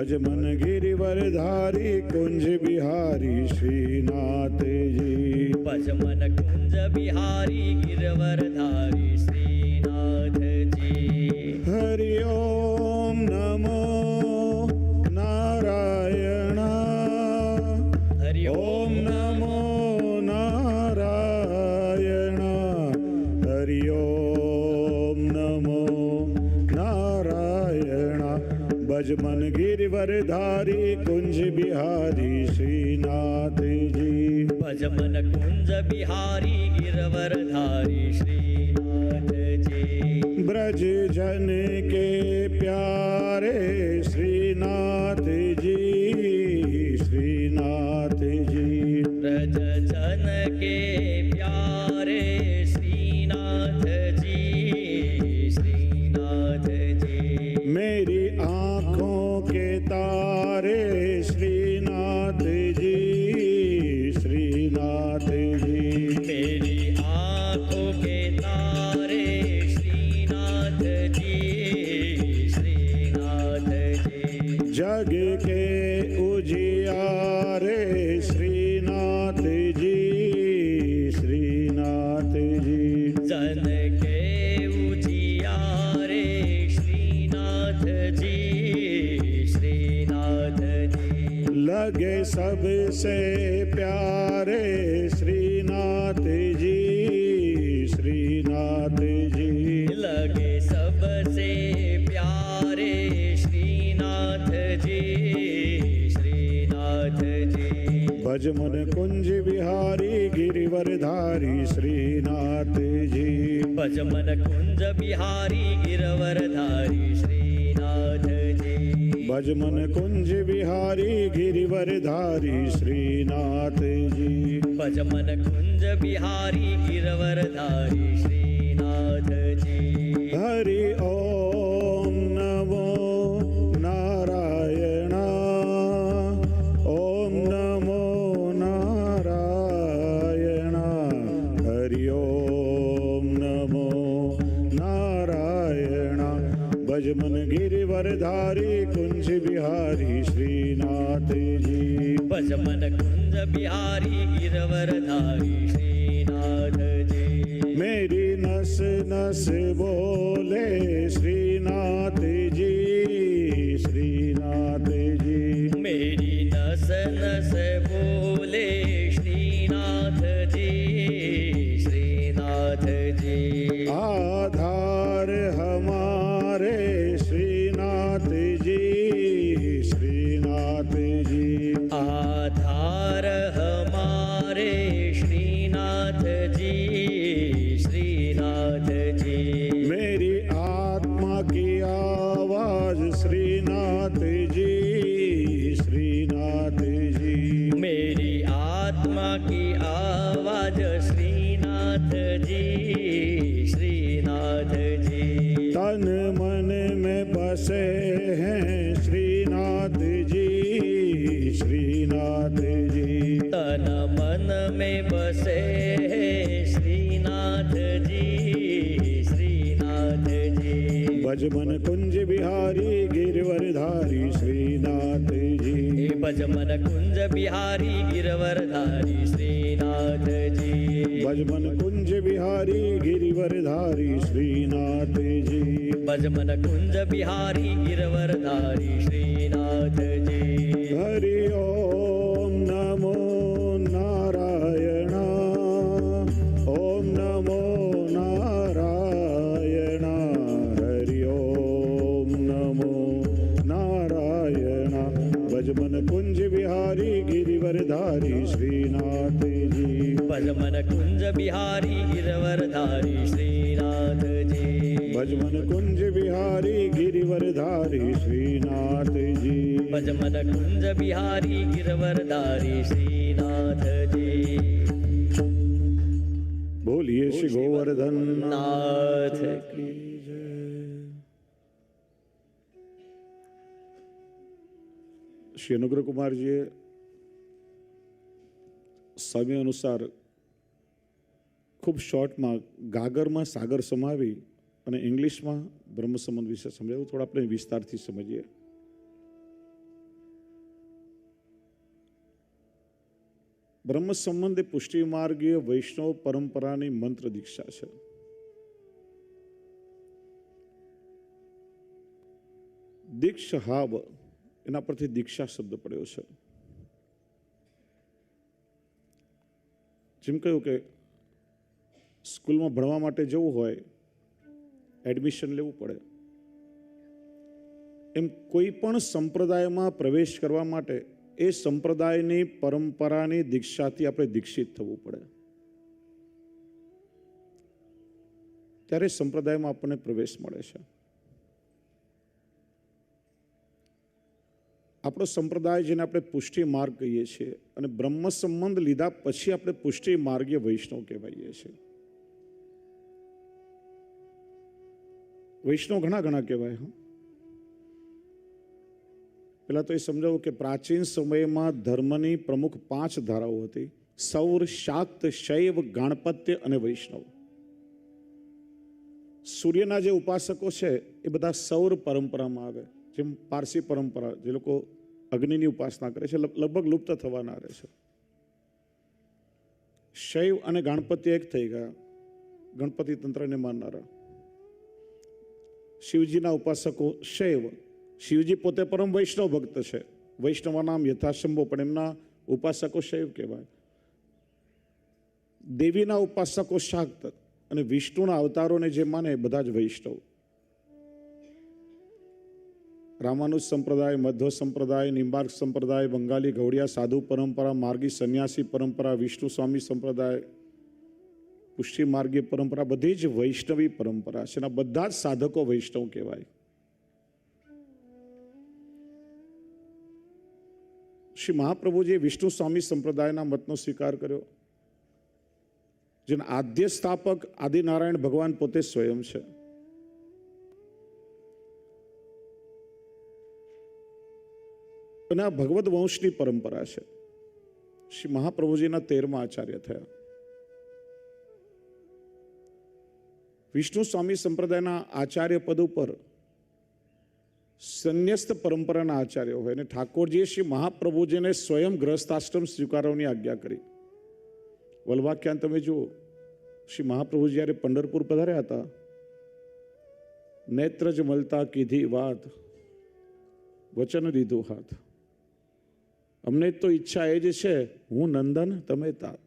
भज मन गिरिवरधारी कुंज बिहारी श्रीनाथ जी। भज मन कुंज बिहारी गिरवरधारी श्रीनाथ जी। हरि ओम नमो नारायण। हरि ओम नमो नारायण। हरि ओम नमो नारायण। भज मन गिरिवरधारी कुंज बिहारी श्रीनाथ जी। भज मन कुंज बिहारी गिरवरधारी श्रीनाथ जी। ब्रज जन के प्यारे श्रीनाथ जी। श्रीनाथ जी। ब्रज जन के प्यारे श्रीनाथ जी। श्रीनाथ जी। मेरी आँखों के तारे श्रीनाथ जी। श्रीनाथ जी। मेरी आँखों के तारे श्रीनाथ जी। श्रीनाथ जी। जग के उजियारे श्रीनाथ जी। श्रीनाथ जी। जन के उजियारे श्रीनाथ जी। श्रीनाथ जी। लगे सबसे प्यारे श्रीनाथ जी। श्रीनाथ जी। लगे सबसे प्यारे श्रीनाथ जी। श्रीनाथ जी। भज मन कुंज बिहारी गिरिवरधारी श्रीनाथ जी। भज मन कुंज बिहारी गिरवरधारी श्रीनाथ जी। भज मन कुंज बिहारी गिरिवरधारी श्रीनाथ जी। भज मन कुंज बिहारी गिरवरधारी श्रीनाथ जी। हरि ओम नमो नारायण। ओम नमो नारायण। हरि ओम नमो नारायण। भज मन गिरिवरधारी कुंज बिहारी श्रीनाथ जी। भज मन कुंज बिहारी गिरवरधारी श्रीनाथ जी। मेरी नस नस बोले श्रीनाथ जी। श्रीनाथ जी। मेरी नस नस बोले श्रीनाथ जी। श्रीनाथ जी। आधार हमारे श्रीनाथ जी। श्रीनाथ जी। आधार हमारे श्रीनाथ जी। श्रीनाथ जी। मेरी आत्मा की आवाज श्रीनाथ जी। श्रीनाथ जी। मेरी आत्मा की आवाज श्रीनाथ जी। श्रीनाथ जी। तन मन में बसे हैं श्रीनाथ जी। श्रीनाथ जी। तन मन में बसे हैं श्रीनाथ जी। श्रीनाथ जी। भज मन कुंज बिहारी गिरिवरधारी श्रीनाथ जी। भज मन कुंज बिहारी गिरवरधारी श्रीनाथ जी। भज मन कुंज बिहारी गिरिवरधारी श्रीनाथ जी। भज मन कुंज बिहारी गिरवरधारी श्रीनाथ जी। हरि ओम नमो नारायण। ओम नमो नारायण। हरि ओम नमो नारायण। भज मन कुंज बिहारी गिरिवरधारी श्रीनाथ जी। भज मन कुंज बिहारी गिरवरधारी श्रीनाथ जी। भज मन कुंज बिहारी गिरिवरधारी श्रीनाथ जी। भज मन कुंज बिहारी गिरवरधारी श्रीनाथ जी। बोलिए श्री गोवर्धन नाथ की जय। શ્રી અનુગ્રહ કુમારજીએ સમય અનુસાર ખૂબ શોર્ટમાં ગાગરમાં સાગર સમાવી અને ઇંગ્લિશમાં બ્રહ્મ સંબંધ વિશે સમજાવ્યું. થોડા આપણે વિસ્તારથી સમજીએ. બ્રહ્મ સંબંધ એ પુષ્ટિ માર્ગીય વૈષ્ણવ પરંપરાની મંત્ર દીક્ષા છે. દીક્ષાહાવ એના પરથી દીક્ષા શબ્દ પડ્યો છે. જેમ કહ્યું કે સ્કૂલમાં ભણવા માટે જવું હોય એડમિશન લેવું પડે, એમ કોઈ પણ સંપ્રદાયમાં પ્રવેશ કરવા માટે એ સંપ્રદાયની પરંપરાની દીક્ષાથી આપણે દીક્ષિત થવું પડે, ત્યારે સંપ્રદાયમાં આપણને પ્રવેશ મળે છે. આપણો સંપ્રદાય જેને આપણે પુષ્ટિ માર્ગ કહીએ છીએ અને બ્રહ્મ સંબંધ લીધા પછી આપણે પુષ્ટિ માર્ગીય વૈષ્ણવ કહેવાઈએ છીએ. વૈષ્ણવ ઘણા ઘણા કહેવાય. પેલા તો એ સમજાવું કે પ્રાચીન સમયમાં ધર્મની પ્રમુખ 5 ધારાઓ હતી: સૌર, શાક્ત, શૈવ, ગાણપત્ય અને વૈષ્ણવ. સૂર્યના જે ઉપાસકો છે એ બધા સૌર પરંપરામાં આવે, જેમ પારસી પરંપરા, જે લોકો અગ્નિની ઉપાસના કરે છે, લગભગ લુપ્ત થવાના રહે છે. શૈવ અને ગાણપત્ય એક થઈ ગયા, ગણપતિ તંત્રને માનનારા. શિવજીના ઉપાસકો શૈવ. શિવજી પોતે પરમ વૈષ્ણવ ભક્ત છે, વૈષ્ણવ નામ યથાશંભો, પણ એમના ઉપાસકો શૈવ કહેવાય. દેવીના ઉપાસકો શાક્ત અને વિષ્ણુના અવતારોને જે માને બધા જ વૈષ્ણવ. રામાનુજ સંપ્રદાય, મધ્વ સંપ્રદાય, નિંબાર્ક સંપ્રદાય, બંગાળી ગૌડિયા સાધુ પરંપરા, માર્ગી સંન્યાસી પરંપરા, વિષ્ણુ સ્વામી સંપ્રદાય, પુષ્ટિ માર્ગીય પરંપરા, બધી જ વૈષ્ણવી પરંપરા છે. એના બધા જ સાધકો વૈષ્ણવ કહેવાય. શ્રી મહાપ્રભુજીએ વિષ્ણુ સ્વામી સંપ્રદાયના મતનો સ્વીકાર કર્યો, જેના આદ્ય સ્થાપક આદિનારાયણ ભગવાન પોતે સ્વયં છે. અને આ ભગવદ વંશની પરંપરા છે. શ્રી મહાપ્રભુજીના 13મા આચાર્ય થયા. વિષ્ણુ સ્વામી સંપ્રદાયના આચાર્ય પદ ઉપર સંન્યસ્ત પરંપરાના આચાર્યો હોય, અને ઠાકોરજીએ શ્રી મહાપ્રભુજીને સ્વયં ગ્રહસ્થાશ્રમ સ્વીકારવાની આજ્ઞા કરી. વલ્વાખ્યાન તમે જુઓ, શ્રી મહાપ્રભુ જ્યારે પંઢરપુર પધાર્યા હતા, નેત્ર જ મળતા કીધી વાત, વચન દીધું હાથ. અમને તો ઈચ્છા એ જ છે, હું નંદન તમે તાત.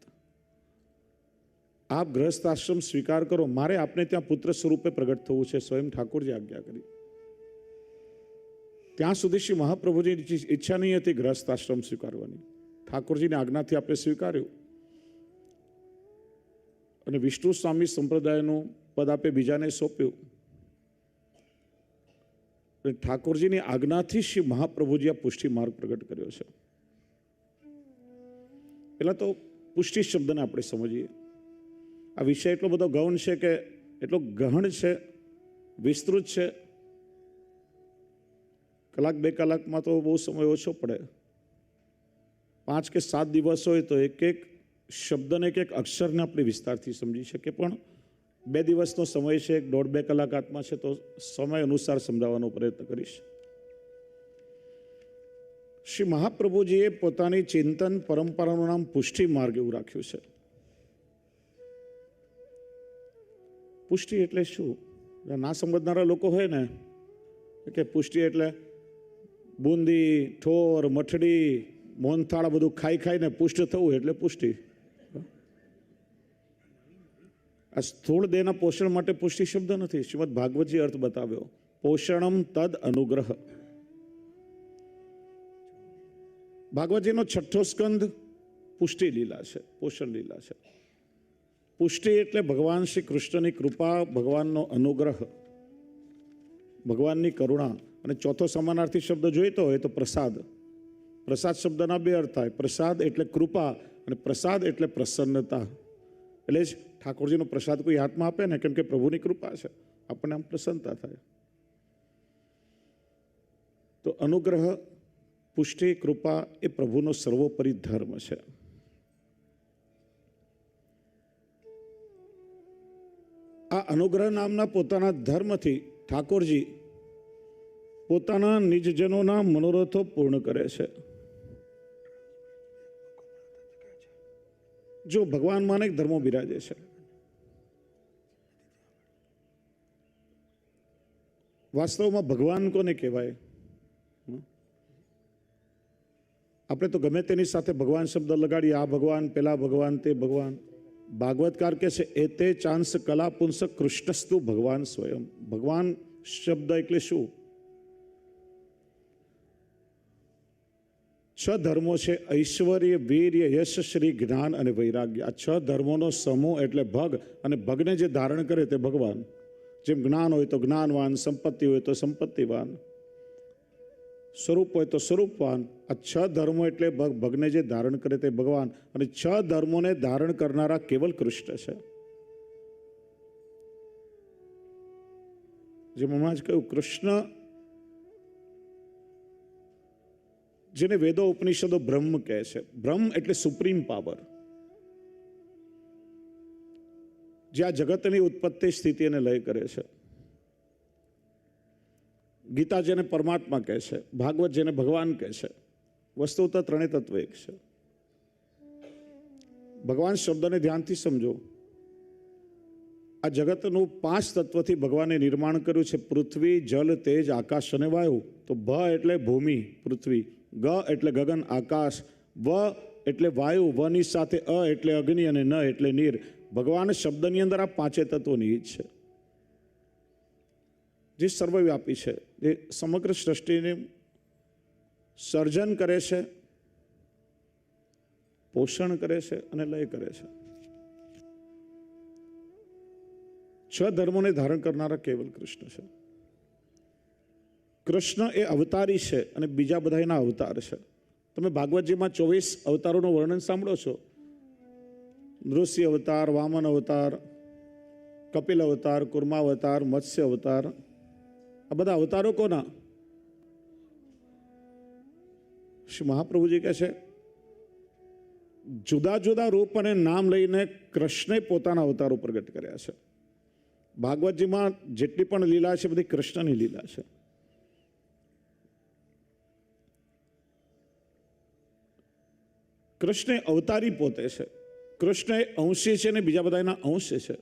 આપ ગ્રહસ્થાશ્રમ સ્વીકાર કરો, મારે આપને ત્યાં પુત્ર સ્વરૂપે પ્રગટ થવું છે, સ્વયં ઠાકોરજી આજ્ઞા કરી. ત્યાં સુધી શ્રી મહાપ્રભુજીની ઈચ્છા નહીં હતી ગ્રહસ્થાશ્રમ સ્વીકારવાની. ઠાકોરજીની આજ્ઞાથી આપણે સ્વીકાર્યું, અને વિષ્ણુ સ્વામી સંપ્રદાયનું પદ આપે બીજાને સોંપ્યું. ઠાકોરજીની આજ્ઞાથી શ્રી મહાપ્રભુજી આ પુષ્ટિ માર્ગ પ્રગટ કર્યો છે. પહેલાં તો પુષ્ટિ શબ્દને આપણે સમજીએ. આ વિષય એટલો બધો ગૌણ છે, કે એટલો ગહન છે, વિસ્તૃત છે. કલાક 2 કલાકમાં તો બહુ સમય ઓછો પડે. 5 કે 7 દિવસ હોય તો એક એક શબ્દને, એક એક અક્ષરને આપણે વિસ્તારથી સમજી શકીએ. પણ 2 દિવસનો સમય છે, 1.5-2 કલાક હાથમાં છે, તો સમય અનુસાર સમજાવવાનો પ્રયત્ન કરીશ. શ્રી મહાપ્રભુજીએ પોતાની ચિંતન પરંપરાનું નામ પુષ્ટિ માર્ગ એવું રાખ્યું છે. પુષ્ટિ એટલે શું? ના સમજનારા લોકો હોય ને કે પુષ્ટિ એટલે બુંદી, ઠોર, મઠડી, મોહનથાળ બધું ખાઈ ખાઈને પુષ્ટ થવું એટલે પુષ્ટિ. આ સ્થૂળ દેહના પોષણ માટે પુષ્ટિ શબ્દ નથી. શ્રીમદ ભાગવતજી અર્થ બતાવ્યો, પોષણમ તદ અનુગ્રહ. ભાગવતજીનો 6થો સ્કંદ પુષ્ટિ લીલા છે, પોષણ લીલા છે. પુષ્ટિ એટલે ભગવાન શ્રી કૃષ્ણની કૃપા, ભગવાનનો અનુગ્રહ, ભગવાનની કરુણા. અને 4થો સમાનાર્થી શબ્દ જોઈતો હોય તો પ્રસાદ. પ્રસાદ શબ્દના 2 અર્થ થાય. પ્રસાદ એટલે કૃપા, અને પ્રસાદ એટલે પ્રસન્નતા. એટલે જ ઠાકોરજીનો પ્રસાદ કોઈ હાથમાં આપે ને, કેમ કે પ્રભુની કૃપા છે, આપણને આમ પ્રસન્નતા થાય. તો અનુગ્રહ, પુષ્ટિ, કૃપા એ પ્રભુનો સર્વોપરી ધર્મ છે. આ અનુગ્રહ નામના પોતાના ધર્મથી ઠાકોરજી પોતાના નિજજનોના મનોરથો પૂર્ણ કરે છે. જો ભગવાનમાં અનેક ધર્મો બિરાજે છે. વાસ્તવમાં ભગવાન કોને કહેવાય? આપણે તો ગમે તેની સાથે ભગવાન શબ્દ લગાડીએ, આ ભગવાન, પેલા ભગવાન, તે ભગવાન. ભાગવતકાર કહે છે એતે ચાંસ કલા પુંસ કૃષ્ણસ્તુ ભગવાન સ્વયં. ભગવાન શબ્દ એટલે શું? 6 ધર્મો છે: ઐશ્વર્ય, વીર્ય, યશ, શ્રી, જ્ઞાન અને વૈરાગ્ય. આ 6 ધર્મોનો સમૂહ એટલે ભગ, અને ભગને જે ધારણ કરે તે ભગવાન. જેમ જ્ઞાન હોય તો જ્ઞાનવાન, સંપત્તિ હોય તો સંપત્તિવાન, સ્વરૂપ હોય તો સ્વરૂપવાન. આ 6 ધર્મો એટલે ભગને જે ધારણ કરે તે ભગવાન, અને 6 ધર્મોને ધારણ કરનારા કેવલ કૃષ્ણ છે. જેમ હમણાં જ કહ્યું, કૃષ્ણ જેને વેદો ઉપનિષદો બ્રહ્મ કહે છે. બ્રહ્મ એટલે સુપ્રીમ પાવર, જે આ જગતની ઉત્પત્તિ, સ્થિતિ અને લય કરે છે. ગીતા જેને પરમાત્મા કહે છે, ભાગવત જેને ભગવાન કહે છે. વસ્તુતઃ ત્રણેય તત્વ એક છે. ભગવાન શબ્દને ધ્યાનથી સમજો. આ જગતનું 5 તત્વથી ભગવાને નિર્માણ કર્યું છે: પૃથ્વી, જલ, તેજ, આકાશ અને વાયુ. તો ભ એટલે ભૂમિ, પૃથ્વી; ગ એટલે ગગન, આકાશ; વ એટલે વાયુ, વની સાથે અ એટલે અગ્નિ, અને ન એટલે નીર. ભગવાન શબ્દની અંદર આ 5 તત્વો નિહિત છે, જે સર્વવ્યાપી છે, જે સમગ્ર સૃષ્ટિને સર્જન કરે છે, પોષણ કરે છે અને લય કરે છે. 6 ધર્મોને ધારણ કરનારા કેવલ કૃષ્ણ છે. કૃષ્ણ એ અવતારી છે અને બીજા બધા એના અવતાર છે. તમે ભાગવતજીમાં 24 અવતારોનું વર્ણન સાંભળો છો: નૃસિંહ અવતાર, વામન અવતાર, કપિલ અવતાર, કુર્મા અવતાર, મત્સ્ય અવતાર. આ બધા અવતારો કોના? શ્રી મહાપ્રભુજી કહે છે, જુદા જુદા રૂપ અને નામ લઈને કૃષ્ણે પોતાના અવતારો પ્રગટ કર્યા છે. ભાગવતજીમાં જેટલી પણ લીલા છે, બધી કૃષ્ણની લીલા છે. કૃષ્ણ અવતારી પોતે છે. કૃષ્ણ એ અંશી છે અને બીજા બધા એના અંશ છે.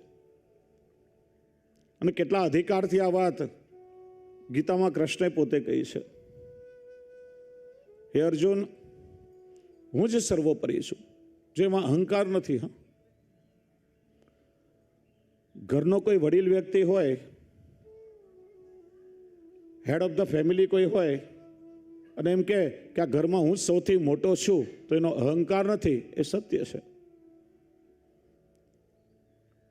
અને કેટલા અધિકારથી આ વાત ગીતામાં કૃષ્ણએ પોતે કહી છે: હે અર્જુન, હું જ સર્વોપરી છું. જેમાં અહંકાર નથી. ઘરનો કોઈ વડીલ વ્યક્તિ હોય, હેડ ઓફ ધ ફેમિલી કોઈ હોય, અને એમ કે આ ઘરમાં હું જ સૌથી મોટો છું, તો એનો અહંકાર નથી, એ સત્ય છે.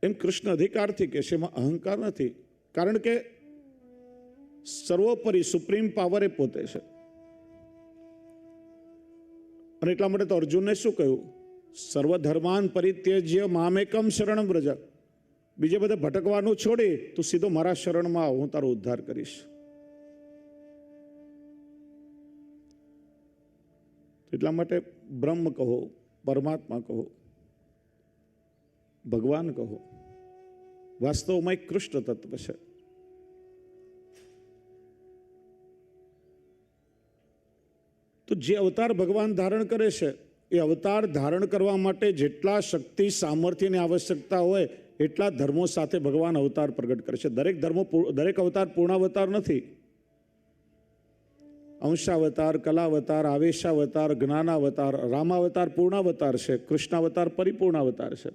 એમ કૃષ્ણ અધિકારથી કહે છે, એમાં અહંકાર નથી. કારણ કે સર્વોપરી સુપ્રીમ પાવર એ પોતે છે. અને એટલા માટે તો અર્જુનને શું કહ્યું? સર્વધર્માન પરિત્યજ્ય મામેકમ શરણમ વ્રજ. બીજે બધે ભટકવાનું છોડી તું સીધો મારા શરણમાં આવ, હું તારો ઉદ્ધાર કરીશ. એટલા માટે બ્રહ્મ કહો, પરમાત્મા કહો, ભગવાન કહો, વાસ્તવમાં એક કૃષ્ણ તત્વ છે. તો જે અવતાર ભગવાન ધારણ કરે છે, એ અવતાર ધારણ કરવા માટે જેટલા શક્તિ સામર્થ્યની આવશ્યકતા હોય એટલા ધર્મો સાથે ભગવાન અવતાર પ્રગટ કરે છે. દરેક અવતાર પૂર્ણાવતાર નથી. અંશાવતાર, કલાવતાર, આવેશાવતાર, જ્ઞાનાવતાર. રામાવતાર પૂર્ણાવતાર છે, કૃષ્ણાવતાર પરિપૂર્ણાવતાર છે.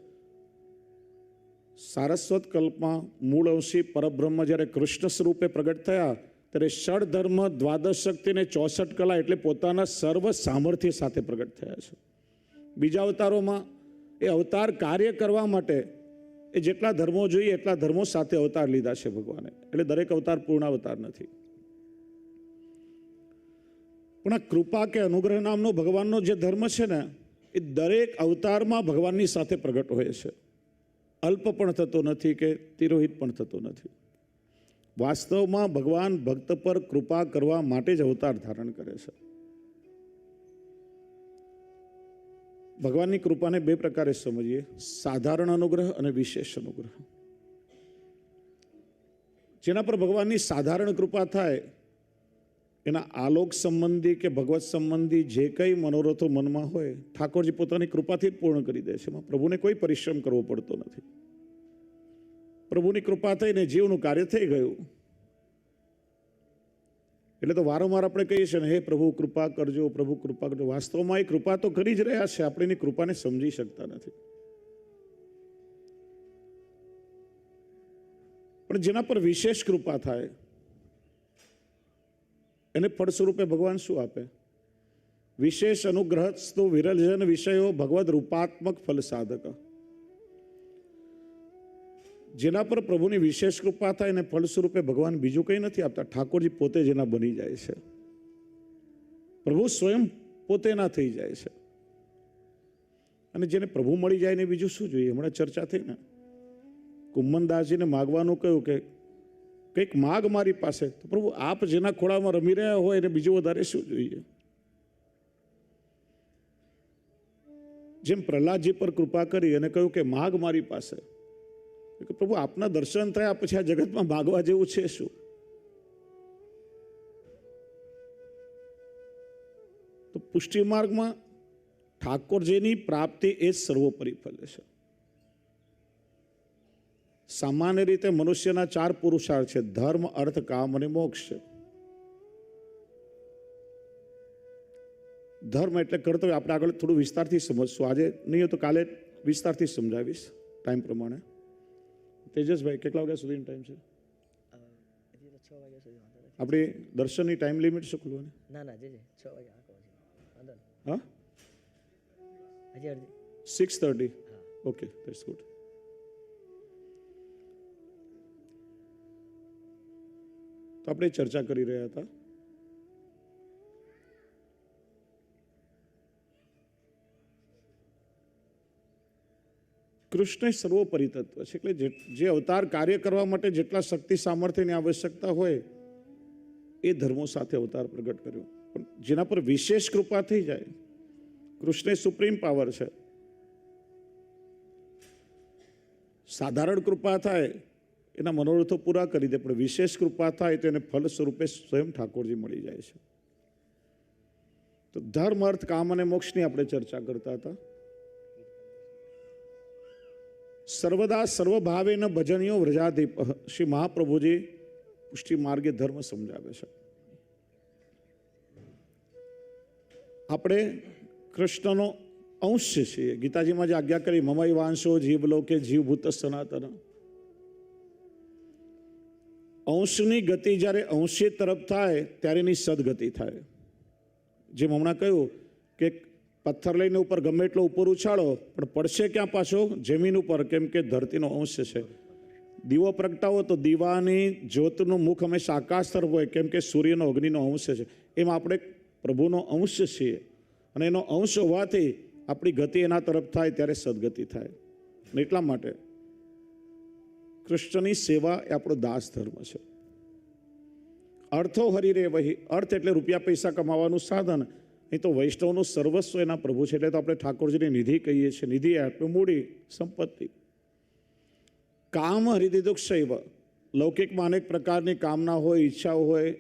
સારસ્વત કલ્પમાં મૂળ અંશી પરબ્રહ્મ જ્યારે કૃષ્ણ સ્વરૂપે પ્રગટ થયા, ત્યારે ષડધર્મ, દ્વાદશ શક્તિ અને 64 કલા એટલે પોતાના સર્વ સામર્થ્ય સાથે પ્રગટ થયા છે. બીજા અવતારોમાં એ અવતાર કાર્ય કરવા માટે એ જેટલા ધર્મો જોઈએ એટલા ધર્મો સાથે અવતાર લીધા છે ભગવાને. એટલે દરેક અવતાર પૂર્ણ અવતાર નથી. પણ આ કૃપા કે અનુગ્રહ નામનો ભગવાનનો જે ધર્મ છે ને, એ દરેક અવતારમાં ભગવાનની સાથે પ્રગટ હોય છે. અલ્પ પણ થતો નથી કે તિરોહિત પણ થતો નથી. વાસ્તવમાં ભગવાન ભક્ત પર કૃપા કરવા માટે જ અવતાર ધારણ કરે છે. ભગવાનની કૃપાને 2 પ્રકારે સમજીએ: સાધારણ અનુગ્રહ અને વિશેષ અનુગ્રહ. જેના પર ભગવાનની સાધારણ કૃપા થાય એના આલોક સંબંધી કે ભગવત સંબંધી જે કંઈ મનોરથો મનમાં હોય ઠાકોરજી પોતાની કૃપાથી જ પૂર્ણ કરી દે છે. એમાં પ્રભુને કોઈ પરિશ્રમ કરવો પડતો નથી. પ્રભુની કૃપા થઈને જીવનું કાર્ય થઈ ગયું. એટલે તો વારંવાર આપણે કહીએ છીએ ને, હે પ્રભુ કૃપા કરજો, પ્રભુ કૃપા કરજો. વાસ્તવમાં એ કૃપા તો કરી જ રહ્યા છે, આપણે એની કૃપાને સમજી શકતા નથી. પણ જેના પર વિશેષ કૃપા થાય એને ફળ સ્વરૂપે ભગવાન શું આપે? વિશેષ અનુગ્રહસ્તો વિરલજન વિષયો ભગવદ રૂપાત્મક ફલ સાધક. જેના પર પ્રભુની વિશેષ કૃપા થાય એને ફળ સ્વરૂપે ભગવાન બીજું કંઈ નથી આપતા, ઠાકોરજી પોતે જ એના બની જાય છે. પ્રભુ સ્વયં પોતે એના થઈ જાય છે. અને જેને પ્રભુ મળી જાય ને બીજું શું જોઈએ? હમણાં ચર્ચા થઈ ને, કુમ્મનદાસજીને માગવાનું કહ્યું કે કંઈક માગ મારી પાસે. તો પ્રભુ આપ જેના ખોળામાં રમી રહ્યા હોય એને બીજું વધારે શું જોઈએ? જેમ પ્રહલાદજી પર કૃપા કરી અને કહ્યું કે માગ મારી પાસે, કે પ્રભુ આપના દર્શન થયા પછી આ જગતમાં માગવા જેવું છે શું? તો પુષ્ટિ માર્ગમાં ઠાકોરજીની પ્રાપ્તિ એ જ સર્વોપરી ફળ છે. સામાન્ય રીતે મનુષ્યના 4 પુરુષાર્થ છે: ધર્મ, અર્થ, કામ અને મોક્ષ. ધર્મ એટલે કર્તવ્ય. આપણે આગળ થોડું વિસ્તારથી સમજશું. આજે નહીં હોય તો કાલે વિસ્તારથી સમજાવીશ ટાઈમ પ્રમાણે. તેજસભાઈ, કેટલા વાગ્યા સુધીનો ટાઈમ છે? આપણી દર્શનની ટાઈમ લિમિટ શું ખુલવાની? હા, 6:30. Okay, that's good. તો આપણે ચર્ચા કરી રહ્યા હતા કૃષ્ણ સર્વોપરી તત્વ છે. એટલે જે અવતાર કાર્ય કરવા માટે જેટલા શક્તિ સામર્થ્યની આવશ્યકતા હોય એ ધર્મો સાથે અવતાર પ્રગટ કર્યો. પણ જેના પર વિશેષ કૃપા થઈ જાય, કૃષ્ણ સુપ્રીમ પાવર છે. સાધારણ કૃપા થાય એના મનોરથો પૂરા કરી દે, પણ વિશેષ કૃપા થાય તો એને ફલ સ્વરૂપે સ્વયં ઠાકોરજી મળી જાય છે. તો ધર્મ, અર્થ, કામ અને મોક્ષની આપણે ચર્ચા કરતા હતા. સર્વદા સર્વભાવેન ભજનીયો વ્રજાધિપ. શ્રી મહાપ્રભુજી પુષ્ટિ માર્ગે ધર્મ સમજાવે છે. આપણે કૃષ્ણનો અંશ છીએ. ગીતાજીમાં જે આજ્ઞા કરી, મમૈ વાંશો જીવલોકે જીવભૂત સનાતન. અંશની ગતિ જ્યારે અંશી તરફ થાય ત્યારે એની સદગતિ થાય. જેમ હમણાં કહ્યું કે પથ્થર લઈને ઉપર ગમે એટલો ઉપર ઉછાળો પણ પડશે ક્યાં? પાછો જમીન ઉપર. કેમ કે ધરતીનો અંશ છે. દીવો પ્રગટાવો તો દીવાની જ્યોતનું મુખ હંમેશા આકાશ તરફ હોય, કેમ કે સૂર્યનો અગ્નિનો અંશ છે. એમ આપણે પ્રભુનો અંશ છીએ અને એનો અંશ હોવાથી આપણી ગતિ એના તરફ થાય ત્યારે સદગતિ થાય. અને એટલા માટે કૃષ્ણની સેવા એ આપણો દાસ ધર્મ છે. અર્થો હરિરે વહી. અર્થ એટલે રૂપિયા પૈસા કમાવાનું સાધન. અહીં તો વૈષ્ણવનું સર્વસ્વ એના પ્રભુ છે. એટલે તો આપણે ઠાકોરજીની નિધિ કહીએ છીએ. નિધિ એટલે મૂડી સંપત્તિ. કામ હરિદિદુક્ષૈવ. લૌકિકમાં અનેક પ્રકારની કામના હોય, ઈચ્છાઓ હોય,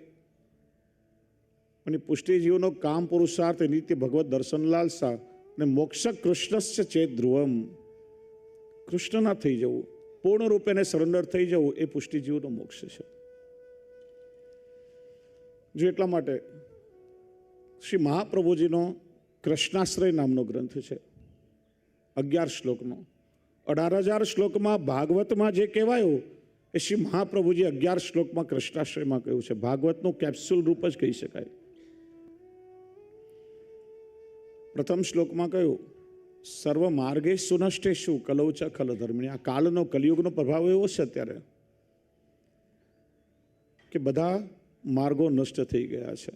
અને પુષ્ટિજીવનો કામ પુરુષાર્થ નિત્ય ભગવત દર્શન લાલસા. અને મોક્ષ કૃષ્ણસ્ય ચેત ધ્રુવમ. કૃષ્ણના થઈ જવું, પૂર્ણ રૂપે એને સરેન્ડર થઈ જવું, એ પુષ્ટિજીવનો મોક્ષ છે. જો એટલા માટે શ્રી મહાપ્રભુજીનો કૃષ્ણાશ્રય નામનો ગ્રંથ છે, 11 શ્લોકનો. 18,000 શ્લોકમાં ભાગવતમાં જે કહેવાયું એ શ્રી મહાપ્રભુજી 11 શ્લોકમાં કૃષ્ણાશ્રયમાં કહ્યું છે. ભાગવતનું કેપ્સ્યુલ રૂપ જ કહી શકાય. પ્રથમ શ્લોકમાં કહ્યું, સર્વ માર્ગે સુનષ્ટેશુ કલૌચ ખલ ધર્મિણી. આ કાળનો કલિયુગનો પ્રભાવ એવો છે અત્યારે કે બધા માર્ગો નષ્ટ થઈ ગયા છે.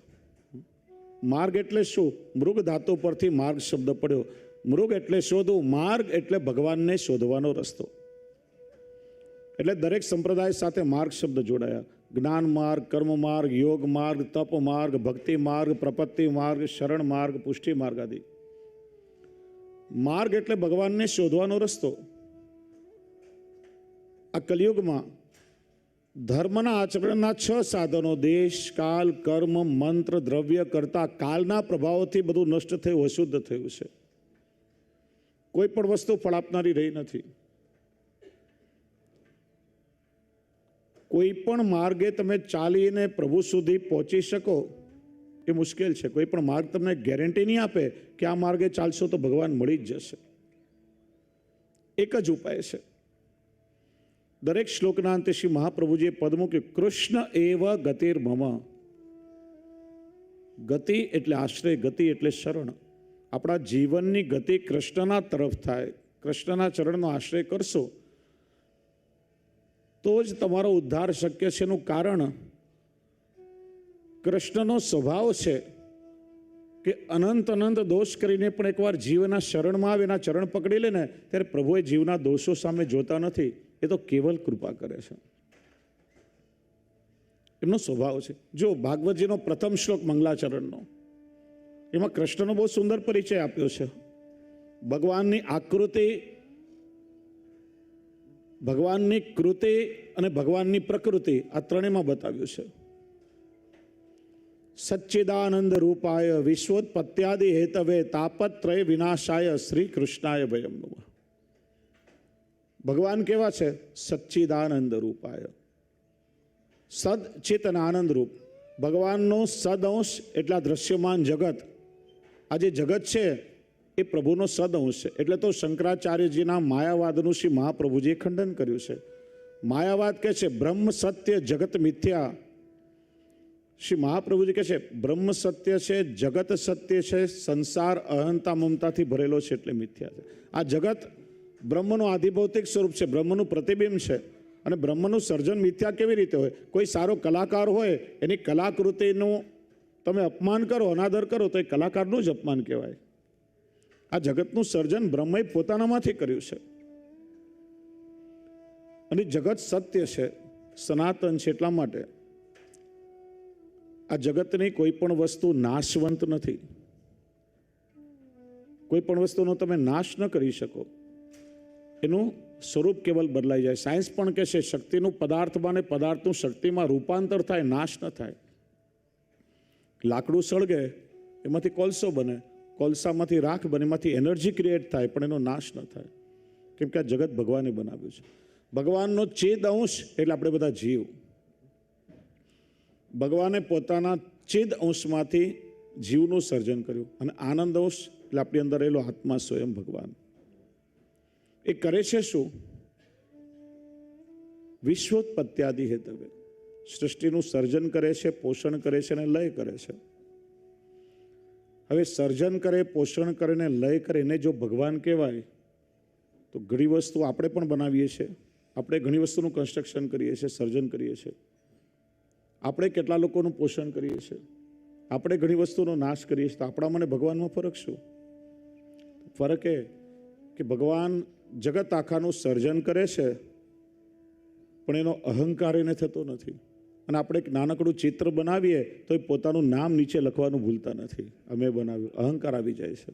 માર્ગ એટલે શું? મૃગ ધાતુ પરથી માર્ગ શબ્દ પડ્યો. મૃગ એટલે શોધવું, માર્ગ એટલે ભગવાનને શોધવાનો રસ્તો. એટલે દરેક સંપ્રદાય સાથે માર્ગ શબ્દ જોડાયા. જ્ઞાન માર્ગ, કર્મ માર્ગ, યોગ માર્ગ, તપ માર્ગ, ભક્તિ માર્ગ, પ્રપત્તિ માર્ગ, શરણ માર્ગ, પુષ્ટિ માર્ગ આદિ. માર્ગ એટલે ભગવાનને શોધવાનો રસ્તો. આ કલિયુગમાં ધર્મના આચરણના 6 સાધનો દેશ, કાલ, કર્મ, મંત્ર, દ્રવ્ય કરતા કાલના પ્રભાવોથી બધું નષ્ટ થયું, અશુદ્ધ થયું છે. કોઈ પણ વસ્તુ ફળ આપનારી રહી નથી. કોઈ પણ માર્ગે તમે ચાલીને પ્રભુ સુધી પહોંચી શકો એ મુશ્કેલ છે. કોઈ પણ માર્ગ તમને ગેરંટી નહીં આપે કે આ માર્ગે ચાલશો તો ભગવાન મળી જ જશે. એક જ ઉપાય છે. દરેક શ્લોકના અંતે શ્રી મહાપ્રભુજીએ પદ મૂક્યું, કૃષ્ણ એવ ગતિર્મમ. ગતિ એટલે આશ્રય, ગતિ એટલે શરણ. આપણા જીવનની ગતિ કૃષ્ણના તરફ થાય. કૃષ્ણના ચરણનો આશ્રય કરશો તો જ તમારો ઉદ્ધાર શક્ય છે. એનું કારણ કૃષ્ણનો સ્વભાવ છે કે અનંત અનંત દોષ કરીને પણ એકવાર જીવના શરણમાં આવે, એના ચરણ પકડી લે ને ત્યારે પ્રભુએ જીવના દોષો સામે જોતા નથી, એ તો કેવલ કૃપા કરે છે. એમનો સ્વભાવ છે. જો ભાગવતજીનો પ્રથમ શ્લોક મંગલાચરણનો, એમાં કૃષ્ણનો બહુ સુંદર પરિચય આપ્યો છે. ભગવાનની આકૃતિ, ભગવાનની કૃતિ અને ભગવાનની પ્રકૃતિ આ ત્રણેયમાં બતાવ્યું છે. સચ્ચિદાનંદ રૂપાય વિશ્વોત્પત્યાદિ હેતવે તાપત્રય વિનાશાય શ્રી કૃષ્ણાય ભયમ નમઃ. ભગવાન કેવા છે? સચ્ચિદાનંદ રૂપાય, સદચિત અને આનંદ રૂપ. ભગવાનનો સદઅંશ એટલા દ્રશ્યમાન જગત. આ જે જગત છે એ પ્રભુનો સદઅંશ છે. એટલે તો શંકરાચાર્યજીના માયાવાદનું શ્રી મહાપ્રભુજીએ ખંડન કર્યું છે. માયાવાદ કહે છે બ્રહ્મ સત્ય જગત મિથ્યા. શ્રી મહાપ્રભુજી કહે છે બ્રહ્મ સત્ય છે, જગત સત્ય છે, સંસાર અહંતા મમતાથી ભરેલો છે એટલે મિથ્યા છે. આ જગત બ્રહ્મનું આધિભૌતિક સ્વરૂપ છે, બ્રહ્મનું પ્રતિબિંબ છે. અને બ્રહ્મનું સર્જન મિથ્યા કેવી રીતે હોય? કોઈ સારો કલાકાર હોય, એની કલાકૃતિનું તમે અપમાન કરો, અનાદર કરો તો એ કલાકારનું જ અપમાન કહેવાય. આ જગતનું સર્જન બ્રહ્મએ પોતાનામાંથી કર્યું છે. અને જગત સત્ય છે, સનાતન છે. એટલા માટે આ જગતની કોઈ પણ વસ્તુ નાશવંત નથી. કોઈ પણ વસ્તુનો તમે નાશ ન કરી શકો. એનું સ્વરૂપ કેવલ બદલાઈ જાય. સાયન્સ પણ કહે છે શક્તિનું પદાર્થમાં ને પદાર્થનું શક્તિમાં રૂપાંતર થાય, નાશ ન થાય. લાકડું સળગે એમાંથી કોલસો બને, કોલસામાંથી રાખ બને, એમાંથી એનર્જી ક્રિએટ થાય, પણ એનો નાશ ન થાય. કેમ કે આ જગત ભગવાને બનાવ્યું છે. ભગવાનનો ચેદ અંશ એટલે આપણે બધા જીવ. ભગવાને પોતાના ચેદ અંશમાંથી જીવનું સર્જન કર્યું. અને આનંદ અંશ એટલે આપણી અંદર રહેલો આત્મા સ્વયં ભગવાન. એ કરે છે શું? વિશ્વોત્પત્યાદિ હેતવે. સૃષ્ટિનું સર્જન કરે છે, પોષણ કરે છે અને લય કરે છે. હવે સર્જન કરે, પોષણ કરે ને લય કરે, એને જો ભગવાન કહેવાય તો ઘણી વસ્તુ આપણે પણ બનાવીએ છીએ. આપણે ઘણી વસ્તુનું કન્સ્ટ્રક્શન કરીએ છીએ, સર્જન કરીએ છીએ. આપણે કેટલા લોકોનું પોષણ કરીએ છીએ, આપણે ઘણી વસ્તુનો નાશ કરીએ છીએ. તો આપણા મને ભગવાનમાં ફરક શું? ફરક એ કે ભગવાન જગત આખાનું સર્જન કરે છે પણ એનો અહંકાર એને થતો નથી. અને આપણે એક નાનકડું ચિત્ર બનાવીએ તો એ પોતાનું નામ નીચે લખવાનું ભૂલતા નથી. અમે બનાવ્યું, અહંકાર આવી જાય છે.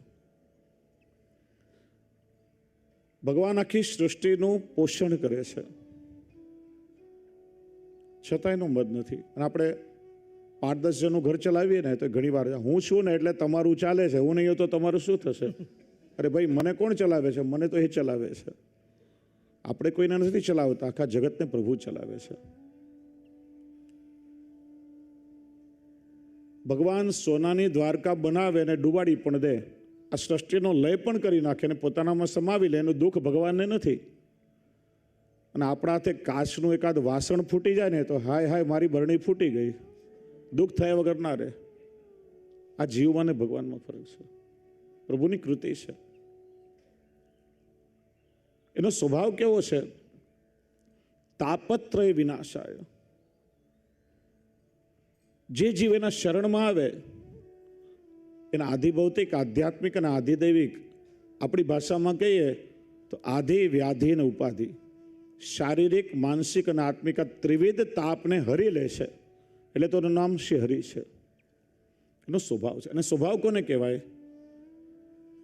ભગવાન આખી સૃષ્ટિનું પોષણ કરે છે છતાં એનો મત નથી. અને આપણે 5-10 જણનું ઘર ચલાવીએ ને તો ઘણી વાર હું છું ને એટલે તમારું ચાલે છે, હું નહીં તો તમારું શું થશે? અરે ભાઈ, મને કોણ ચલાવે છે? મને તો એ ચલાવે છે. આપણે કોઈને નથી ચલાવતા, આખા જગતને પ્રભુ ચલાવે છે. ભગવાન સોનાની દ્વારકા બનાવે અને ડૂબાડી પણ દે. આ સૃષ્ટિનો લય પણ કરી નાખે અને પોતાનામાં સમાવી લે. એનું દુઃખ ભગવાનને નથી. અને આપણા હાથે કાચનું એકાદ વાસણ ફૂટી જાય ને તો હાય હાય મારી બરણી ફૂટી ગઈ, દુઃખ થયા વગર ના રહે. આ જીવમાં ને ભગવાનમાં ફરક છે. પ્રભુની કૃતિ છે. એનો સ્વભાવ કેવો છે? તાપત્રય વિનાશાય. જે જીવ એના શરણમાં આવે એના આધિભૌતિક, આધ્યાત્મિક અને આધિદૈવિક, આપણી ભાષામાં કહીએ તો આધિ, વ્યાધિ અને ઉપાધિ, શારીરિક, માનસિક અને આત્મિક ત્રિવિધ તાપને હરી લે છે. એટલે તો એનું નામ શ્રી હરિ છે. એનો સ્વભાવ છે. અને સ્વભાવ કોને કહેવાય?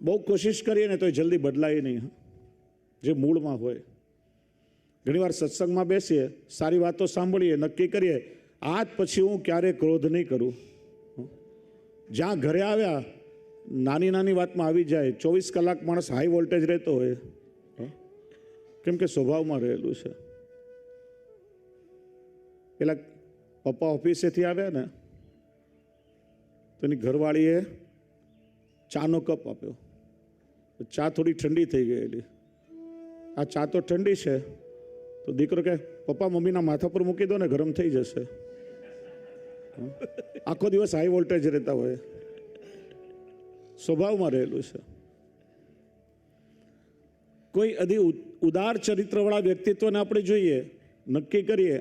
બહુ કોશિશ કરીએ ને તો એ જલ્દી બદલાય નહીં, જે મૂળમાં હોય. ઘણીવાર સત્સંગમાં બેસીએ, સારી વાતો સાંભળીએ, નક્કી કરીએ, આજ પછી હું ક્યારેય ક્રોધ નહીં કરું. જ્યાં ઘરે આવ્યા નાની નાની વાતમાં આવી જાય, 24 કલાક માણસ હાઈ વોલ્ટેજ રહેતો હોય, કેમ કે સ્વભાવમાં રહેલું છે. પેલા પપ્પા ઓફિસેથી આવ્યા ને તો એની ઘરવાળીએ ચાનો કપ આપ્યો. ચા થોડી ઠંડી થઈ ગયેલી. આ ચા તો ઠંડી છે. તો દીકરો કે પપ્પા મમ્મીના માથા પર મૂકી દો ને, ગરમ થઈ જશે. આખો દિવસ હાઈ વોલ્ટેજ રહેતા હોય, સ્વભાવમાં રહેલું છે. કોઈ અધિ ઉદાર ચરિત્રવાળા વ્યક્તિત્વને આપણે જોઈએ, નક્કી કરીએ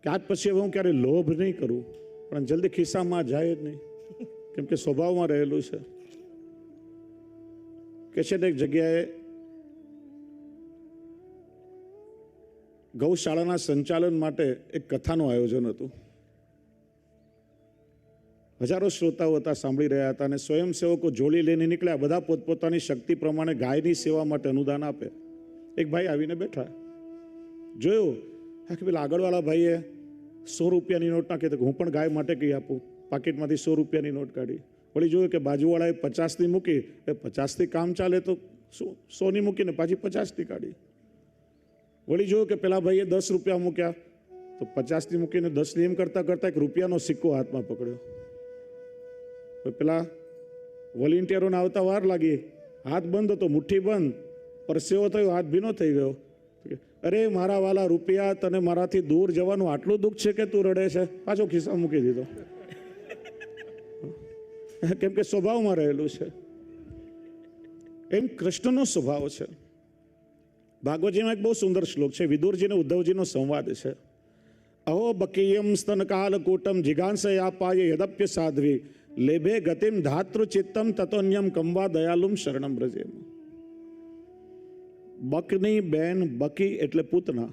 કે આજ પછી હવે હું ક્યારેય લોભ નહીં કરું, પણ જલ્દી ખિસ્સામાં જાય જ નહીં, કેમ કે સ્વભાવમાં રહેલું છે. કે છે ને એક જગ્યાએ ગૌશાળાના સંચાલન માટે એક કથાનું આયોજન હતું. હજારો શ્રોતાઓ હતા, સાંભળી રહ્યા હતા, અને સ્વયંસેવકો જોડી લઈને નીકળ્યા. બધા પોતપોતાની શક્તિ પ્રમાણે ગાયની સેવા માટે અનુદાન આપે. એક ભાઈ આવીને બેઠા, જોયું કે પેલા આગળવાળા ભાઈએ 100 રૂપિયાની નોટ નાખી, તો હું પણ ગાય માટે કંઈ આપું. પાકીટમાંથી 100 રૂપિયાની નોટ કાઢી. વળી જોયું કે બાજુવાળાએ 50ની મૂકી, 50થી કામ ચાલે તો 100ની મૂકીને પાછી 50ની કાઢી. વળી જોયું કે પેલા ભાઈએ 10 રૂપિયા મૂક્યા, તો 50ની મૂકીને 10ની એમ કરતાં કરતાં એક રૂપિયાનો સિક્કો હાથમાં પકડ્યો. પેલા વોલેન્ટિયરોને આવતા વાર લાગી, હાથ બંધ હતો, મુઠ્ઠી બંધ, પરસેવો થયો, હાથ ભીનો થઈ ગયો. અરે મારા વાલા રૂપિયા, તને મારાથી દૂર જવાનું આટલું દુઃખ છે કે તું રડે છે? પાછો ખિસ્સા મૂકી દીધો. કેમ કે સ્વભાવમાં રહેલું છે. એમ કૃષ્ણનો સ્વભાવ છે. ભાગવતજીમાં એક બહુ સુંદર શ્લોક છે, વિદુરજી અને ઉદ્ધવજીનો સંવાદ છે. અહો બકીયમ સ્તન કાલકૂટમ જિગાંસયાપાય યદપ્ય સાધ્વી લેભે ગતિમ ધાતૃ ચિત્તમ તતોન્યમ કંવા દયાલુમ શરણમ વ્રજેમ. બકની બેન, બકી એટલે પૂતના,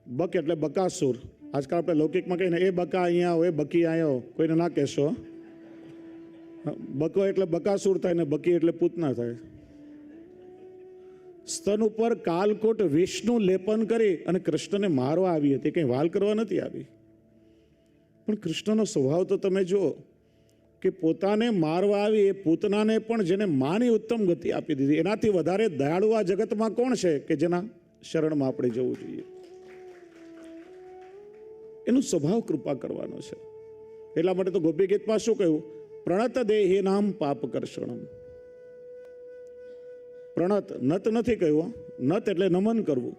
બક એટલે બકાસુર. આજકાલ આપણે લૌકિકમાં કહીને એ બકા અહીંયા હોય, બકી અહીંયા હો, કોઈને ના કહેશો. બકો એટલે બકાસુર થાય ને બકી એટલે પૂતના થાય. સ્તન ઉપર કાલકોટ વિષનું લેપન કરી અને કૃષ્ણને મારવા આવી હતી, કંઈ વાલ કરવા નથી આવી. પણ કૃષ્ણનો સ્વભાવ તો તમે જુઓ કે પોતાને મારવા આવી એ પૂતનાને પણ જેને માની ઉત્તમ ગતિ આપી દીધી. એનાથી વધારે દયાળુ આ જગતમાં કોણ છે કે જેના શરણમાં આપણે જવું જોઈએ? એનો સ્વભાવ કૃપા કરવાનો છે. એટલા માટે તો ગોપી ગીતમાં શું કહ્યું? પ્રણત દેહી નામ પાપ કરશણમ. પ્રણત, નત નથી કહ્યું, નત એટલે નમન કરવું.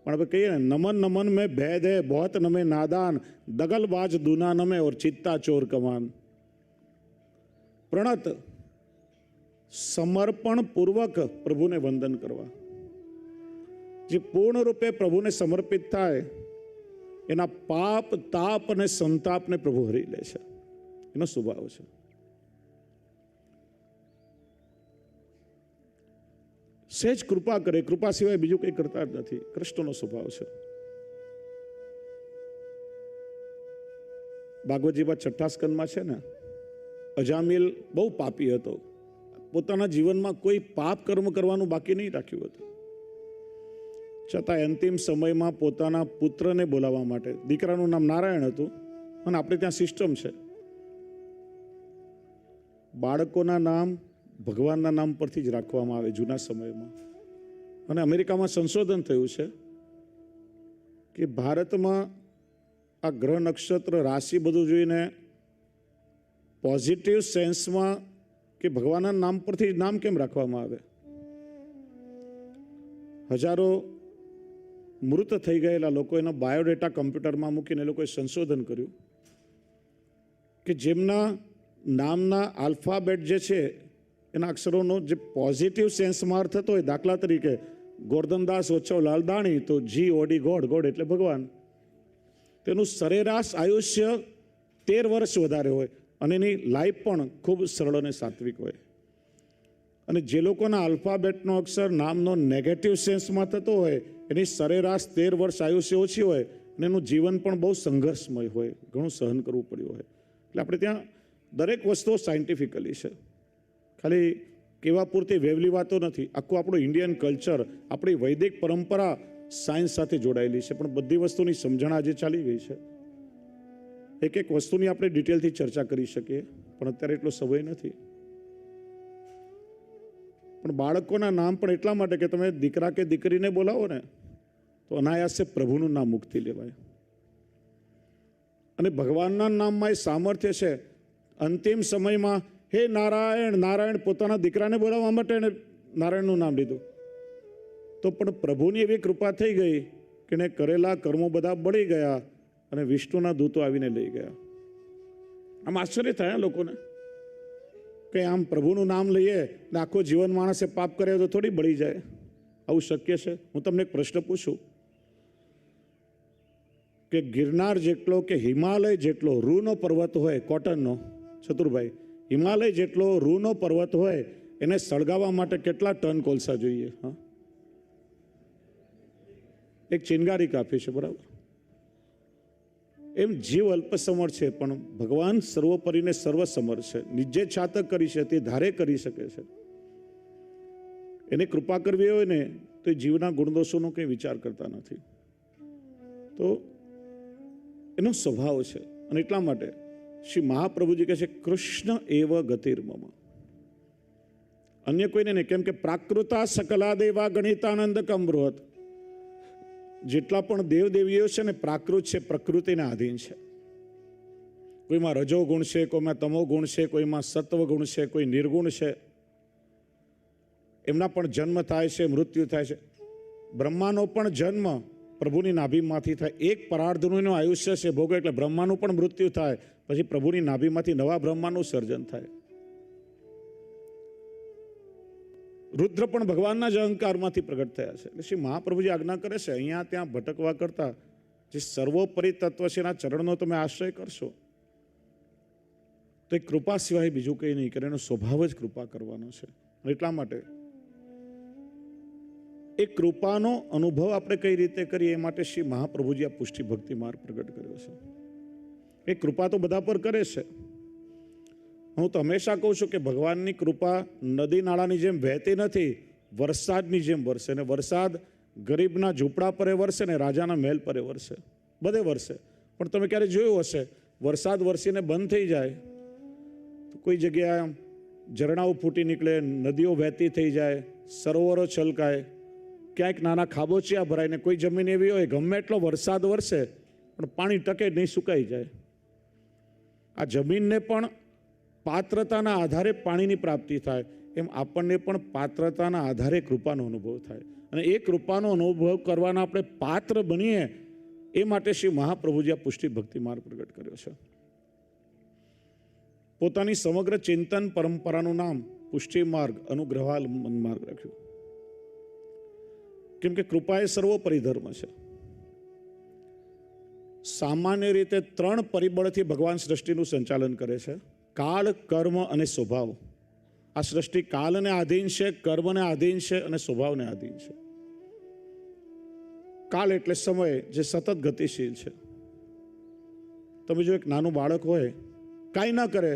પણ આપણે કહીએ ને, નમન નમન મેં ભેદ હે બહોત નમે નાદાન, દગલબાજ દુના નમે ઓર ચિત્તા ચોર કમાન. પ્રણત, સમર્પણ પૂર્વક પ્રભુને વંદન કરવા. જે પૂર્ણ રૂપે પ્રભુને સમર્પિત થાય એના પાપ, તાપ અને સંતાપને પ્રભુ હરી લે છે. એનો સ્વભાવ છે. સહેજ કૃપા કરે, કૃપા સિવાય બીજું કંઈ કરતા જ નથી. કૃષ્ણનો સ્વભાવ છે. ભાગવતજીમાં 6 સ્કંદમાં છે ને, અજામિલ બહુ પાપી હતો. પોતાના જીવનમાં કોઈ પાપ કર્મ કરવાનું બાકી નહીં રાખ્યું હતું. છતાં અંતિમ સમયમાં પોતાના પુત્રને બોલાવવા માટે, દીકરાનું નામ નારાયણ હતું, અને આપણે ત્યાં સિસ્ટમ છે, બાળકોના નામ ભગવાનના નામ પરથી જ રાખવામાં આવે જૂના સમયમાં. અને અમેરિકામાં સંશોધન થયું છે કે ભારતમાં આ ગ્રહ, નક્ષત્ર, રાશિ બધું જોઈને પોઝિટિવ સેન્સમાં કે ભગવાનના નામ પરથી નામ કેમ રાખવામાં આવે? હજારો મૃત થઈ ગયેલા લોકો એના બાયોડેટા કમ્પ્યુટરમાં મૂકીને એ લોકોએ સંશોધન કર્યું કે જેમના નામના આલ્ફાબેટ જે છે એના અક્ષરોનો જે પોઝિટિવ સેન્સમાં અર્થ થતો હોય, દાખલા તરીકે ગોરધનદાસ ઓછવ લાલદાણી, તો જી ઓડી ગોડ, ગોડ એટલે ભગવાન. તેનું સરેરાશ આયુષ્ય 13 વર્ષ વધારે હોય અને એની લાઈફ પણ ખૂબ સરળ અને સાત્વિક હોય. અને જે લોકોના આલ્ફાબેટનો અક્ષર નામનો નેગેટિવ સેન્સમાં થતો હોય એની સરેરાશ 13 વર્ષ આયુષ્ય ઓછી હોય અને એનું જીવન પણ બહુ સંઘર્ષમય હોય, ઘણું સહન કરવું પડ્યું હોય. એટલે આપણે ત્યાં દરેક વસ્તુઓ સાયન્ટિફિકલી છે. ખાલી કેવા પૂરતી વેવલી વાતો નથી. આખું આપણું ઇન્ડિયન કલ્ચર, આપણી વૈદિક પરંપરા સાયન્સ સાથે જોડાયેલી છે, પણ બધી વસ્તુની સમજણ આજે ચાલી ગઈ છે. એક એક વસ્તુની આપણે ડિટેલથી ચર્ચા કરી શકીએ, પણ અત્યારે એટલો સમય નથી. પણ બાળકોના નામ પણ એટલા માટે કે તમે દીકરા કે દીકરીને બોલાવો ને તો અનાયાસે પ્રભુનું નામ મુખથી લેવાય. અને ભગવાનના નામમાં એ સામર્થ્ય છે. અંતિમ સમયમાં હે નારાયણ, નારાયણ પોતાના દીકરાને બોલાવવા માટે એને નારાયણનું નામ લીધું. તો પણ પ્રભુની એવી કૃપા થઈ ગઈ કે એને કરેલા કર્મો બધા બળી ગયા અને વિષ્ણુના દૂતો આવીને લઈ ગયા. આમ આશ્ચર્ય થયા લોકોને કે આમ પ્રભુનું નામ લઈએ ને આખું જીવન માણસે પાપ કરે તો થોડી બળી જાય. આવું શક્ય છે? હું તમને એક પ્રશ્ન પૂછું કે ગિરનાર જેટલો કે હિમાલય જેટલો રૂનો પર્વત હોય, કોટનનો, ચતુરભાઈ, હિમાલય જેટલો રૂનો પર્વત હોય એને સળગાવવા માટે કેટલા ટન કોલસા જોઈએ? હા, એક ચિનગારી કાફી છે, બરાબર? એમ જીવ અલ્પસમર છે પણ ભગવાન સર્વોપરીને સર્વસમર છે. નિજે છાતક કરી છે તે ધારે કરી શકે છે. એને કૃપા કરવી હોય ને તો એ જીવના ગુણદોષોનો કંઈ વિચાર કરતા નથી. તો એનો સ્વભાવ છે. અને એટલા માટે શ્રી મહાપ્રભુજી કહે છે કૃષ્ણ એવ ગતિર્મમ, અન્ય કોઈને નહીં. કેમ કે પ્રાકૃતા સકલા દેવા ગણિતાનંદ કમૃત, જેટલા પણ દેવદેવીઓ છે ને પ્રાકૃત છે, પ્રકૃતિના આધીન છે. કોઈમાં રજો ગુણ છે, કોઈમાં તમો ગુણ છે, કોઈમાં સત્વ ગુણ છે, કોઈ નિર્ગુણ છે. એમના પણ જન્મ થાય છે, મૃત્યુ થાય છે. બ્રહ્માનો પણ જન્મ પ્રભુની નાભીમાંથી થાય. એક પરાર્ધનું આયુષ્ય છે ભોગવ, એટલે બ્રહ્માનું પણ મૃત્યુ થાય, પછી પ્રભુની નાભીમાંથી નવા બ્રહ્માનું સર્જન થાય. રુદ્ર પણ ભગવાનના જ અહંકારમાંથી પ્રગટ થયા છે. એટલે શ્રી મહાપ્રભુજી આજ્ઞા કરે છે અહીંયા ત્યાં ભટકવા કરતા જે સર્વોપરી તત્વ છે એના ચરણનો તમે આશ્રય કરશો તો એ કૃપા સિવાય બીજું કંઈ નહીં કરે. એનો સ્વભાવ જ કૃપા કરવાનો છે. એટલા માટે એ કૃપાનો અનુભવ આપણે કઈ રીતે કરીએ એ માટે શ્રી મહાપ્રભુજી આ પુષ્ટિ ભક્તિ માર્ગ પ્રગટ કર્યો છે. એ કૃપા તો બધા પર કરે છે. હું તો હંમેશા કહું છું કે ભગવાનની કૃપા નદી નાળાની જેમ વહેતી નથી, વરસાદની જેમ વરસે. અને વરસાદ ગરીબના ઝૂંપડા પર વરસે ને રાજાના મહેલ પર વરસે, બધે વરસે. પણ તમે ક્યારે જોયું હશે વરસાદ વરસીને બંધ થઈ જાય તો કોઈ જગ્યાએ ઝરણાઓ ફૂટી નીકળે, નદીઓ વહેતી થઈ જાય, સરોવરો છલકાય, ક્યાંક નાના ખાબોચિયા ભરાય ને કોઈ જમીન એવી હોય ગમે એટલો વરસાદ વરસે પણ પાણી ટકે નહીં, સુકાઈ જાય. આ જમીનને પણ પાત્રતાના આધારે પાણીની પ્રાપ્તિ થાય, એમ આપણને પણ પાત્રતાના આધારે કૃપાનો અનુભવ થાય. અને એ કૃપાનો અનુભવ કરવાના આપણે પાત્ર બનીએ એ માટે શ્રી મહાપ્રભુજી આ પુષ્ટિ ભક્તિ માર્ગ પ્રગટ કર્યો છે. પોતાની સમગ્ર ચિંતન પરંપરાનું નામ પુષ્ટિ માર્ગ અનુગ્રહાલ માર્ગ રાખ્યું. કેમ કે કૃપા એ સર્વોપરી ધર્મ છે. સામાન્ય રીતે 3 પરિબળથી ભગવાન સૃષ્ટિનું સંચાલન કરે છે: કાળ, કર્મ અને સ્વભાવ. આ સૃષ્ટિ કાળને આધીન છે, કર્મને આધીન છે અને સ્વભાવને આધીન છે. કાળ એટલે સમય જે સતત ગતિશીલ છે. તમે જો એક નાનું બાળક હોય, કાંઈ ના કરે,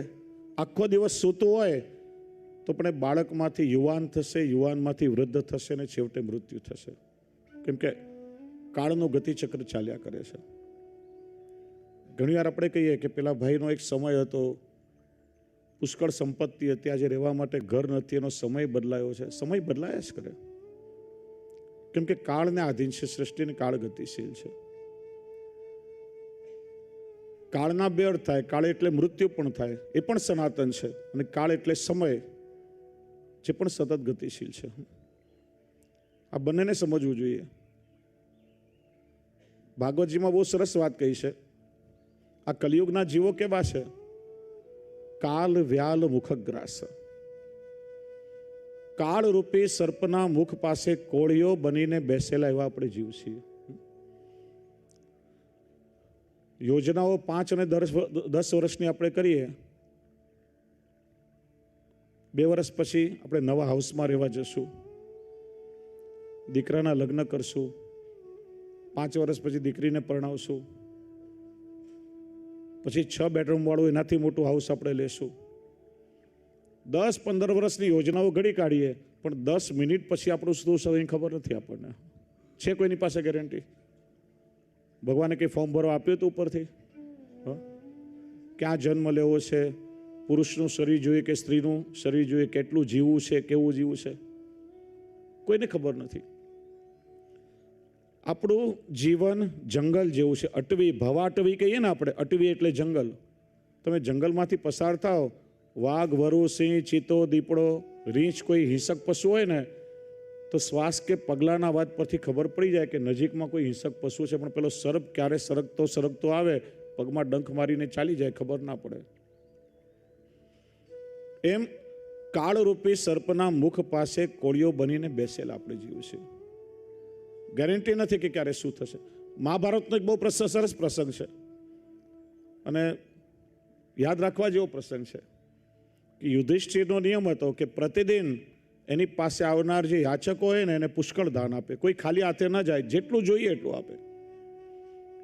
આખો દિવસ સૂતું હોય તો પણ એ બાળકમાંથી યુવાન થશે, યુવાનમાંથી વૃદ્ધ થશે અને છેવટે મૃત્યુ થશે. કેમ કે કાળનું ગતિચક્ર ચાલ્યા કરે છે. ઘણીવાર આપણે કહીએ કે પેલા ભાઈનો એક સમય હતો, પુષ્કળ સંપત્તિ હતી, આજે રહેવા માટે ઘર નથી, એનો સમય બદલાયો છે. સમય બદલાયા જ કરે, કેમ કે કાળને આધીન છે. સૃષ્ટિની કાળ ગતિશીલ છે. કાળના બે અર્થ થાય. કાળ એટલે મૃત્યુ પણ થાય, એ પણ સનાતન છે. અને કાળ એટલે સમય, જે પણ સતત ગતિશીલ છે. આ બંનેને સમજવું જોઈએ. ભાગવતજીમાં બહુ સરસ વાત કહી છે. આ કલિયુગના જીવો કેવા છે? કાલ વ્યાલ મુખગ્રાસ. કાળ રૂપી સર્પના મુખ પાસે કોળીઓ બનીને બેસેલા એવા આપણે જીવ છીએ. યોજનાઓ 5 અને 10 વર્ષની આપણે કરીએ, 2 વર્ષ પછી આપણે નવા હાઉસમાં રહેવા જશું, દીકરાના લગ્ન કરશું, 5 વર્ષ પછી દીકરીને પરણાવશું, પછી 6 બેડરૂમ વાળું એનાથી મોટું હાઉસ આપણે લેશું. 10-15 વર્ષની યોજનાઓ ઘડી કાઢીએ, પણ 10 મિનિટ પછી આપણું શું થશે એની ખબર નથી આપણને. છે કોઈની પાસે ગેરંટી? ભગવાને કંઈ ફોર્મ ભરવા આપ્યું હતું ઉપરથી? ક્યાં જન્મ લેવો છે, પુરુષનું શરીર જોઈએ કે સ્ત્રીનું શરીર જોઈએ, કેટલું જીવવું છે, કેવું જીવવું છે, કોઈને ખબર નથી. આપણું જીવન જંગલ જેવું છે. અટવી, ભવાટવી કહીએ ને આપણે, અટવી એટલે જંગલ. તમે જંગલમાંથી પસાર થાઓ, વાઘ, વરુ, સિંહ, ચિત્તો, દીપડો, રીંછ, કોઈ હિંસક પશુ હોય ને તો શ્વાસ કે પગલાના અવાજ પરથી ખબર પડી જાય કે નજીકમાં કોઈ હિંસક પશુ છે. પણ પેલો સર્પ ક્યારે સરકતો આવે, પગમાં ડંખ મારીને ચાલી જાય, ખબર ના પડે. એમ કાળરૂપી સર્પના મુખ પાસે કોળીઓ બનીને બેસેલા આપણે જીવ છે. ગેરંટી નથી કે ક્યારે શું થશે. મહાભારતનો એક બહુ સરસ પ્રસંગ છે અને યાદ રાખવા જેવો પ્રસંગ છે કે યુધિષ્ઠિરનો નિયમ હતો કે પ્રતિદિન એની પાસે આવનાર જે યાચકો હોય ને એને પુષ્કળ દાન આપે. કોઈ ખાલી હાથે ન જાય, જેટલું જોઈએ એટલું આપે.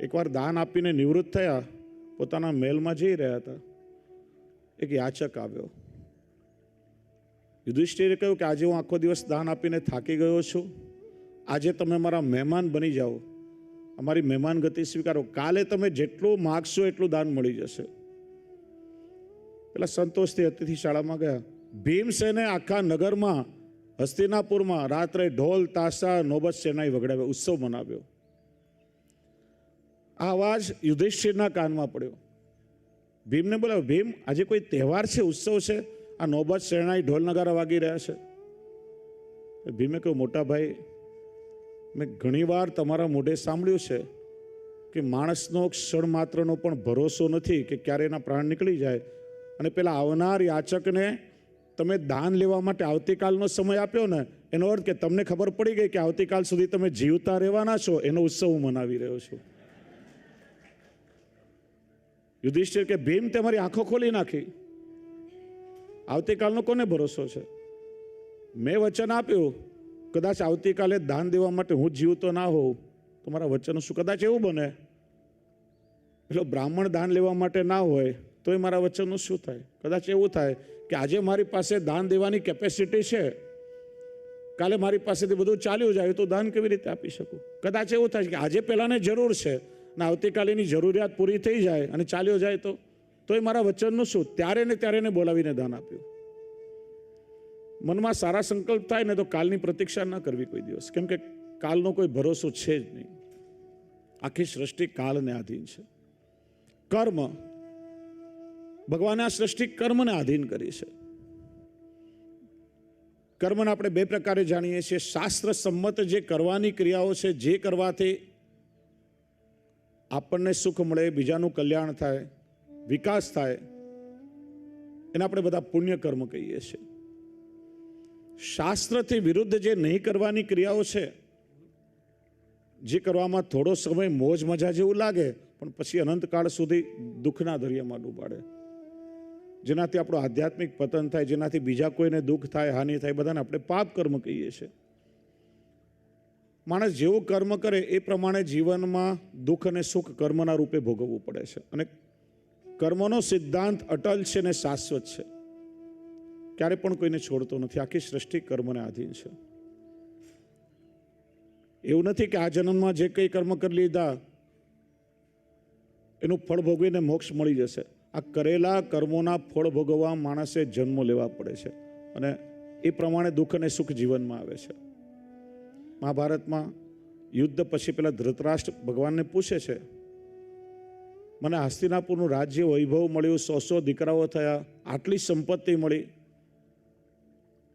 એકવાર દાન આપીને નિવૃત્ત થયા, પોતાના મહેલમાં જઈ રહ્યા હતા, એક યાચક આવ્યો. યુધિષ્ઠિરે કહ્યું કે આજે હું આખો દિવસ દાન આપીને થાકી ગયો છું, આજે તમે મારા મહેમાન બની જાઓ, અમારી મહેમાન ગતિ સ્વીકારો, કાલે તમે જેટલું માગશો એટલું દાન મળી જશે. પેલા સંતોષથી અતિથિશાળામાં ગયા. ભીમસેને આખા નગરમાં, હસ્તિનાપુરમાં રાત્રે ઢોલ, તાશા, નોબત શેનાઈ વગડાવ્યો, ઉત્સવ મનાવ્યો. આ અવાજ યુધિષ્ઠિરના કાનમાં પડ્યો. ભીમને બોલાવ્યો, ભીમ આજે કોઈ તહેવાર છે, ઉત્સવ છે, આ નોબત શેનાઈ ઢોલ નગારા વાગી રહ્યા છે? ભીમે કહ્યું, મોટા ભાઈ, મેં ઘણીવાર તમારા મોઢે સાંભળ્યું છે કે માણસનો ક્ષણ માત્રનો પણ ભરોસો નથી કે ક્યારે એના પ્રાણ નીકળી જાય. અને પેલા આવનાર યાચકને તમે દાન લેવા માટે આવતીકાલનો સમય આપ્યો ને, એનો અર્થ કે તમને ખબર પડી ગઈ કે આવતીકાલ સુધી તમે જીવતા રહેવાના છો, એનો ઉત્સવ હું મનાવી રહ્યો છું. યુધિષ્ઠિર કે ભીમ, તમારી આંખો ખોલી નાખી. આવતીકાલનો કોને ભરોસો છે? મેં વચન આપ્યું, કદાચ આવતીકાલે દાન દેવા માટે હું જીવતો ના હોઉં તો મારા વચન શું? કદાચ એવું બને પેલો બ્રાહ્મણ દાન લેવા માટે ના હોય તો એ મારા વચનનું શું થાય? કદાચ એવું થાય કે આજે મારી પાસે દાન દેવાની કેપેસિટી છે, કાલે મારી પાસેથી બધું ચાલ્યું જાય તો દાન કેવી રીતે આપી શકું? કદાચ એવું થાય કે આજે પહેલાંને જરૂર છે ને આવતીકાલેની જરૂરિયાત પૂરી થઈ જાય અને ચાલ્યો જાય તો એ મારા વચનનું શું? ત્યારે ને ત્યારે એને બોલાવીને દાન આપ્યું. મનમાં સારા સંકલ્પ થાય ને તો કાલની પ્રતીક્ષા ન કરવી કોઈ દિવસ, કેમ કે કાલનો કોઈ ભરોસો છે જ નહીં. આખી સૃષ્ટિ કાળને આધીન છે. કર્મ, ભગવાને આ સૃષ્ટિ કર્મને આધીન કરી છે. કર્મને આપણે બે પ્રકારે જાણીએ છીએ. શાસ્ત્ર સંમત જે કરવાની ક્રિયાઓ છે, જે કરવાથી આપણને સુખ મળે, બીજાનું કલ્યાણ થાય, વિકાસ થાય, એને આપણે બધા પુણ્ય કર્મ કહીએ છીએ. શાસ્ત્રથી વિરુદ્ધ જે નહીં કરવાની ક્રિયાઓ છે, જે કરવામાં થોડો સમય મોજ મજા જેવું લાગે પણ પછી અનંતકાળ સુધી દુઃખના દરિયામાં ડૂબાડે, જેનાથી આપણું આધ્યાત્મિક પતન થાય, જેનાથી બીજા કોઈને દુઃખ થાય, હાનિ થાય, બધાને આપણે પાપ કર્મ કહીએ છીએ. માણસ જેવું કર્મ કરે એ પ્રમાણે જીવનમાં દુઃખ અને સુખ કર્મના રૂપે ભોગવવું પડે છે. અને કર્મનો સિદ્ધાંત અટલ છે ને શાશ્વત છે, ક્યારે પણ કોઈને છોડતો નથી. આખી સૃષ્ટિ કર્મને આધીન છે. એવું નથી કે આ જન્મમાં જે કંઈ કર્મ કરી લીધા એનું ફળ ભોગવીને મોક્ષ મળી જશે. આ કરેલા કર્મોના ફળ ભોગવવા માણસે જન્મો લેવા પડે છે અને એ પ્રમાણે દુઃખ અને સુખ જીવનમાં આવે છે. મહાભારતમાં યુદ્ધ પછી પેલા ધૃતરાષ્ટ્ર ભગવાનને પૂછે છે, મને હસ્તિનાપુરનું રાજ્ય વૈભવ મળ્યું, 100 દીકરાઓ થયા, આટલી સંપત્તિ મળી,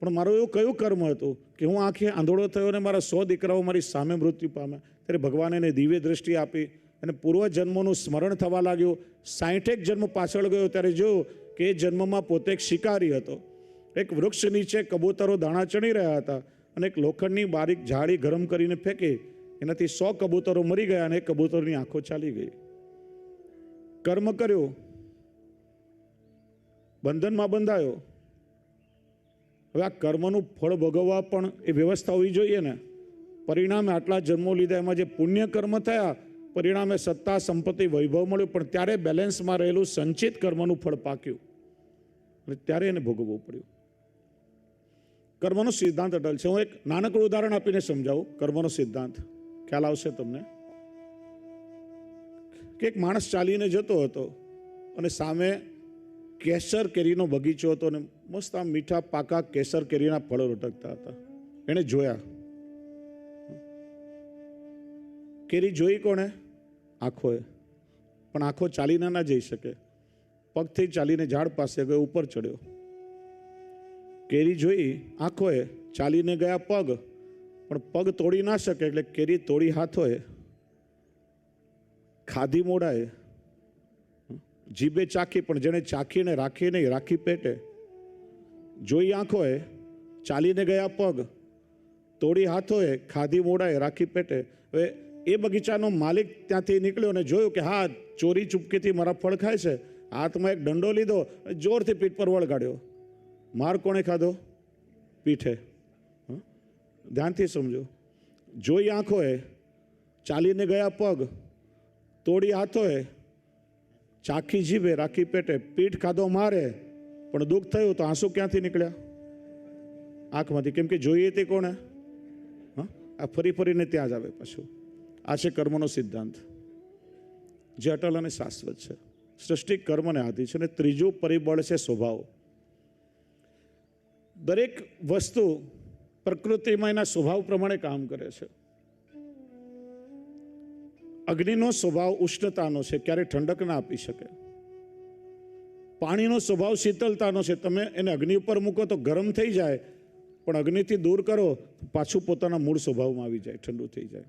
પણ મારું એવું કયું કર્મ હતું કે હું આંખે આંધળો થયો અને મારા 100 દીકરાઓ મારી સામે મૃત્યુ પામ્યા? ત્યારે ભગવાને એને દિવ્ય દ્રષ્ટિ આપી અને પૂર્વજન્મોનું સ્મરણ થવા લાગ્યું. 60 જન્મ પાછળ ગયો ત્યારે જોયું કે એ જન્મમાં પોતે એક શિકારી હતો. એક વૃક્ષ નીચે કબૂતરો દાણા ચણી રહ્યા હતા અને એક લોખંડની બારીક જાળી ગરમ કરીને ફેંકી, એનાથી 100 કબૂતરો મરી ગયા અને એ કબૂતરની આંખો ચાલી ગઈ. કર્મ કર્યું, બંધનમાં બંધાયો. હવે આ કર્મનું ફળ ભોગવવા પણ એ વ્યવસ્થા હોવી જોઈએ ને. પરિણામે આટલા જન્મો લીધા, એમાં જે પુણ્ય કર્મ થયા, પરિણામે સત્તા, સંપત્તિ, વૈભવ મળ્યું, પણ ત્યારે બેલેન્સમાં રહેલું સંચિત કર્મનું ફળ પાક્યું અને ત્યારે એને ભોગવવું પડ્યું. કર્મનો સિદ્ધાંત અટલ છે. હું એક નાનકડું ઉદાહરણ આપીને સમજાવું કર્મનો સિદ્ધાંત, ખ્યાલ આવશે તમને. કે એક માણસ ચાલીને જતો હતો અને સામે કેસર કેરીનો બગીચો હતો અને મસ્ત આમ મીઠા પાકા કેસર કેરીના ફળો લટકતા હતા. એણે જોયા. કેરી જોઈ કોણે? આંખોએ. પણ આંખો ચાલીને ના જઈ શકે, પગથી ચાલીને ઝાડ પાસે ગયો, ઉપર ચડ્યો. કેરી જોઈ આંખોએ, ચાલીને ગયા પગ, પણ પગ તોડી ના શકે એટલે કેરી તોડી હાથોએ, ખાધી મોઢાએ, જીભે ચાખી પણ જેને ચાખીને રાખી નહીં, રાખી પેટે. જોઈ આંખોએ, ચાલીને ગયા પગ, તોડી હાથોએ, ખાધી મોઢાએ, રાખી પેટે. હવે એ બગીચાનો માલિક ત્યાંથી નીકળ્યો અને જોયું કે હા, ચોરી ચૂપકીથી મારા ફળ ખાય છે. હાથમાં એક દંડો લીધો, જોરથી પીઠ પર વળગાડ્યો. માર કોણે ખાધો? પીઠે. ધ્યાનથી સમજો. જોઈ આંખોએ, ચાલીને ગયા પગ, તોડી હાથોએ, ચાખી જીભે, રાખી પેટે, પીઠ ખાધો મારે, પણ દુઃખ થયું તો આંસુ ક્યાંથી નીકળ્યા? આંખમાંથી. કેમ કે જોઈએ તે કોણે? આ ફરી ફરીને ત્યાં જ આવે પાછું. આ છે કર્મનો સિદ્ધાંત, જે અટલ અને શાશ્વત છે. સૃષ્ટિ કર્મને આધી છે. અને ત્રીજું પરિબળ છે સ્વભાવ. દરેક વસ્તુ પ્રકૃતિમાં એના સ્વભાવ પ્રમાણે કામ કરે છે. અગ્નિનો સ્વભાવ ઉષ્ણતાનો છે, ક્યારે ઠંડક ના આપી શકે. પાણીનો સ્વભાવ શીતળતાનો છે, તમે એને અગ્નિ ઉપર મૂકો તો ગરમ થઈ જાય, પણ અગ્નિથી દૂર કરો પાછું પોતાના મૂળ સ્વભાવમાં આવી જાય, ઠંડુ થઈ જાય.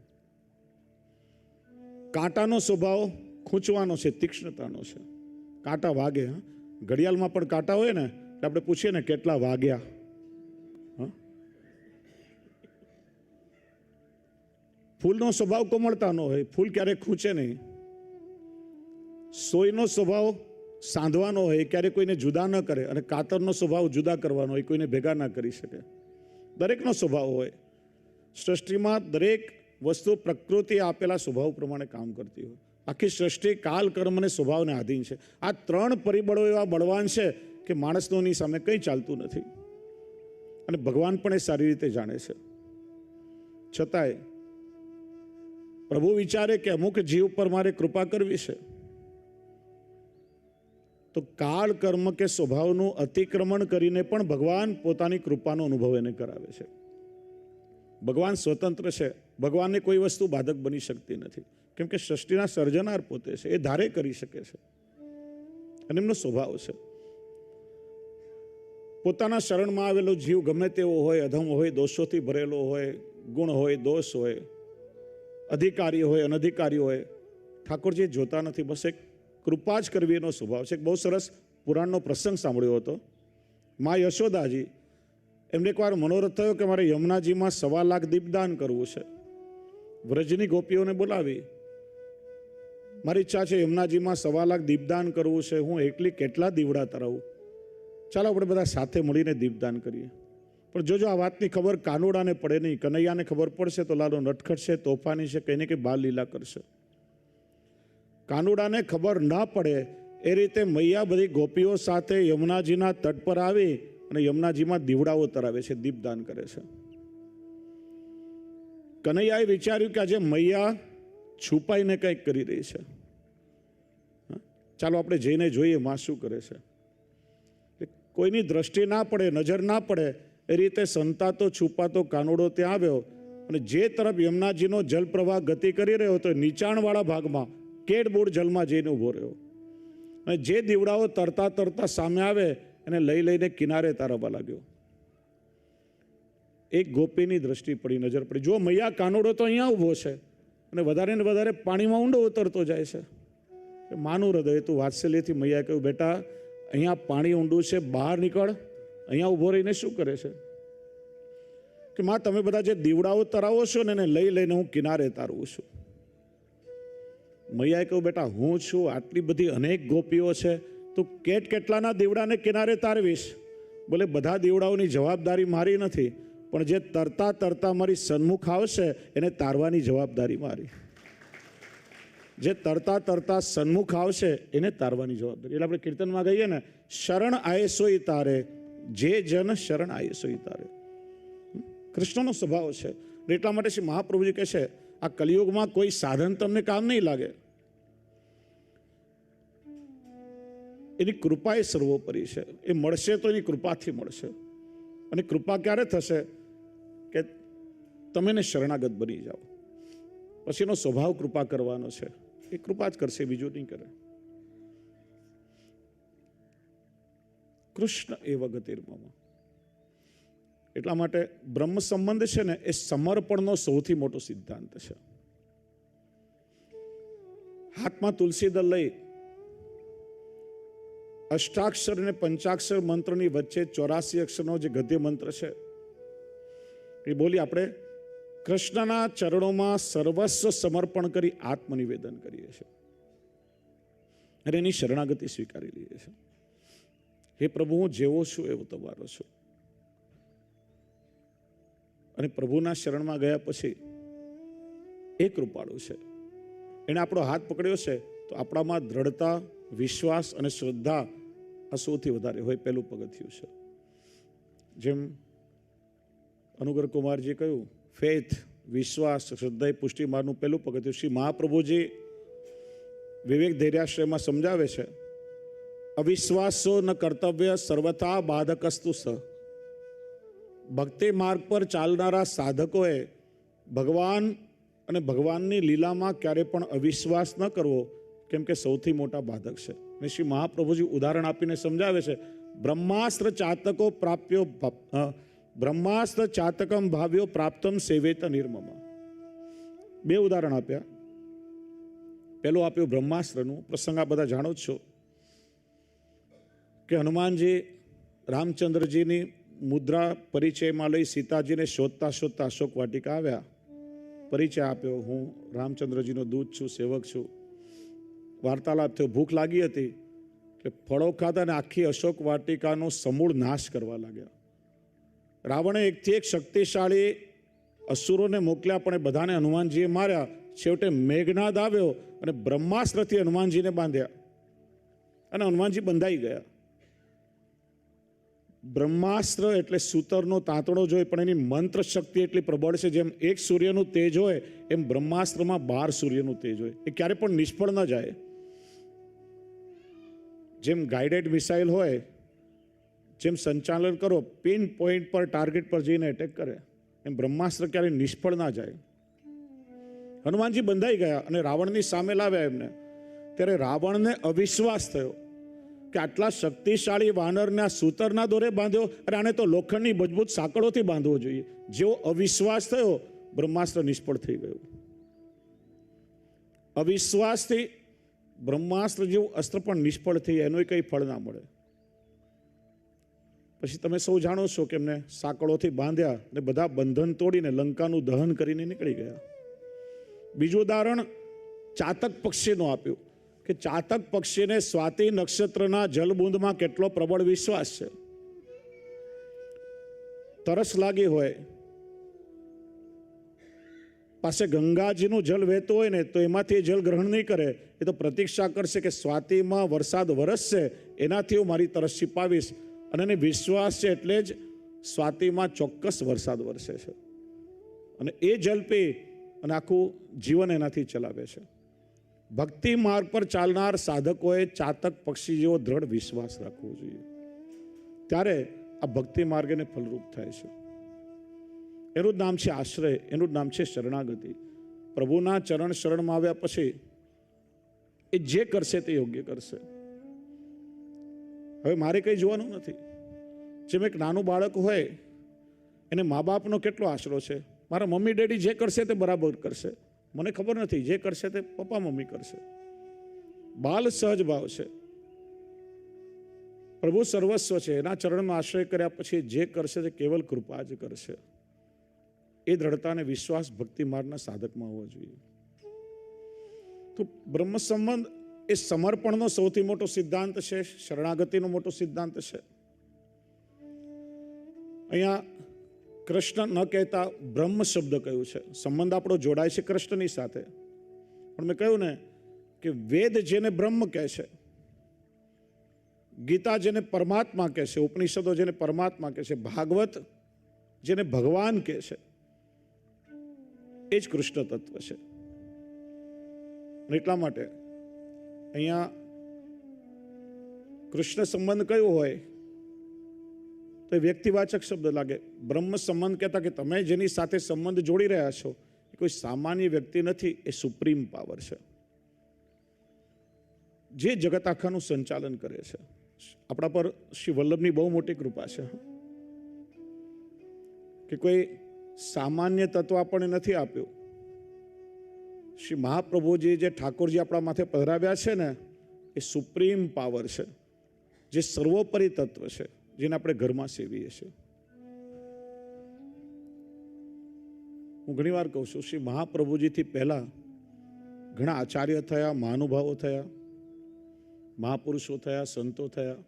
કાંટાનો સ્વભાવ ખૂંચવાનો છે, તીક્ષ્ણતાનો છે. કાંટા વાગે. ઘડિયાળમાં પણ કાંટા હોય ને, એટલે આપણે પૂછીએ ને કેટલા વાગ્યા. ફૂલનો સ્વભાવ કોમળતાનો હોય, ફૂલ ક્યારેક ખૂંચે નહીં. સોયનો સ્વભાવ સાંધવાનો હોય, ક્યારે કોઈને જુદા ન કરે. અને કાતરનો સ્વભાવ જુદા કરવાનો હોય, કોઈને ભેગા ના કરી શકે. દરેકનો સ્વભાવ હોય. સૃષ્ટિમાં દરેક વસ્તુ પ્રકૃતિ આપેલા સ્વભાવ પ્રમાણે કામ કરતી હોય. આખી સૃષ્ટિ કાલ, કર્મ અને સ્વભાવને આધીન છે. આ ત્રણ પરિબળો એવા બળવાન છે કે માણસનોની સામે કંઈ ચાલતું નથી. અને ભગવાન પણ એ સારી રીતે જાણે છે. છતાંય પ્રભુ વિચારે કે અમુક જીવ પર મારે કૃપા કરવી છે, તો કાળ, કર્મ કે સ્વભાવનું અતિક્રમણ કરીને પણ ભગવાન પોતાની કૃપાનો અનુભવ એને કરાવે છે. ભગવાન સ્વતંત્ર છે. ભગવાનને કોઈ વસ્તુ બાધક બની શકતી નથી, કેમ કે સૃષ્ટિના સર્જનાર પોતે છે. એ ધારે કરી શકે છે અને એમનો સ્વભાવ છે. પોતાના શરણમાં આવેલો જીવ ગમે તેવો હોય, અધમ હોય, દોષોથી ભરેલો હોય, ગુણ હોય, દોષ હોય, અધિકારી હોય, અનધિકારી હોય, ઠાકોરજી જોતા નથી. બસ એક કૃપા જ કરવી એનો સ્વભાવ છે. એક બહુ સરસ પુરાણનો પ્રસંગ સાંભળ્યો હતો. મા યશોદાજી, એમને એકવાર મનોરથ થયો કે મારે યમુનાજીમાં 1.25 લાખ દીપદાન કરવું છે. વ્રજની ગોપીઓને બોલાવી, મારી ઈચ્છા છે યમુનાજીમાં 1.25 લાખ દીપદાન કરવું છે. હું એકલી કેટલા દીવડા તરાવું? ચાલો આપણે બધા સાથે મળીને દીપદાન કરીએ. પણ જોજો આ વાતની ખબર કાનુડાને પડે નહીં. કનૈયાને ખબર પડશે તો લાલો નટખટ છે, તોફાની છે, કંઈ ને કંઈ બાલ લીલા કરશે. કાનુડાને ખબર ના પડે એ રીતે મૈયા બધી ગોપીઓ સાથે યમુનાજીના તટ પર આવી અને યમુનાજીમાં દીવડાઓ તરાવે છે, દીપદાન કરે છે. કનૈયાએ વિચાર્યું કે આજે મૈયા છુપાઈને કંઈક કરી રહી છે. ચાલો આપણે જઈને જોઈએ માં શું કરે છે. કોઈની દ્રષ્ટિ ના પડે, નજર ના પડે એ રીતે સંતાતો છુપાતો કાનુડો ત્યાં આવ્યો અને જે તરફ યમુનાજીનો જલપ્રવાહ ગતિ કરી રહ્યો હતો નીચાણવાળા ભાગમાં કેડબૂડ જલમાં જઈને ઊભો રહ્યો. અને જે દીવડાઓ તરતા તરતા સામે આવે એને લઈ લઈને કિનારે તારવા લાગ્યો. એક ગોપીની દ્રષ્ટિ પડી, નજર પડી. જો મૈયા કાનુડો તો અહીંયા ઊભો છે અને વધારે ને વધારે પાણીમાં ઊંડો ઉતરતો જાય છે. માનું હૃદય તું વાત્સલ્યથી મૈયા કહ્યું, બેટા અહીંયા પાણી ઊંડું છે, બહાર નીકળ. અહીંયા ઊભો રહીને શું કરે છે? કે માં તમે બધા જે દીવડાઓ તરાવો છો ને એને લઈ લઈને હું કિનારે તારવું છું. મૈયાએ કહ્યું, બેટા હું છું, આટલી બધી અનેક ગોપીઓ છે, તું કેટલાના દીવડાને કિનારે તારવીશ? બોલે બધા દીવડાઓની જવાબદારી મારી નથી, પણ જે તરતા તરતા મારી સન્મુખ આવશે એને તારવાની જવાબદારી મારી. જે તરતા તરતા સન્મુખ આવશે એને તારવાની જવાબદારી. એટલે આપણે કીર્તનમાં કહીએ ને, શરણ આયે સોઈ તારે, જે જન શરણ આયે સોઈ તારે. કૃષ્ણનો સ્વભાવ છે. એટલા માટે શ્રી મહાપ્રભુજી કહે છે આ કલિયુગમાં કોઈ સાધન તમને કામ નહીં લાગે, એની કૃપા એ સર્વોપરી છે. એ મળશે તો એની કૃપાથી મળશે. અને કૃપા ક્યારે થશે કે તમે એને શરણાગત બની જાઓ, પછી એનો સ્વભાવ કૃપા કરવાનો છે. એ કૃપા જ કરશે, બીજું નહીં કરે. કૃષ્ણ એ વગતિર્મમ. એટલા માટે બ્રહ્મ સંબંધ છે ને એ સમર્પણનો સૌથી મોટો સિદ્ધાંત છે. હાથમાં તુલસી દળ લઈ અષ્ટાક્ષર અને પંચાક્ષર મંત્રની વચ્ચે 84 અક્ષરનો જે ગદ્ય મંત્ર છે એ બોલી આપણે કૃષ્ણના ચરણોમાં સર્વસ્વ સમર્પણ કરી આત્મનિવેદન કરીએ છીએ અને એની શરણાગતિ સ્વીકારી લઈએ છીએ. હે પ્રભુ, હું જેવો છું એવો તમારો છું. અને પ્રભુના શરણમાં ગયા પછી એ કૃપાળુ છે. એણે આપણો હાથ પકડ્યો છે તો આપણામાં દ્રઢતા, વિશ્વાસ અને શ્રદ્ધા આ સૌથી વધારે હોય. પહેલું પગથિયું છે. જેમ અનુગ્રહ કુમારજી કહ્યું, ફેથ, વિશ્વાસ, શ્રદ્ધા એ પુષ્ટિ માર્ગનું પહેલું પગથિયું. શ્રી મહાપ્રભુજી વિવેક ધૈર્યાશ્રયમાં સમજાવે છે, અવિશ્વાસો ન કર્તવ્ય સર્વથા બાધકસ્તુ સ. ભક્તિ માર્ગ પર ચાલનારા સાધકોએ ભગવાન અને ભગવાનની લીલામાં ક્યારે પણ અવિશ્વાસ ન કરવો, કેમ કે સૌથી મોટા બાધક છે. અને શ્રી મહાપ્રભુજી ઉદાહરણ આપીને સમજાવે છે, બ્રહ્માસ્ત્ર ચાતકો પ્રાપ્યો બ્રહ્માસ્ત્ર ચાતકમ ભાવ્યો પ્રાપ્તમ સેવેત નિર્મમ. બે ઉદાહરણ આપ્યા. પહેલું આપ્યું બ્રહ્માસ્ત્રનું. પ્રસંગ આ બધા જાણો જ છો કે હનુમાનજી રામચંદ્રજીની મુદ્રા પરિચયમાં લઈ સીતાજીને શોધતા શોધતા અશોક વાટિકા આવ્યા. પરિચય આપ્યો, હું રામચંદ્રજીનો દૂત છું, સેવક છું. વાર્તાલાપ થયો. ભૂખ લાગી હતી એટલે ફળો ખાતા અને આખી અશોક વાટિકાનો સમૂળ નાશ કરવા લાગ્યા. રાવણે એકથી એક શક્તિશાળી અસુરોને મોકલ્યા, પણ એ બધાને હનુમાનજીએ માર્યા. છેવટે મેઘનાદ આવ્યો અને બ્રહ્માસ્ત્રથી હનુમાનજીને બાંધ્યા અને હનુમાનજી બંધાઈ ગયા. બ્રહ્માસ્ત્ર એટલે સૂતરનો તાંતણો જોઈએ, પણ એની મંત્ર શક્તિ એટલી પ્રબળ છે. જેમ એક સૂર્યનું તેજ હોય એમ બ્રહ્માસ્ત્રમાં 12 સૂર્યનું તેજ હોય. એ ક્યારે પણ નિષ્ફળ ન જાય. જેમ ગાઈડેડ મિસાઇલ હોય, જેમ સંચાલન કરો, પિન પોઈન્ટ પર ટાર્ગેટ પર જઈને એટેક કરે, એમ બ્રહ્માસ્ત્ર ક્યારે નિષ્ફળ ના જાય. હનુમાનજી બંધાઈ ગયા અને રાવણની સામે લાવ્યા એમને. ત્યારે રાવણને અવિશ્વાસ થયો કે આટલા શક્તિશાળી વાનરને આ સૂતરના દોરે બાંધ્યો, અને આને તો લોખંડની મજબૂત સાંકળોથી બાંધવો જોઈએ. જેવો અવિશ્વાસ થયો, બ્રહ્માસ્ત્ર નિષ્ફળ થઈ ગયું. અવિશ્વાસથી બ્રહ્માસ્ત્ર જેવું અસ્ત્ર પણ નિષ્ફળ થઈ, એનું કંઈ ફળ ના મળે. પછી તમે સૌ જાણો છો કે એમને સાંકળોથી બાંધ્યા અને બધા બંધન તોડીને લંકાનું દહન કરીને નીકળી ગયા. બીજું ઉદાહરણ ચાતક પક્ષીનું આપ્યું કે ચાતક પક્ષીને સ્વાતિ નક્ષત્રના જલબુંદમાં કેટલો પ્રબળ વિશ્વાસ છે. તરસ લાગી હોય, પાસે ગંગાજીનું જલ વહેતું હોય ને, તો એમાંથી જલ ગ્રહણ નહીં કરે. એ તો પ્રતીક્ષા કરશે કે સ્વાતિમાં વરસાદ વરસશે, એનાથી હું મારી તરસ છીપાવીશ. અને એને વિશ્વાસ છે એટલે જ સ્વાતિમાં ચોક્કસ વરસાદ વરસે છે. અને એ જલ પી અને આખું જીવન એનાથી ચલાવે છે. ભક્તિ માર્ગ પર ચાલનાર સાધકોએ ચાતક પક્ષી જેવો દ્રઢ વિશ્વાસ રાખવો જોઈએ. ત્યારે આ ભક્તિ માર્ગ એને ફલરૂપ થાય છે. એનું જ નામ છે આશ્રય, એનું જ નામ છે શરણાગતિ. પ્રભુના ચરણ શરણમાં આવ્યા પછી એ જે કરશે તે યોગ્ય કરશે. હવે મારે કંઈ જોવાનું નથી. જેમ એક નાનું બાળક હોય, એને મા બાપનો કેટલો આશરો છે. મારા મમ્મી ડેડી જે કરશે તે બરાબર કરશે, મને ખબર નથી, જે કરશે તે પપ્પા મમ્મી કરશે. બાલ સહજ ભાવ છે. પ્રભુ સર્વસ્વ છે. એના ચરણમાં આશ્રય કર્યા પછી જે કરશે તે કેવલ કૃપા જ કરશે. એ દ્રઢતા અને વિશ્વાસ ભક્તિ માર્ગના સાધકમાં હોવો જોઈએ. તો બ્રહ્મ સંબંધ એ સમર્પણનો સૌથી મોટો સિદ્ધાંત છે, શરણાગતિનો મોટો સિદ્ધાંત છે. અહીંયા કૃષ્ણ ન કહેતા બ્રહ્મ શબ્દ કહ્યું છે. સંબંધ આપણો જોડાય છે કૃષ્ણની સાથે. પણ મેં કહ્યું ને કે વેદ જેને બ્રહ્મ કહે છે, ગીતા જેને પરમાત્મા કહે છે, ઉપનિષદો જેને પરમાત્મા કહે છે, ભાગવત જેને ભગવાન કહે છે, એ જ કૃષ્ણ તત્વ છે. અને એટલા માટે અહીંયા કૃષ્ણ સંબંધ કયો હોય તો એ વ્યક્તિવાચક શબ્દ લાગે. બ્રહ્મ સંબંધ કહેતા કે તમે જેની સાથે સંબંધ જોડી રહ્યા છો એ કોઈ સામાન્ય વ્યક્તિ નથી, એ સુપ્રીમ પાવર છે, જે જગત આખાનું સંચાલન કરે છે. આપણા પર શ્રી વલ્લભની બહુ મોટી કૃપા છે કે કોઈ સામાન્ય તત્વ આપણને નથી આપ્યું. શ્રી મહાપ્રભુજી જે ઠાકોરજી આપણા માથે પધરાવ્યા છે ને, એ સુપ્રીમ પાવર છે, જે સર્વોપરી તત્વ છે, જેને આપણે ઘરમાં સેવીએ છીએ. હું ઘણીવાર કહું છું, શ્રી મહાપ્રભુજીથી પહેલા ઘણા આચાર્ય થયા, મહાનુભાવો થયા, મહાપુરુષો થયા, સંતો થયા.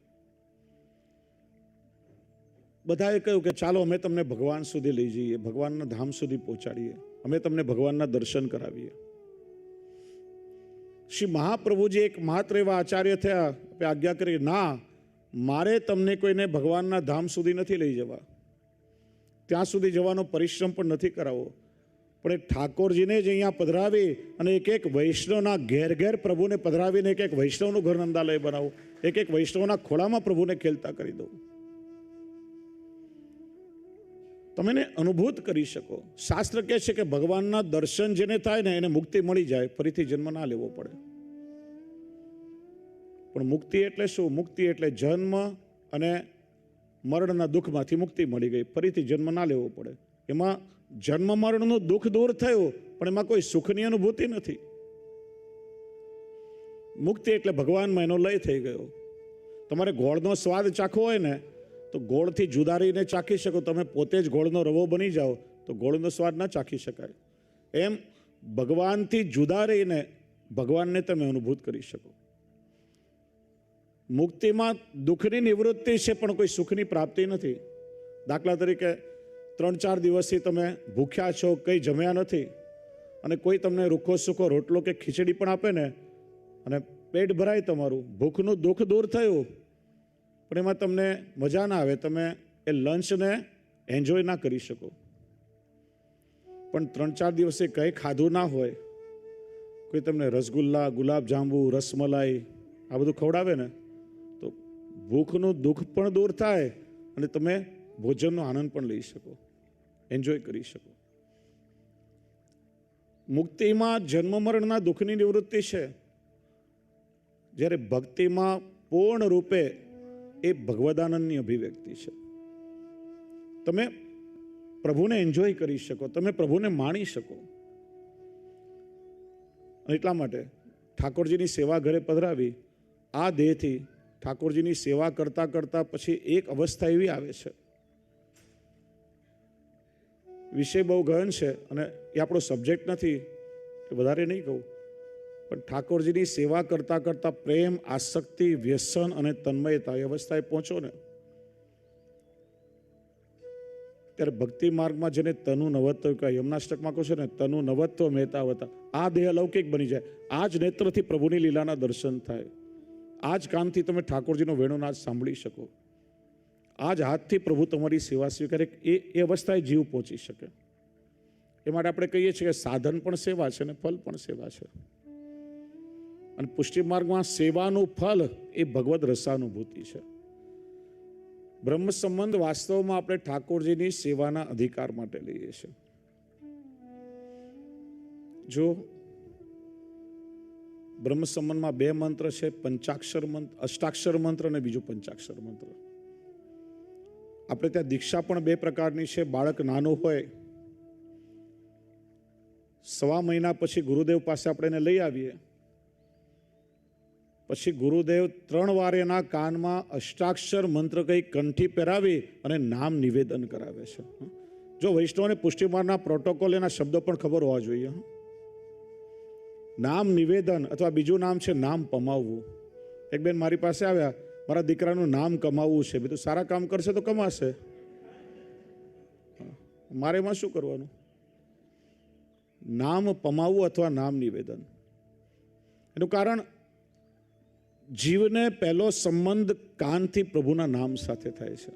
બધાએ કહ્યું કે ચાલો અમે તમને ભગવાન સુધી લઈ જઈએ, ભગવાનના ધામ સુધી પહોંચાડીએ, અમે તમને ભગવાનના દર્શન કરાવીએ. શ્રી મહાપ્રભુજી એક માત્ર એવા આચાર્ય થયા, આજ્ઞા કરી, ના, મારે તમને કોઈને ભગવાનના ધામ સુધી નથી લઈ જવા, ત્યાં સુધી જવાનો પરિશ્રમ પણ નથી કરાવવો, પણ એક ઠાકોરજીને જ અહીંયા પધરાવી અને એક એક વૈષ્ણવના ઘેર ઘેર પ્રભુને પધરાવીને એક એક વૈષ્ણવનું ઘર નંદાલય બનાવું, એક એક વૈષ્ણવના ખોળામાં પ્રભુને ખેલતા કરી દઉં. તમે એને અનુભૂત કરી શકો. શાસ્ત્ર કહે છે કે ભગવાનના દર્શન જેને થાય ને એને મુક્તિ મળી જાય, ફરીથી જન્મ ના લેવો પડે. પણ મુક્તિ એટલે શું? મુક્તિ એટલે જન્મ અને મરણના દુઃખમાંથી મુક્તિ મળી ગઈ, ફરીથી જન્મ ના લેવો પડે. એમાં જન્મ મરણનું દુઃખ દૂર થયું, પણ એમાં કોઈ સુખની અનુભૂતિ નથી. મુક્તિ એટલે ભગવાનમાં એનો લય થઈ ગયો. તમારે ગોળનો સ્વાદ ચાખવો હોય ને તો ગોળથી જુદા રહીને ચાખી શકો. તમે પોતે જ ગોળનો રવો બની જાઓ તો ગોળનો સ્વાદ ના ચાખી શકાય. એમ ભગવાનથી જુદા રહીને ભગવાનને તમે અનુભૂત કરી શકો. મુક્તિમાં દુઃખની નિવૃત્તિ છે, પણ કોઈ સુખની પ્રાપ્તિ નથી. દાખલા તરીકે 3-4 દિવસથી તમે ભૂખ્યા છો, કંઈ જમ્યા નથી, અને કોઈ તમને રૂખો સૂકો રોટલો કે ખીચડી પણ આપે ને, અને પેટ ભરાય તમારું, ભૂખનું દુઃખ દૂર થયું, પણ એમાં તમને મજા ના આવે, તમે એ લંચને એન્જોય ના કરી શકો. પણ 3-4 દિવસે કંઈ ખાધું ના હોય, કોઈ તમને રસગુલ્લા, ગુલાબજાંબુ, રસમલાઈ આ બધું ખવડાવે ને, તો ભૂખનું દુઃખ પણ દૂર થાય અને તમે ભોજનનો આનંદ પણ લઈ શકો, એન્જોય કરી શકો. મુક્તિમાં જન્મ મરણના દુઃખની નિવૃત્તિ છે, જ્યારે ભક્તિમાં પૂર્ણ રૂપે એ ભગવદાનંદની અભિવ્યક્તિ છે. તમે પ્રભુને એન્જોય કરી શકો, તમે પ્રભુને માણી શકો. એટલા માટે ઠાકોરજીની સેવા ઘરે પધરાવી, આ દેહથી ઠાકોરજીની સેવા કરતા કરતા પછી એક અવસ્થા એવી આવે છે, વિષય બહુ ગહન છે અને એ આપણો સબ્જેક્ટ નથી, વધારે નહીં કહું, પણ ઠાકોરજીની સેવા કરતા કરતા પ્રેમ, આસક્તિ, વ્યસન અને તન્મયતા એ અવસ્થાએ પહોંચો ને, ત્યારે ભક્તિ માર્ગમાં જેને તનુ નવત્વ કહે, યમનાષ્ટકમાં કહો છો ને, તનુ નવત્વ મહેતાવતા, આ દેહ અલૌકિક બની જાય. આ જ નેત્રથી પ્રભુની લીલાના દર્શન થાય, આ જ કાનથી તમે ઠાકોરજીનો વેણુનાદ સાંભળી શકો, આ જ હાથથી પ્રભુ તમારી સેવા સ્વીકારે, એ અવસ્થાએ જીવ પહોંચી શકે. એ માટે આપણે કહીએ છીએ કે સાધન પણ સેવા છે અને ફલ પણ સેવા છે. અને પુષ્ટિ માર્ગમાં સેવાનું ફલ એ ભગવદ રસાનુભૂતિ છે. બ્રહ્મ સંબંધ વાસ્તવમાં આપણે ઠાકોરજીની સેવાના અધિકાર માટે લઈએ છીએ. જો બ્રહ્મ સંબંધમાં 2 મંત્ર છે, પંચાક્ષર મંત્ર, અષ્ટાક્ષર મંત્ર અને બીજું પંચાક્ષર મંત્ર. આપણે ત્યાં દીક્ષા પણ 2 પ્રકારની છે. બાળક નાનું હોય, 1.25 મહિના પછી ગુરુદેવ પાસે આપણે એને લઈ આવીએ, પછી ગુરુદેવ 3 વાર એના કાનમાં અષ્ટાક્ષર મંત્ર કઈ કંઠી પહેરાવી અને નામ નિવેદન કરાવે છે. જો વૈષ્ણવને પુષ્ટિમાર્ગના પ્રોટોકોલ, એના શબ્દો પણ ખબર હોવા જોઈએ. નામ નિવેદન અથવા બીજું નામ છે નામ પમાવવું. એક બેન મારી પાસે આવ્યા, મારા દીકરાનું નામ કમાવવું છે. બધું સારા કામ કરશે તો કમાશે, મારે એમાં શું કરવાનું? નામ પમાવવું અથવા નામ નિવેદન. એનું કારણ, જીવને પહેલો સંબંધ કાનથી પ્રભુના નામ સાથે થાય છે.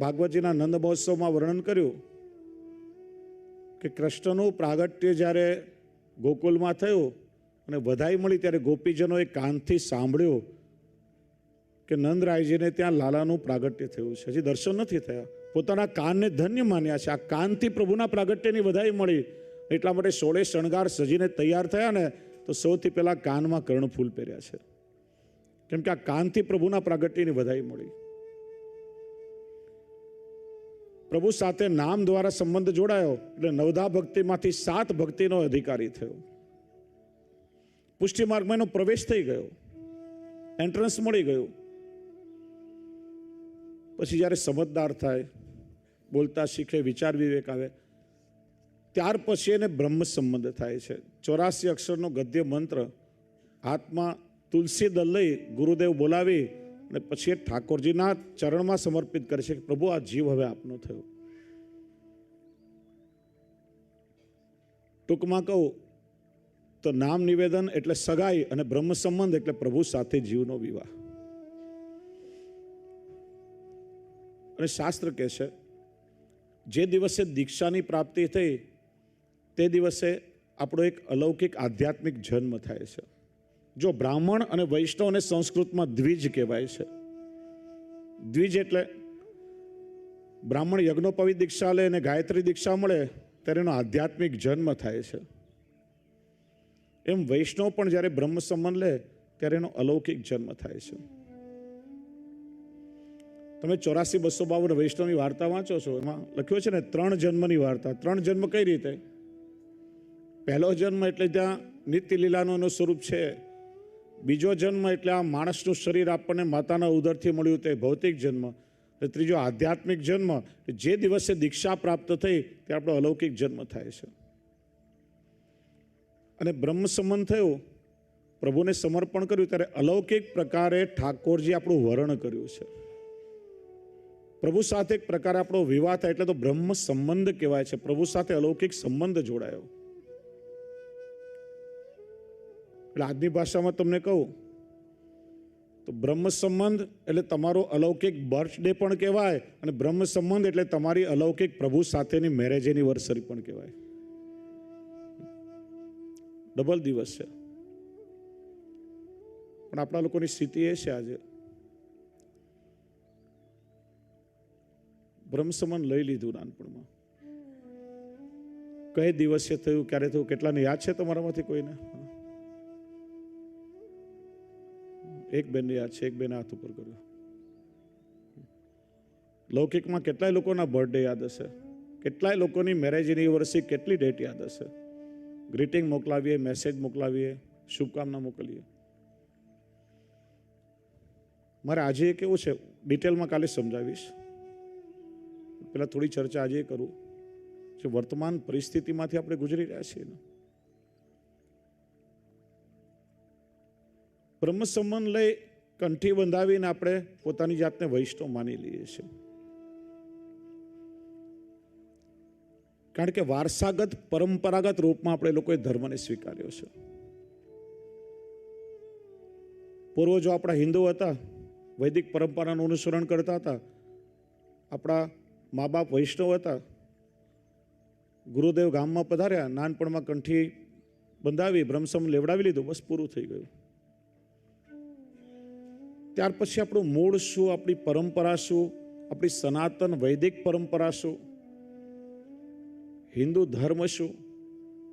ભાગવતજીના નંદ મહોત્સવમાં વર્ણન કર્યું કે કૃષ્ણનું પ્રાગટ્ય જ્યારે ગોકુલમાં થયું અને વધાઈ મળી ત્યારે ગોપીજનોએ કાનથી સાંભળ્યું કે નંદરાયજીને ત્યાં લાલાનું પ્રાગટ્ય થયું છે. હજી દર્શન નથી થયા, પોતાના કાનને ધન્ય માન્યા છે. આ કાનથી પ્રભુના પ્રાગટ્યની વધાઈ મળી, એટલા માટે 16 શણગાર સજીને તૈયાર થયા ને તો સૌથી પહેલા કાનમાં કર્ણફૂલ પહેર્યા છે, કેમ કે આ કાનથી પ્રભુના પ્રાગટ્યની વધાઈ મળી. પ્રભુ સાથે નામ દ્વારા સંબંધ જોડાયો એટલે 9 ભક્તિમાંથી 7 ભક્તિનો અધિકારી થયો. પુષ્ટિ માર્ગમાં એનો પ્રવેશ થઈ ગયો, એન્ટ્રન્સ મળી ગયું. પછી જ્યારે સમજદાર થાય, બોલતા શીખે, વિચાર વિવેક આવે, ત્યાર પછી એને બ્રહ્મ સંબંધ થાય છે. 84 અક્ષરનો ગદ્ય મંત્ર હાથમાં તુલસી દળ લઈ ગુરુદેવ બોલાવી અને પછી એ ઠાકોરજીના ચરણમાં સમર્પિત કરે છે કે પ્રભુ આ જીવ હવે આપનો થયો. ટૂંકમાં કહું તો નામ નિવેદન એટલે સગાઈ અને બ્રહ્મ સંબંધ એટલે પ્રભુ સાથે જીવનો વિવાહ. અને શાસ્ત્ર કહે છે જે દિવસે દીક્ષાની પ્રાપ્તિ થઈ તે દિવસે આપણો એક અલૌકિક આધ્યાત્મિક જન્મ થાય છે. જો બ્રાહ્મણ અને વૈષ્ણવ અને સંસ્કૃતમાં દ્વિજ કહેવાય છે. દ્વિજ એટલે બ્રાહ્મણ યજ્ઞોપવિત દીક્ષા લે અને ગાયત્રી દીક્ષા મળે ત્યારે એનો આધ્યાત્મિક જન્મ થાય છે. એમ વૈષ્ણવ પણ જ્યારે બ્રહ્મ સંબંધ લે ત્યારે એનો અલૌકિક જન્મ થાય છે. તમે 84-252 વૈષ્ણવની વાર્તા વાંચો છો, એમાં લખ્યું છે ને 3 જન્મની વાર્તા. 3 જન્મ કઈ રીતે? પહેલો જન્મ એટલે ત્યાં નિત્ય લીલાનું એનું સ્વરૂપ છે. બીજો જન્મ એટલે આ માણસનું શરીર આપણને માતાના ઉદરથી મળ્યું તે ભૌતિક જન્મ. ત્રીજો આધ્યાત્મિક જન્મ, જે દિવસે દીક્ષા પ્રાપ્ત થઈ તે આપણો અલૌકિક જન્મ થાય છે. અને બ્રહ્મ સંબંધ થયું, પ્રભુને સમર્પણ કર્યું ત્યારે અલૌકિક પ્રકારે ઠાકોરજી આપણું વરણ કર્યું છે. પ્રભુ સાથે એક પ્રકારે આપણો વિવાહ થાય એટલે તો બ્રહ્મ સંબંધ કહેવાય છે. પ્રભુ સાથે અલૌકિક સંબંધ જોડાયો. એટલે આજની ભાષામાં તમને કહું તો બ્રહ્મ સંબંધ એટલે તમારો અલૌકિક બર્થડે પણ કહેવાય, અને બ્રહ્મ સંબંધ એટલે તમારી અલૌકિક પ્રભુ સાથેની મેરેજ એનિવર્સરી પણ કહેવાય. ડબલ દિવસ છે. પણ આપણા લોકોની સ્થિતિ એ છે આજે બ્રહ્મ સંબંધ લઈ લીધું નાનપણમાં. કઈ દિવસે થયું, ક્યારે થયું, કેટલાને યાદ છે તમારામાંથી કોઈને? એક બેનને યાદ છે, એક બેન હાથ ઉપર કર્યો. લૌકિકમાં કેટલાય લોકોના બર્થડે યાદ હશે, કેટલાય લોકોની મેરેજ એનિવર્સરી, કેટલી ડેટ યાદ હશે. ગ્રીટિંગ મોકલાવીએ, મેસેજ મોકલાવીએ, શુભકામના મોકલીએ. મારે આજે કેવું છે ડિટેલમાં કાલે સમજાવીશ, પેલા થોડી ચર્ચા આજે કરું કે વર્તમાન પરિસ્થિતિમાંથી આપણે ગુજરી રહ્યા છીએ ને. બ્રહ્મ સંબંધ લઈ કંઠી બંધાવીને આપણે પોતાની જાતને વૈષ્ણવ માની લઈએ છીએ, કારણ કે વારસાગત પરંપરાગત રૂપમાં આપણે લોકોએ ધર્મને સ્વીકાર્યો છે. પૂર્વજો આપણા હિન્દુ હતા, વૈદિક પરંપરાનું અનુસરણ કરતા હતા. આપણા મા બાપ વૈષ્ણવ હતા. ગુરુદેવ ગામમાં પધાર્યા, નાનપણમાં કંઠી બંધાવી, બ્રહ્મસમ લેવડાવી લીધું, બસ પૂરું થઈ ગયું. ત્યાર પછી આપણું મૂળ શું, આપણી પરંપરા શું, આપણી સનાતન વૈદિક પરંપરા શું, હિન્દુ ધર્મ શું,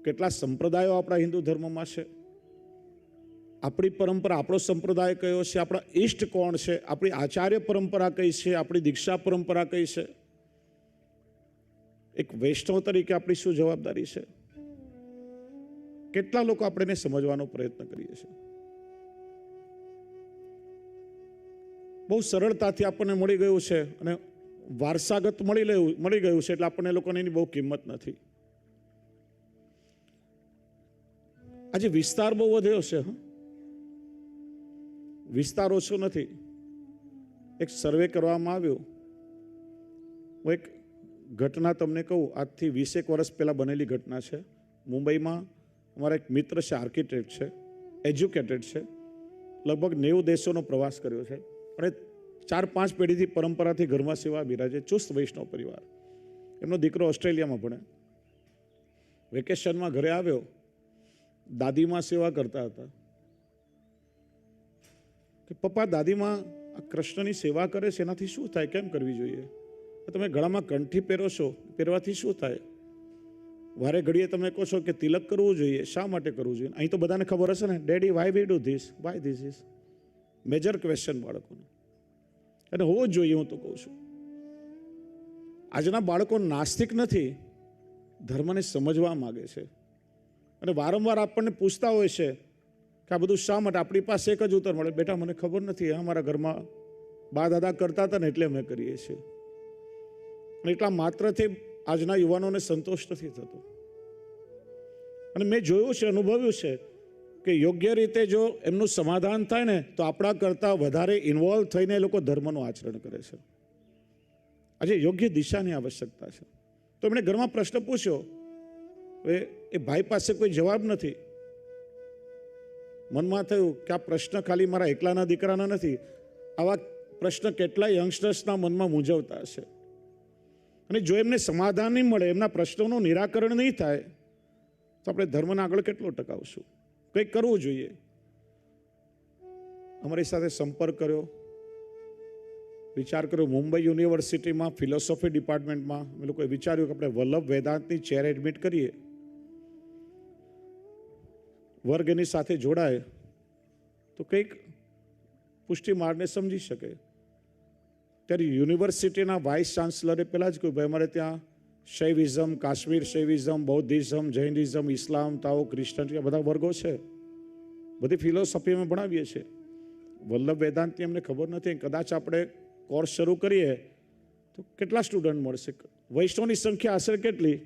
કેટલા સંપ્રદાયો આપણા હિન્દુ ધર્મમાં છે, આપણી પરંપરા, આપણો સંપ્રદાય કયો છે, આપણા ઈષ્ટ કોણ છે, આપણી આચાર્ય પરંપરા કઈ છે, આપણી દીક્ષા પરંપરા કઈ છે, એક વૈષ્ણવ તરીકે આપણી શું જવાબદારી છે, કેટલા લોકો આપણે એને સમજવાનો પ્રયત્ન કરીએ છીએ. બહુ સરળતાથી આપણને મળી ગયું છે અને વારસાગત મળી ગયું છે એટલે આપણને લોકોને એની બહુ કિંમત નથી. આજે વિસ્તાર બહુ વધ્યો છે, વિસ્તાર ઓછો નથી. એક સર્વે કરવામાં આવ્યો, હું એક ઘટના તમને કહું, આજથી 20 વર્ષ પહેલા બનેલી ઘટના છે. મુંબઈમાં અમારા એક મિત્ર છે, આર્કિટેક્ટ છે, એજ્યુકેટેડ છે, લગભગ 90 દેશોનો પ્રવાસ કર્યો છે, અને 4-5 પેઢીથી પરંપરાથી ઘરમાં સેવા બિરાજે, ચુસ્ત વૈષ્ણવ પરિવાર. એમનો દીકરો ઓસ્ટ્રેલિયામાં ભણે. વેકેશનમાં ઘરે આવ્યો, દાદીમાં સેવા કરતા હતા કે પપ્પા દાદીમાં આ કૃષ્ણની સેવા કરે છે, એનાથી શું થાય, કેમ કરવી જોઈએ? તમે ગળામાં કંઠી પહેરો છો, પહેરવાથી શું થાય? વારે ઘડીએ તમે કહો છો કે તિલક કરવું જોઈએ, શા માટે કરવું જોઈએ? અહીં તો બધાને ખબર હશે ને, daddy why we do this, Y this is major question બાળકોને. અને હોવો જ જોઈએ, હું તો કહું છું. આજના બાળકો નાસ્તિક નથી, ધર્મને સમજવા માગે છે અને વારંવાર આપણને પૂછતા હોય છે કે આ બધું શા માટે? આપણી પાસે એક જ ઉત્તર મળે, બેટા મને ખબર નથી, અમારા ઘરમાં બા દાદા કરતા હતા ને એટલે અમે કરીએ છીએ. અને એટલા માત્રથી આજના યુવાનોને સંતોષ નથી થતો. અને મેં જોયું છે, અનુભવ્યું છે કે યોગ્ય રીતે જો એમનું સમાધાન થાય ને તો આપણા કરતાં વધારે ઇન્વોલ્વ થઈને એ લોકો ધર્મનું આચરણ કરે છે. આજે યોગ્ય દિશાની આવશ્યકતા છે. તો એમણે ઘરમાં પ્રશ્ન પૂછ્યો, હવે એ ભાઈ પાસે કોઈ જવાબ નથી. મનમાં થયું કે આ પ્રશ્ન ખાલી મારા એકલાના દીકરાના નથી, આવા પ્રશ્ન કેટલાય યંગસ્ટર્સના મનમાં મૂંઝવતા હશે. અને જો એમને સમાધાન નહીં મળે, એમના પ્રશ્નોનું નિરાકરણ નહીં થાય, તો આપણે ધર્મને આગળ કેટલો ટકાવશું? કંઈક કરવું જોઈએ. અમારી સાથે સંપર્ક કર્યો, વિચાર કર્યો. મુંબઈ યુનિવર્સિટીમાં ફિલોસોફી ડિપાર્ટમેન્ટમાં અમે લોકોએ વિચાર્યું કે આપણે વલ્લભ વેદાંતની ચેર એડમિટ કરીએ, વર્ગ એની સાથે જોડાય તો કંઈક પુષ્ટિ માર્ગને સમજી શકે. ત્યારે યુનિવર્સિટીના વાઇસ ચાન્સલરે પહેલાં જ કહ્યું, ભાઈ અમારે ત્યાં શૈવિઝમ, કાશ્મીર શૈવિઝમ, બૌદ્ધિઝમ, જૈનિઝમ, ઇસ્લામ, તાઓ, ક્રિશ્ચન, બધા વર્ગો છે, બધી ફિલોસોફી અમે ભણાવીએ છીએ. વલ્લભ વેદાંતની અમને ખબર નથી. કદાચ આપણે કોર્સ શરૂ કરીએ તો કેટલા સ્ટુડન્ટ મળશે? વૈષ્ણવની સંખ્યા આશરે કેટલી?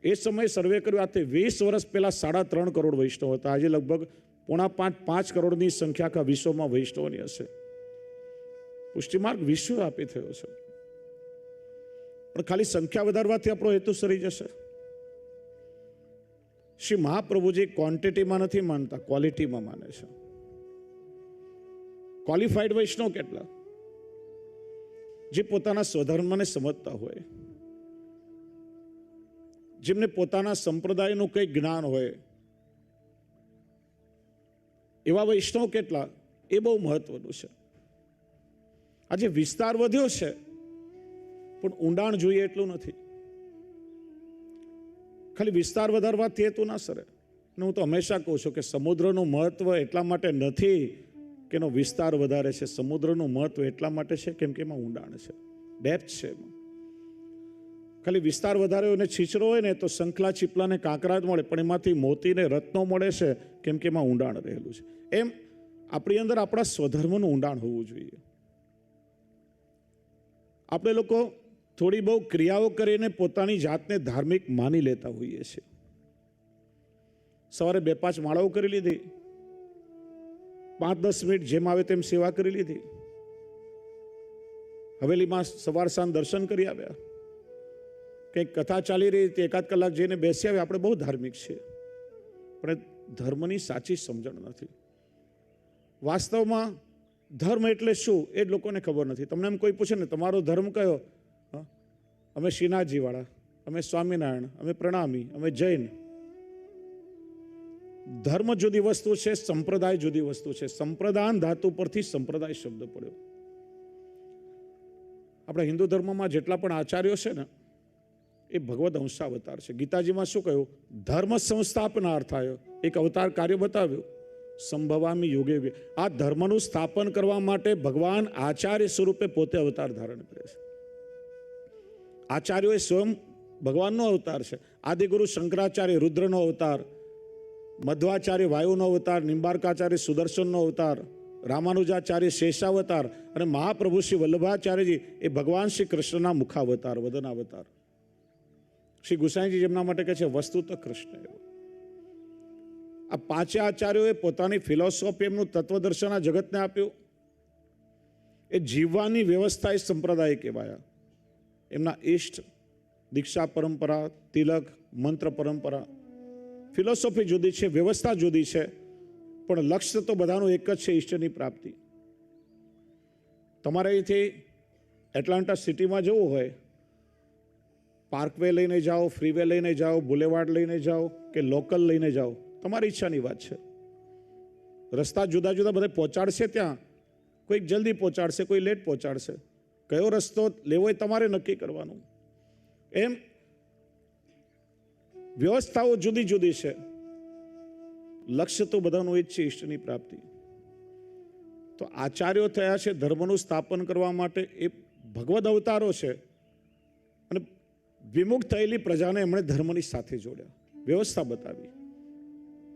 એ સમયે સર્વે કર્યું, આથી 20 વર્ષ પહેલાં 3.5 કરોડ વૈષ્ણવ હતા. આજે લગભગ 4.5-5 કરોડની સંખ્યા આખા વિશ્વમાં વૈષ્ણવની હશે. પુષ્ટિમાર્ગ વિશ્વવ્યાપી થયો છે. પણ ખાલી સંખ્યા વધારવાથી આપણો હેતુ સરી જશે? શ્રી મહાપ્રભુજી ક્વોન્ટિટીમાં નથી માનતા, ક્વોલિટીમાં માને છે. ક્વોલિફાઈડ વૈષ્ણવ કેટલા? જે પોતાના સ્વધર્મને સમજતા હોય, જેમને પોતાના સંપ્રદાયનું કંઈ જ્ઞાન હોય, એવા વૈષ્ણવ કેટલા? એ બહુ મહત્વનું છે. આજે વિસ્તાર વધ્યો છે પણ ઊંડાણ જોઈએ એટલું નથી. ખાલી વિસ્તાર વધારવાથી હેતુ ના સરે. અને હું તો હંમેશા કહું છું કે સમુદ્રનું મહત્વ એટલા માટે નથી કે એનો વિસ્તાર વધારે છે. સમુદ્રનું મહત્વ એટલા માટે છે કેમ કે એમાં ઊંડાણ છે, ડેપ્થ છે એમાં. ખાલી વિસ્તાર વધારે હોય ને છીછરો હોય ને તો શંખલા, ચીપલા ને કાંકરા જ મળે, પણ એમાંથી મોતીને રત્નો મળે છે કેમ કે એમાં ઊંડાણ રહેલું છે. એમ આપણી અંદર આપણા સ્વધર્મનું ઊંડાણ હોવું જોઈએ. આપણે લોકો થોડી બહુ ક્રિયાઓ કરીને પોતાની જાતને ધાર્મિક માની લેતા હોઈએ છીએ. સવારે 2-5 માળાઓ કરી લીધી, 5-10 મિનિટ જેમ આવે તેમ સેવા કરી લીધી, હવેલીમાં સવાર સાંજ દર્શન કરી આવ્યા, કંઈક કથા ચાલી રહી હતી, 1-8 કલાક જઈને બેસી આવ્યા. આપણે બહુ ધાર્મિક છીએ, પણ ધર્મની સાચી સમજણ નથી. વાસ્તવમાં ધર્મ એટલે શું એ જ લોકોને ખબર નથી. તમને એમ કોઈ પૂછે ને તમારો ધર્મ કયો? અમે શ્રીનાથજી વાળા, અમે સ્વામિનારાયણ, અમે પ્રણામી, અમે જૈન. ધર્મ જુદી વસ્તુ છે, સંપ્રદાય જુદી વસ્તુ છે. સંપ્રદાન ધાતુ પરથી સંપ્રદાય શબ્દ પડ્યો. આપણા હિન્દુ ધર્મમાં જેટલા પણ આચાર્યો છે ને એ ભગવદ અંશાવતાર છે. ગીતાજીમાં શું કહ્યું? ધર્મ સંસ્થાપનાર્થાય એક અવતાર કાર્ય બતાવ્યું, સંભવામી યુગે યુગે. આ ધર્મનું સ્થાપન કરવા માટે ભગવાન આચાર્ય સ્વરૂપે પોતે અવતાર ધારણ કરે છે. આચાર્યો એ સ્વયં ભગવાનનો અવતાર છે. આદિગુરુ શંકરાચાર્ય રુદ્રનો અવતાર, મધ્વાચાર્ય વાયુનો અવતાર, નિંબાર્કાચાર્ય સુદર્શનનો અવતાર, રામાનુજાચાર્ય શેષાવતાર અને મહાપ્રભુ શ્રી વલ્લભાચાર્યજી એ ભગવાન શ્રી કૃષ્ણના મુખાવતાર, વદનાવતાર. શ્રી ગુસાઈજી જેમના માટે કહે છે વસ્તુત કૃષ્ણ. આ 5 આચાર્યોએ પોતાની ફિલોસોફી, એમનું તત્વદર્શન આ જગતને આપ્યું. એ જીવવાની વ્યવસ્થા એ સંપ્રદાય કહેવાયા. એમના ઇષ્ટ, દીક્ષા પરંપરા, તિલક, મંત્ર પરંપરા, ફિલોસોફી જુદી છે, વ્યવસ્થા જુદી છે, પણ લક્ષ્ય તો બધાનું એક જ છે, ઈષ્ટની પ્રાપ્તિ. તમારે અહીંથી એટલાન્ટા સિટીમાં જવું હોય, પાર્કવે લઈને જાઓ, ફ્રીવે લઈને જાઓ, બુલેવાર્ડ લઈને જાઓ કે લોકલ લઈને જાઓ, તમારી ઈચ્છાની વાત છે. રસ્તા જુદા જુદા બધા પહોંચાડશે, ત્યાં કોઈક જલ્દી પહોંચાડશે, કોઈ લેટ પહોંચાડશે. કયો રસ્તો લેવો એ તમારે નક્કી કરવાનું. એમ વ્યવસ્થાઓ જુદી જુદી છે, લક્ષ્ય તો બધાનું એ જ છે, ઈષ્ટની પ્રાપ્તિ. તો આચાર્યો થયા છે ધર્મનું સ્થાપન કરવા માટે, એ ભગવદ અવતારો છે, અને વિમુખ થયેલી પ્રજાને એમણે ધર્મની સાથે જોડ્યા, વ્યવસ્થા બતાવી.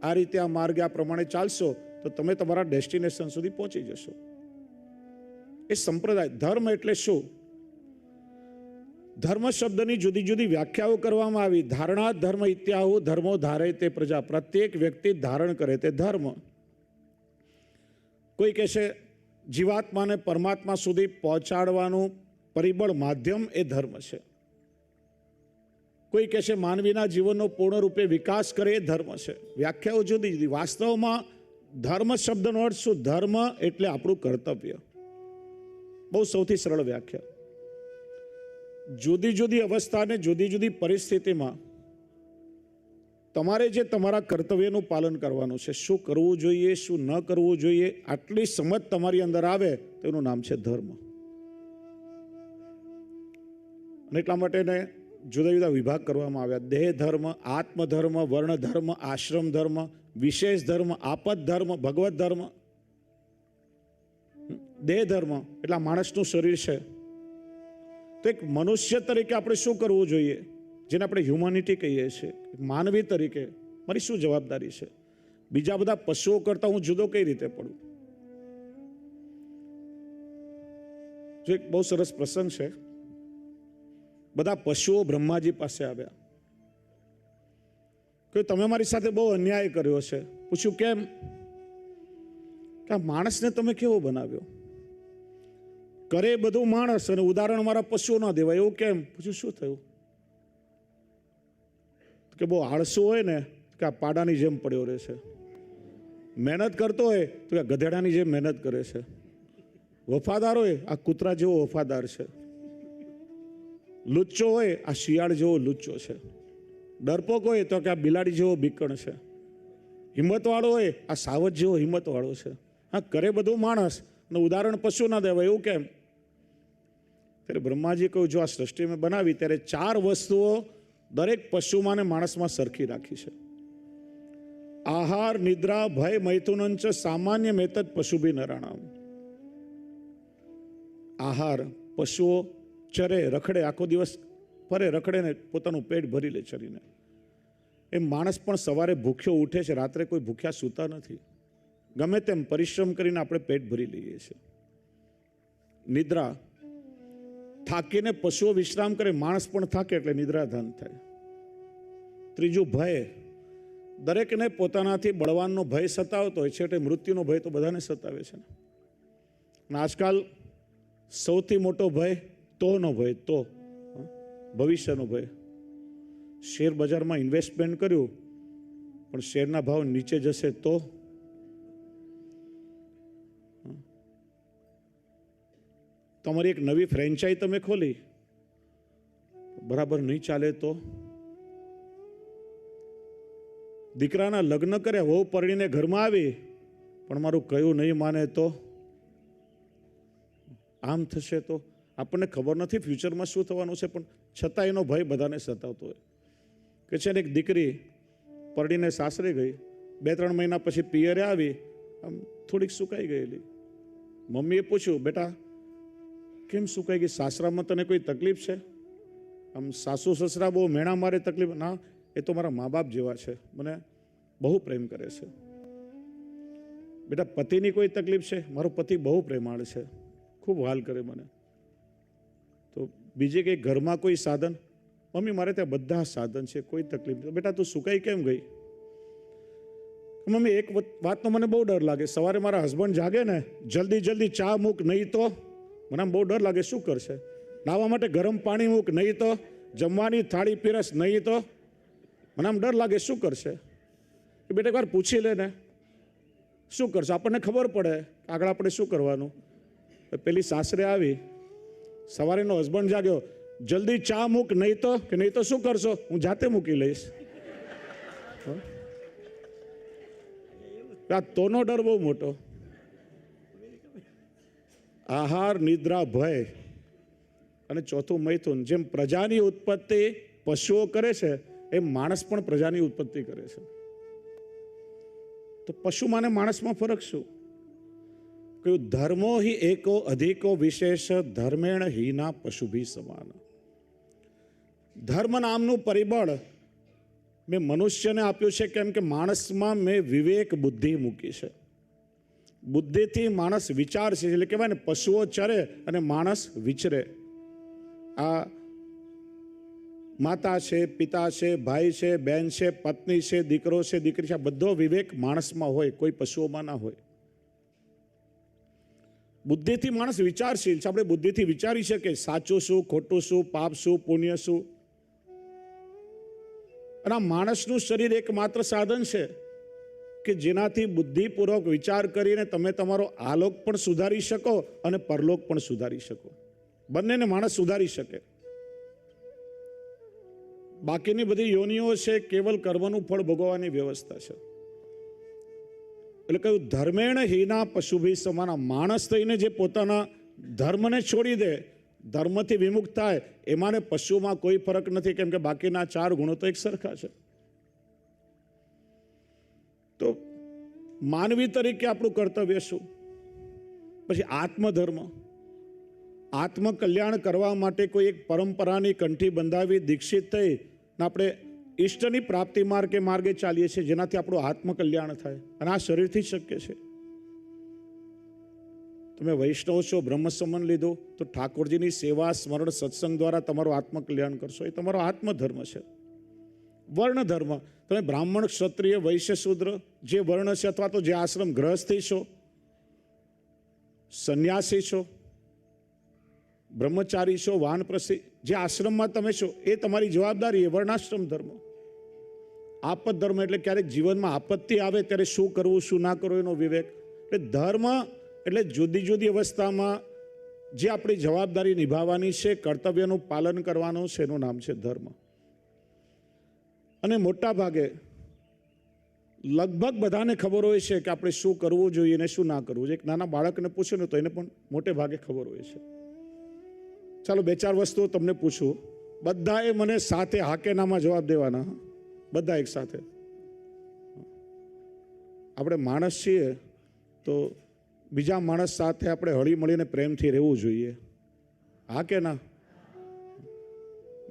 આ રીતે આ માર્ગે આ પ્રમાણે ચાલશો તો તમે તમારા ડેસ્ટિનેશન સુધી પહોંચી જશો. એ સંપ્રદાય. ધર્મ એટલે શું? ધર્મ શબ્દની જુદી જુદી વ્યાખ્યાઓ કરવામાં આવી. ધારણા ધર્મ ઇત્યાહુ ધર્મો ધારે તે પ્રજા. પ્રત્યેક વ્યક્તિ ધારણ કરે તે ધર્મ. કોઈ કહેશે જીવાત્માને પરમાત્મા સુધી પહોંચાડવાનું પરિબળ માધ્યમ એ ધર્મ છે. કોઈ કહેશે માનવીના જીવનનો પૂર્ણ રૂપે વિકાસ કરે એ ધર્મ છે. વ્યાખ્યાઓ જુદી જુદી. વાસ્તવમાં ધર્મ શબ્દનો અર્થ શું? ધર્મ એટલે આપણું કર્તવ્ય. બહુ સૌથી સરળ વ્યાખ્યા. જુદી જુદી અવસ્થાને જુદી જુદી પરિસ્થિતિમાં તમારે જે તમારા કર્તવ્યનું પાલન કરવાનું છે, શું કરવું જોઈએ, શું ન કરવું જોઈએ, આટલી સમજ તમારી અંદર આવે તો એનું નામ છે ધર્મ. અને એટલા માટે એને જુદા જુદા વિભાગ કરવામાં આવ્યા. દેહ ધર્મ, આત્મધર્મ, વર્ણ ધર્મ, આશ્રમ ધર્મ, વિશેષ ધર્મ, આપદ ધર્મ, ભગવત ધર્મ. દેહ ધર્મ એટલે માણસનું શરીર છે, તો એક મનુષ્ય તરીકે આપણે શું કરવું જોઈએ, જેને આપણે હ્યુમાનિટી કહીએ છીએ, માનવી તરીકે મારી શું જવાબદારી છે, બીજા બધા પશુઓ કરતા હું જુદો કઈ રીતે પડું. જો એક બહુ સરસ પ્રસંગ છે. બધા પશુઓ બ્રહ્માજી પાસે આવ્યા કે તમે મારી સાથે બહુ અન્યાય કર્યો છે. પૂછ્યું કેમ? કે આ માણસને તમે કેવો બનાવ્યો? કરે બધું માણસ અને ઉદાહરણ મારા પશુઓ ના દેવાય, એવું કેમ? પૂછ્યું શું થયું? કે બહુ આળસુ હોય ને કે આ પાડાની જેમ પડ્યો રહે છે, મહેનત કરતો હોય તો કે ગધેડાની જેમ મહેનત કરે છે, વફાદાર હોય આ કૂતરા જેવો વફાદાર છે, લુચ્ચો હોય આ શિયાળ જેવો લુચ્ચો છે, ડરપોક હોય તો કે આ બિલાડી જેવો બીકણ છે, હિંમતવાળો હોય આ સાવજ જેવો હિંમતવાળો છે. હા, કરે બધું માણસ અને ઉદાહરણ પશુ ના દેવાય, એવું કેમ? ત્યારે બ્રહ્માજી કહ્યું, જો આ સૃષ્ટિ મેં બનાવી ત્યારે 4 વસ્તુઓ દરેક પશુમાં ને માણસમાં સરખી રાખી છે. આહાર, નિદ્રા, ભય, મૈથુનંચ સામાન્ય મેતદ પશુભી નરાણામ. આહાર, પશુઓ ચરે, રખડે, આખો દિવસ ફરે, રખડે ને પોતાનું પેટ ભરી લે ચરીને. એમ માણસ પણ સવારે ભૂખ્યો ઉઠે છે, રાત્રે કોઈ ભૂખ્યા સૂતા નથી. ગમે તેમ પરિશ્રમ કરીને આપણે પેટ ભરી લઈએ છીએ. નિદ્રા, થાકીને પશુઓ વિશ્રામ કરે, માણસ પણ થાકે એટલે નિદ્રાધાન થાય. ત્રીજું ભય, દરેકને પોતાનાથી બળવાનનો ભય સતાવતો હોય છે, એટલે મૃત્યુનો ભય તો બધાને સતાવે છે. અને આજકાલ સૌથી મોટો ભય તોનો ભય, તો ભવિષ્યનો ભય. શેર બજારમાં ઇન્વેસ્ટમેન્ટ કર્યું પણ શેરના ભાવ નીચે જશે તો? તમારી એક નવી ફ્રેન્ચાઇઝ તમે ખોલી, બરાબર નહીં ચાલે તો? દીકરાના લગ્ન કર્યા, વહુ પરણીને ઘરમાં આવી પણ મારું કયું નહીં માને તો? આમ થશે તો? આપણને ખબર નથી ફ્યુચરમાં શું થવાનું છે, પણ છતાં એનો ભય બધાને સતાવતો હોય. કે છે ને એક દીકરી પરણીને સાસરે ગઈ, 2-3 મહિના પછી પિયરે આવી, આમ થોડીક સુકાઈ ગયેલી. મમ્મીએ પૂછ્યું, બેટા કેમ સુકાઈ ગઈ? સાસરામાં તને કોઈ તકલીફ છે? આમ સાસુ સસરા બહુ મેણા મારે તકલીફ? ના, એ તો મારા મા બાપ જેવા છે, મને બહુ પ્રેમ કરે છે. બેટા પતિની કોઈ તકલીફ છે? મારો પતિ બહુ પ્રેમાળ છે, ખૂબ હાલ કરે મને. તો બીજે કંઈ ઘરમાં કોઈ સાધન? મમ્મી મારે ત્યાં બધા સાધન છે, કોઈ તકલીફ નહીં. બેટા તું સુકાઈ કેમ ગઈ? મમ્મી એક વાતનો મને બહુ ડર લાગે, સવારે મારા હસબન્ડ જાગે ને, જલ્દી ચા મૂક, નહીં તો મને આમ બહુ ડર લાગે. શું કરશે? નાહવા માટે ગરમ પાણી મૂક, નહીં તો જમવાની થાળી પીરસ, નહીં તો મને આમ ડર લાગે. શું કરશે? કે બેટા એકવાર પૂછી લે ને, શું કરશે? આપણને ખબર પડે આગળ આપણે શું કરવાનું. પેલી સાસરે આવી, સવારે એનો હસબન્ડ જાગ્યો, જલ્દી ચા મૂક, નહીં તો શું કરશો? હું જાતે મૂકી લઈશ. આ તોનો ડર બહુ મોટો. આહાર, નિદ્રા, ભય અને ચોથું મૈથુન. જેમ પ્રજાની ઉત્પત્તિ પશુઓ કરે છે એમ માણસ પણ પ્રજાની ઉત્પત્તિ કરે છે. તો પશુમાં ને માણસમાં ફરક શું? કહ્યું ધર્મો હિ એકો અધિકો વિશેષ ધર્મેણ હીના પશુભી સમાન. ધર્મ નામનું પરિબળ મેં મનુષ્યને આપ્યું છે કેમ કે માણસમાં મેં વિવેક બુદ્ધિ મૂકી છે. બુદ્ધિથી માણસ વિચારશે, એટલે કહેવાય ને પશુઓ ચરે અને માણસ વિચરે. આ માતા છે, પિતા છે, ભાઈ છે, બેન છે, પત્ની છે, દીકરો છે, દીકરી છે, બધો વિવેક માણસમાં હોય, કોઈ પશુઓમાં ના હોય. બુદ્ધિથી માણસ વિચારશીલ છે. આપણે બુદ્ધિથી વિચારી શકીએ સાચું શું, ખોટું શું, પાપ શું, પુણ્ય શું. અને આ માણસનું શરીર એકમાત્ર સાધન છે કે જેનાથી બુદ્ધિપૂર્વક વિચાર કરીને તમે તમારો આલોક પણ સુધારી શકો અને પરલોક પણ સુધારી શકો. બંનેને માણસ સુધારી શકે. બાકીની બધી યોનિઓ છે કેવલ કર્મનું ફળ ભોગવવાની વ્યવસ્થા છે. એટલે કહ્યું ધર્મેણ હીના પશુભી સમાના. માણસ થઈને જે પોતાના ધર્મને છોડી દે, ધર્મથી વિમુખ થાય, એમાં ને પશુમાં કોઈ ફરક નથી, કેમ કે બાકીના 4 ગુણો તો એક સરખા છે. તો માનવી તરીકે આપણું કર્તવ્ય શું? પછી આત્મધર્મ. આત્મકલ્યાણ કરવા માટે કોઈ એક પરંપરાની કંઠી બંધાવી દીક્ષિત થઈ ને આપણે ઈષ્ટની પ્રાપ્તિ માર્ગે ચાલીએ છીએ, જેનાથી આપણું આત્મકલ્યાણ થાય. અને આ શરીરથી જ શક્ય છે. તમે વૈષ્ણવ છો, બ્રહ્મ સંબંધ લીધો, તો ઠાકોરજીની સેવા, સ્મરણ, સત્સંગ દ્વારા તમારું આત્મકલ્યાણ કરશો. એ તમારો આત્મધર્મ છે. વર્ણ ધર્મ. તમે બ્રાહ્મણ, ક્ષત્રિય, વૈશ્ય, શૂદ્ર જે વર્ણ છે, અથવા તો જે આશ્રમ ગ્રહસ્થી છો, સંન્યાસી છો, બ્રહ્મચારી છો, વાનપ્રસ્થી, જે આશ્રમમાં તમે છો એ તમારી જવાબદારી. એ વર્ણાશ્રમ ધર્મ. આપત ધર્મ એટલે ક્યારેક જીવનમાં આપત્તિ આવે ત્યારે શું કરવું, શું ના કરવું એનો વિવેક. એટલે ધર્મ એટલે જુદી જુદી અવસ્થામાં જે આપણી જવાબદારી નિભાવવાની છે, કર્તવ્યનું પાલન કરવાનું છે, એનું નામ છે ધર્મ. અને મોટા ભાગે લગભગ બધાને ખબર હોય છે કે આપણે શું કરવું જોઈએ ને શું ના કરવું જોઈએ. એક નાના બાળકને પૂછે ને તો એને પણ મોટે ભાગે ખબર હોય છે. ચાલો 2-4 વસ્તુઓ તમને પૂછું, બધાએ મને સાથે હાકે નામાં જવાબ દેવાના. બધા એક સાથે. આપણે માણસ છીએ તો બીજા માણસ સાથે આપણે હળી મળીને પ્રેમથી રહેવું જોઈએ. હા કે ના?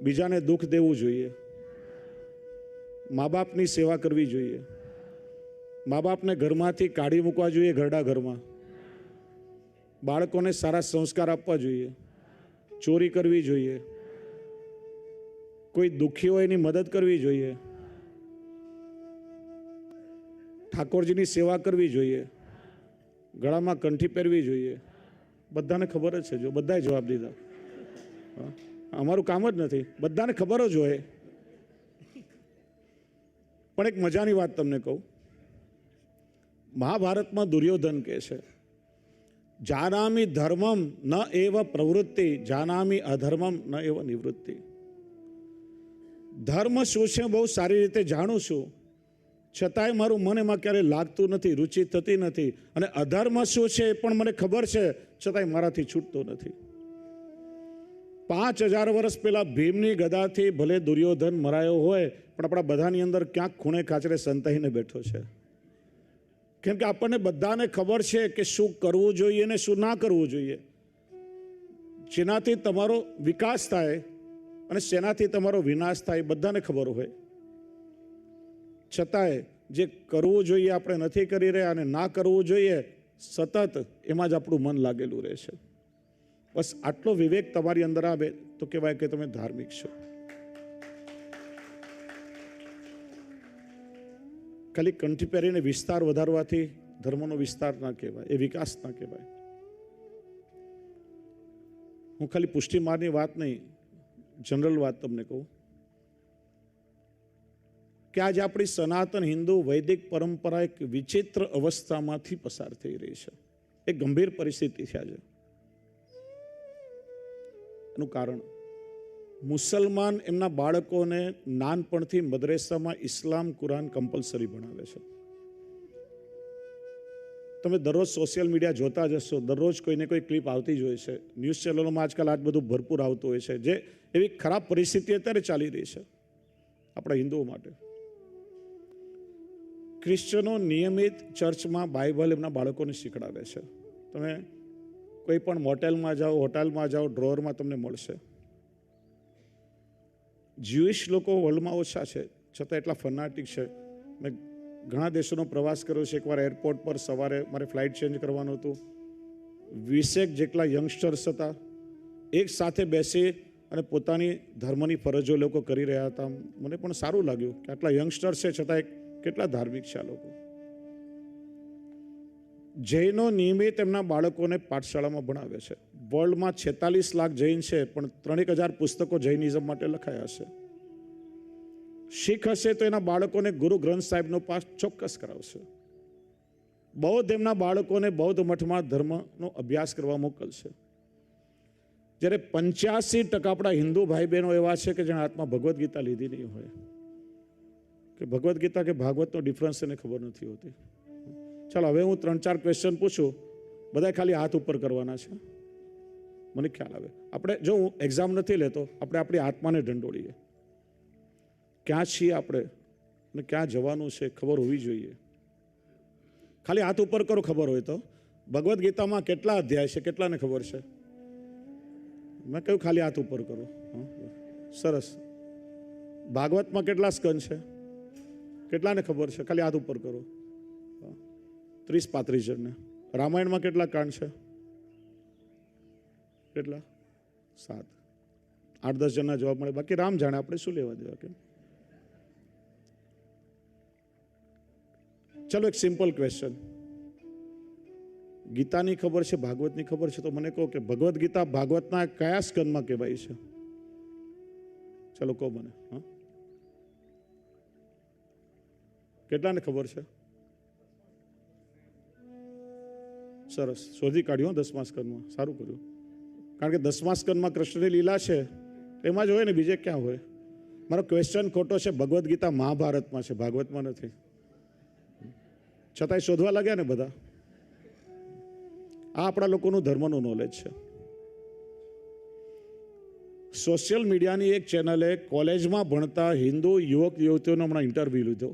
બીજાને દુઃખ દેવું જોઈએ. મા બાપની સેવા કરવી જોઈએ. મા બાપને ઘરમાંથી કાઢી મૂકવા જોઈએ, ઘરડા ઘરમાં. બાળકોને સારા સંસ્કાર આપવા જોઈએ. ચોરી કરવી જોઈએ. કોઈ દુઃખી હોય એની મદદ કરવી જોઈએ. ઠાકોરજીની સેવા કરવી જોઈએ. ગળામાં કંઠી પહેરવી જોઈએ. બધાને ખબર જ છે. જો બધાએ જવાબ દીધા. અમારું કામ જ નથી, બધાને ખબર જ હોય. પણ એક મજાની વાત તમને કહું. મહાભારતમાં દુર્યોધન કહે છે, જાનામી ધર્મમ ન એવ પ્રવૃત્તિ, જાનામી અધર્મમ ન એવ નિવૃત્તિ. ધર્મ શું છે બહુ સારી રીતે જાણું છું, છતાંય મારું મન એમાં ક્યારેય લાગતું નથી, રુચિ થતી નથી. અને અધર્મ શું છે એ પણ મને ખબર છે, છતાંય મારાથી છૂટતો નથી. 5000 વર્ષ પહેલા ભીમની ગદાથી ભલે દુર્યોધન મરાયો હોય, પણ આપણા બધાની અંદર ક્યાંક ખૂણે ખાચરે સંતાઈને બેઠો છે. કેમ કે આપણને બધાને ખબર છે કે શું કરવું જોઈએ ને શું ના કરવું જોઈએ. જેનાથી તમારો વિકાસ થાય અને શેનાથી તમારો વિનાશ થાય બધાને ખબર હોય. છતાંય જે કરવું જોઈએ આપણે નથી કરી રહ્યા, અને ના કરવું જોઈએ સતત એમાં જ આપણું મન લાગેલું રહે છે. બસ આટલો વિવેક તમારી અંદર આવે તો કહેવાય કે તમે ધાર્મિક છો. ખાલી કંઠી પહેરીને વિસ્તાર વધારવાથી ધર્મનો વિસ્તાર ના કહેવાય, એ વિકાસ ના કહેવાય. હું ખાલી પુષ્ટિમાર્ગની વાત નહીં, જનરલ વાત તમને કહું કે આજે આપણી સનાતન હિન્દુ વૈદિક પરંપરા એક વિચિત્ર અવસ્થામાંથી પસાર થઈ રહી છે. એક ગંભીર પરિસ્થિતિ છે આજે. એનું કારણ મુસલમાન એમના બાળકોને નાનપણથી મદ્રેસામાં ઇસ્લામ કુરાન કમ્પલસરી ભણાવે છે. તમે દરરોજ સોશિયલ મીડિયા જોતા જ હશો, દરરોજ કોઈને કોઈ ક્લિપ આવતી જ હોય છે. ન્યૂઝ ચેનલોમાં આજકાલ આ બધું ભરપૂર આવતું હોય છે, જે એવી ખરાબ પરિસ્થિતિ અત્યારે ચાલી રહી છે આપણા હિન્દુઓ માટે. ક્રિશ્ચનો નિયમિત ચર્ચમાં બાઇબલ એમના બાળકોને શીખડાવે છે. તમે કોઈ પણ મોટેલમાં જાઓ, હોટલમાં જાઓ, ડ્રોવરમાં તમને મળશે. જ્યુઇશ લોકો વર્લ્ડમાં ઓછા છે, છતાં એટલા ફનાટિક છે. મેં ઘણા દેશોનો પ્રવાસ કર્યો છે. એકવાર એરપોર્ટ પર સવારે મારે ફ્લાઇટ ચેન્જ કરવાનું હતું. 20 જેટલા યંગસ્ટર્સ હતા, એક સાથે બેસી અને પોતાની ધર્મની ફરજો લોકો કરી રહ્યા હતા. મને પણ સારું લાગ્યું કે આટલા યંગસ્ટર્સ છે, છતાં કેટલા ધાર્મિક છે આ લોકો. જૈનો નિયમિત એમના બાળકોને પાઠશાળામાં ભણાવે છે. વર્લ્ડમાં 46 લાખ જૈન છે, પણ 3,000 પુસ્તકો જૈનિઝમ માટે લખાયા છે. શીખ હશે તો એના બાળકોને ગુરુ ગ્રંથ સાહેબનો પાઠ ચોક્કસ કરાવશે. બૌદ્ધ એમના બાળકોને બૌદ્ધ મઠમાં ધર્મનો અભ્યાસ કરવા મોકલશે. જ્યારે 85% આપણા હિન્દુ ભાઈ બહેનો એવા છે કે જેના હાથમાં ભગવદ્ ગીતા લીધી નહીં હોય, કે ભગવદ્ ગીતા કે ભાગવતનો ડિફરન્સ એને ખબર નથી હોતી. ચાલો હવે હું 3-4 ક્વેશ્ચન પૂછું, બધા ખાલી હાથ ઉપર કરવાના છે. મને ખ્યાલ આવે, આપણે જો હું એક્ઝામ નથી લેતો, આપણે આપણી આત્માને ઢંઢોળીએ. ક્યાં છીએ આપણે અને ક્યાં જવાનું છે ખબર હોવી જોઈએ. ખાલી હાથ ઉપર કરો ખબર હોય તો. ભગવદ્ ગીતામાં કેટલા અધ્યાય છે, કેટલાને ખબર છે? મેં કહ્યું ખાલી હાથ ઉપર કરો. સરસ. ભાગવતમાં કેટલા સ્કંદ છે, કેટલાને ખબર છે? ખાલી હાથ ઉપર કરો. 30-35 જણને. રામાયણમાં કેટલા કાંડ છે? કેટલા? 7. 8-10 જણના જવાબ મળે, બાકી રામ જાણે, આપણે શું લેવા દેવા. કેમ? ચલો એક સિમ્પલ ક્વેશ્ચન. ગીતાની ખબર છે, ભાગવતની ખબર છે, તો મને કહો કે ભગવદ્ ગીતા ભાગવતના કયા સ્કંદમાં કહેવાય છે? ચલો કહો મને. હા, કેટલાને ખબર છે? સરસ, શોધી કાઢ્યું 10મા સ્કંદમાં. સારું કર્યું, કારણ કે 10મા સ્કંદમાં કૃષ્ણની લીલા છે, એમાં જ હોય ને, બીજે ક્યાં હોય? મારો ક્વેશ્ચન ખોટો છે. ભગવદ્ ગીતા મહાભારતમાં છે, ભાગવતમાં નથી. છતાંય શોધવા લાગ્યા ને બધા. આ આપણા લોકોનું ધર્મનું નોલેજ છે. સોશિયલ મીડિયાની એક ચેનલે કોલેજમાં ભણતા હિન્દુ યુવક યુવતીઓનો હમણાં ઇન્ટરવ્યૂ લીધો.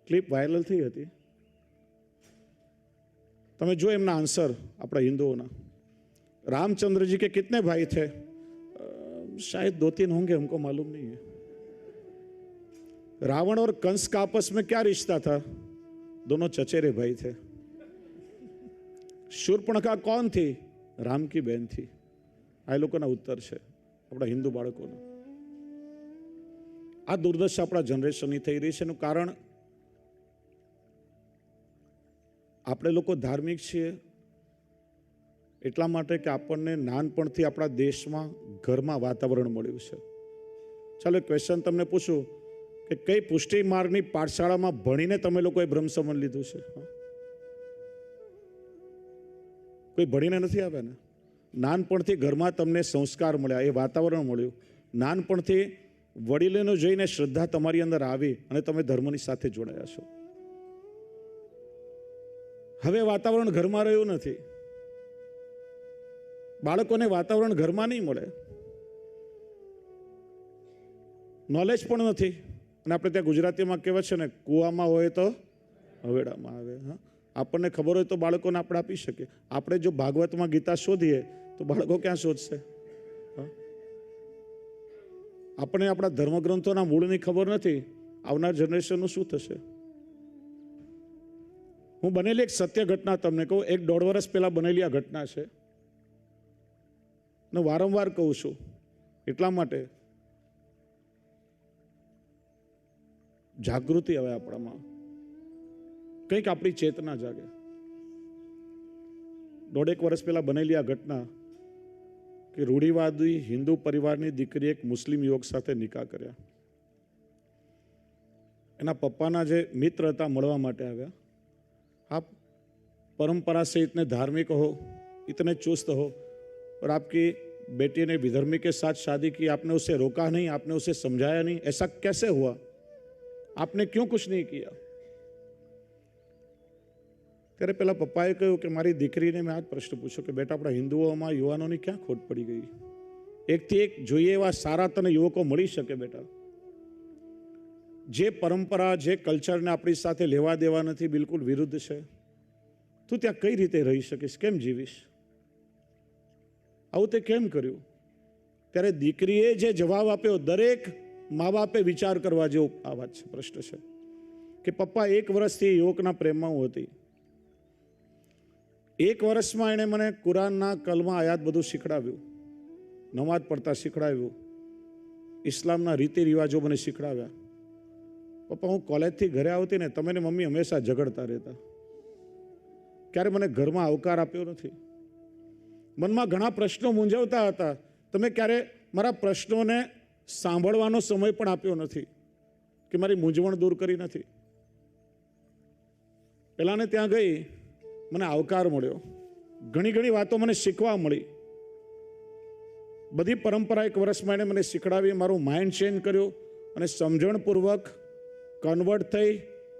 ક્લિપ વાયરલ થઈ હતી. તમે જો એમના આન્સર આપણા હિન્દુઓના. रामचंद्र जी के कितने भाई थे? शायद 2-3 होंगे, हमको मालूम नहीं है. रावण और कंस का आपस में क्या रिश्ता था? दोनों चचेरे भाई थे. शूर्पणखा कौन थी? राम की बहन थी. આ લોકોના ઉત્તર છે આપણા હિન્દુ બાળકોના. આ દુર્દશા આપણા જનરેશનની થઈ રહી છે. એનું કારણ આપણે લોકો ધાર્મિક છીએ એટલા માટે કે આપણને નાનપણથી આપણા દેશમાં ઘરમાં વાતાવરણ મળ્યું છે. ચાલો એક ક્વેશ્ચન તમને પૂછું કે કઈ પુષ્ટિ માર્ગની પાઠશાળામાં ભણીને તમે લોકોએ બ્રહ્મસમન લીધું છે? કોઈ ભણીને નથી આવ્યા ને. નાનપણથી ઘરમાં તમને સંસ્કાર મળ્યા, એ વાતાવરણ મળ્યું. નાનપણથી વડીલોને જોઈને શ્રદ્ધા તમારી અંદર આવી અને તમે ધર્મની સાથે જોડાયા છો. હવે વાતાવરણ ઘરમાં રહ્યું નથી. બાળકોને વાતાવરણ ઘરમાં નહીં મળે, નોલેજ પણ નથી. અને આપણે ત્યાં ગુજરાતીમાં કહેવાય છે ને, કૂવામાં હોય તો હવેડામાં આવે. હા, આપણને ખબર હોય તો બાળકોને આપણે આપી શકીએ. આપણે જો ભાગવતમાં ગીતા શોધીએ તો બાળકો ક્યાં શોધશે? આપણે આપણા ધર્મગ્રંથોના મૂળની ખબર નથી, આવનાર જનરેશનનું શું થશે? હું બનેલી એક સત્ય ઘટના તમને કહું. 1-1.5 વર્ષ પહેલા બનેલી આ ઘટના છે ને વારંવાર કહું છું એટલા માટે જાગૃતિ આવે આપણામાં, કંઈક આપણી ચેતના જાગે. 1.5 વર્ષ પહેલા બનેલી આ ઘટના કે રૂઢિવાદી હિન્દુ પરિવારની દીકરી એક મુસ્લિમ યુવક સાથે નિકાહ કર્યા. એના પપ્પાના જે મિત્ર હતા મળવા માટે આવ્યા. आप परंपरा से इतने धार्मिक हो, इतने चुस्त हो और आपकी बेटी ने विधर्मी के साथ शादी की, आपने उसे रोका नहीं, आपने उसे समझाया नहीं, ऐसा कैसे हुआ? आपने क्यों कुछ नहीं किया? ત્યારે પેલા પપ્પાએ કહ્યું કે મારી દીકરીને મેં આ જ પ્રશ્ન પૂછ્યો કે બેટા આપણા હિન્દુઓમાં યુવાનોની ક્યાં ખોટ પડી ગઈ? એકથી એક જોઈએ એવા સારા તને યુવકો મળી શકે બેટા. જે પરંપરા, જે કલ્ચરને આપણી સાથે લેવા દેવા નથી, બિલકુલ વિરુદ્ધ છે, તું ત્યાં કઈ રીતે રહી શકીશ? કેમ જીવીશ? આવું તે કેમ કર્યું? ત્યારે દીકરીએ જે જવાબ આપ્યો, દરેક મા બાપે વિચાર કરવા જેવો આ વાત છે, પ્રશ્ન છે કે પપ્પા 1 વર્ષથી યુવકના પ્રેમમાં હું હતી. 1 વર્ષમાં એણે મને કુરાનના કલમા આયાત બધું શીખડાવ્યું, નમાઝ પડતા શીખડાવ્યું, ઇસ્લામના રીતિ રિવાજો મને શીખડાવ્યા. પપ્પા હું કોલેજથી ઘરે આવતી ને તમે ને મમ્મી હંમેશા ઝઘડતા રહેતા, ક્યારે મને ઘરમાં આવકાર આપ્યો નથી. મનમાં ઘણા પ્રશ્નો મૂંઝવતા હતા, તમે ક્યારે મારા પ્રશ્નોને સાંભળવાનો સમય પણ આપ્યો નથી કે મારી મૂંઝવણ દૂર કરી નથી. પેલાને ત્યાં ગઈ, મને આવકાર મળ્યો, ઘણી વાતો મને શીખવા મળી. બધી પરંપરા 1 વર્ષમાં એણે મને શીખડાવી, મારું માઇન્ડ ચેન્જ કર્યું અને સમજણપૂર્વક કન્વર્ટ થઈ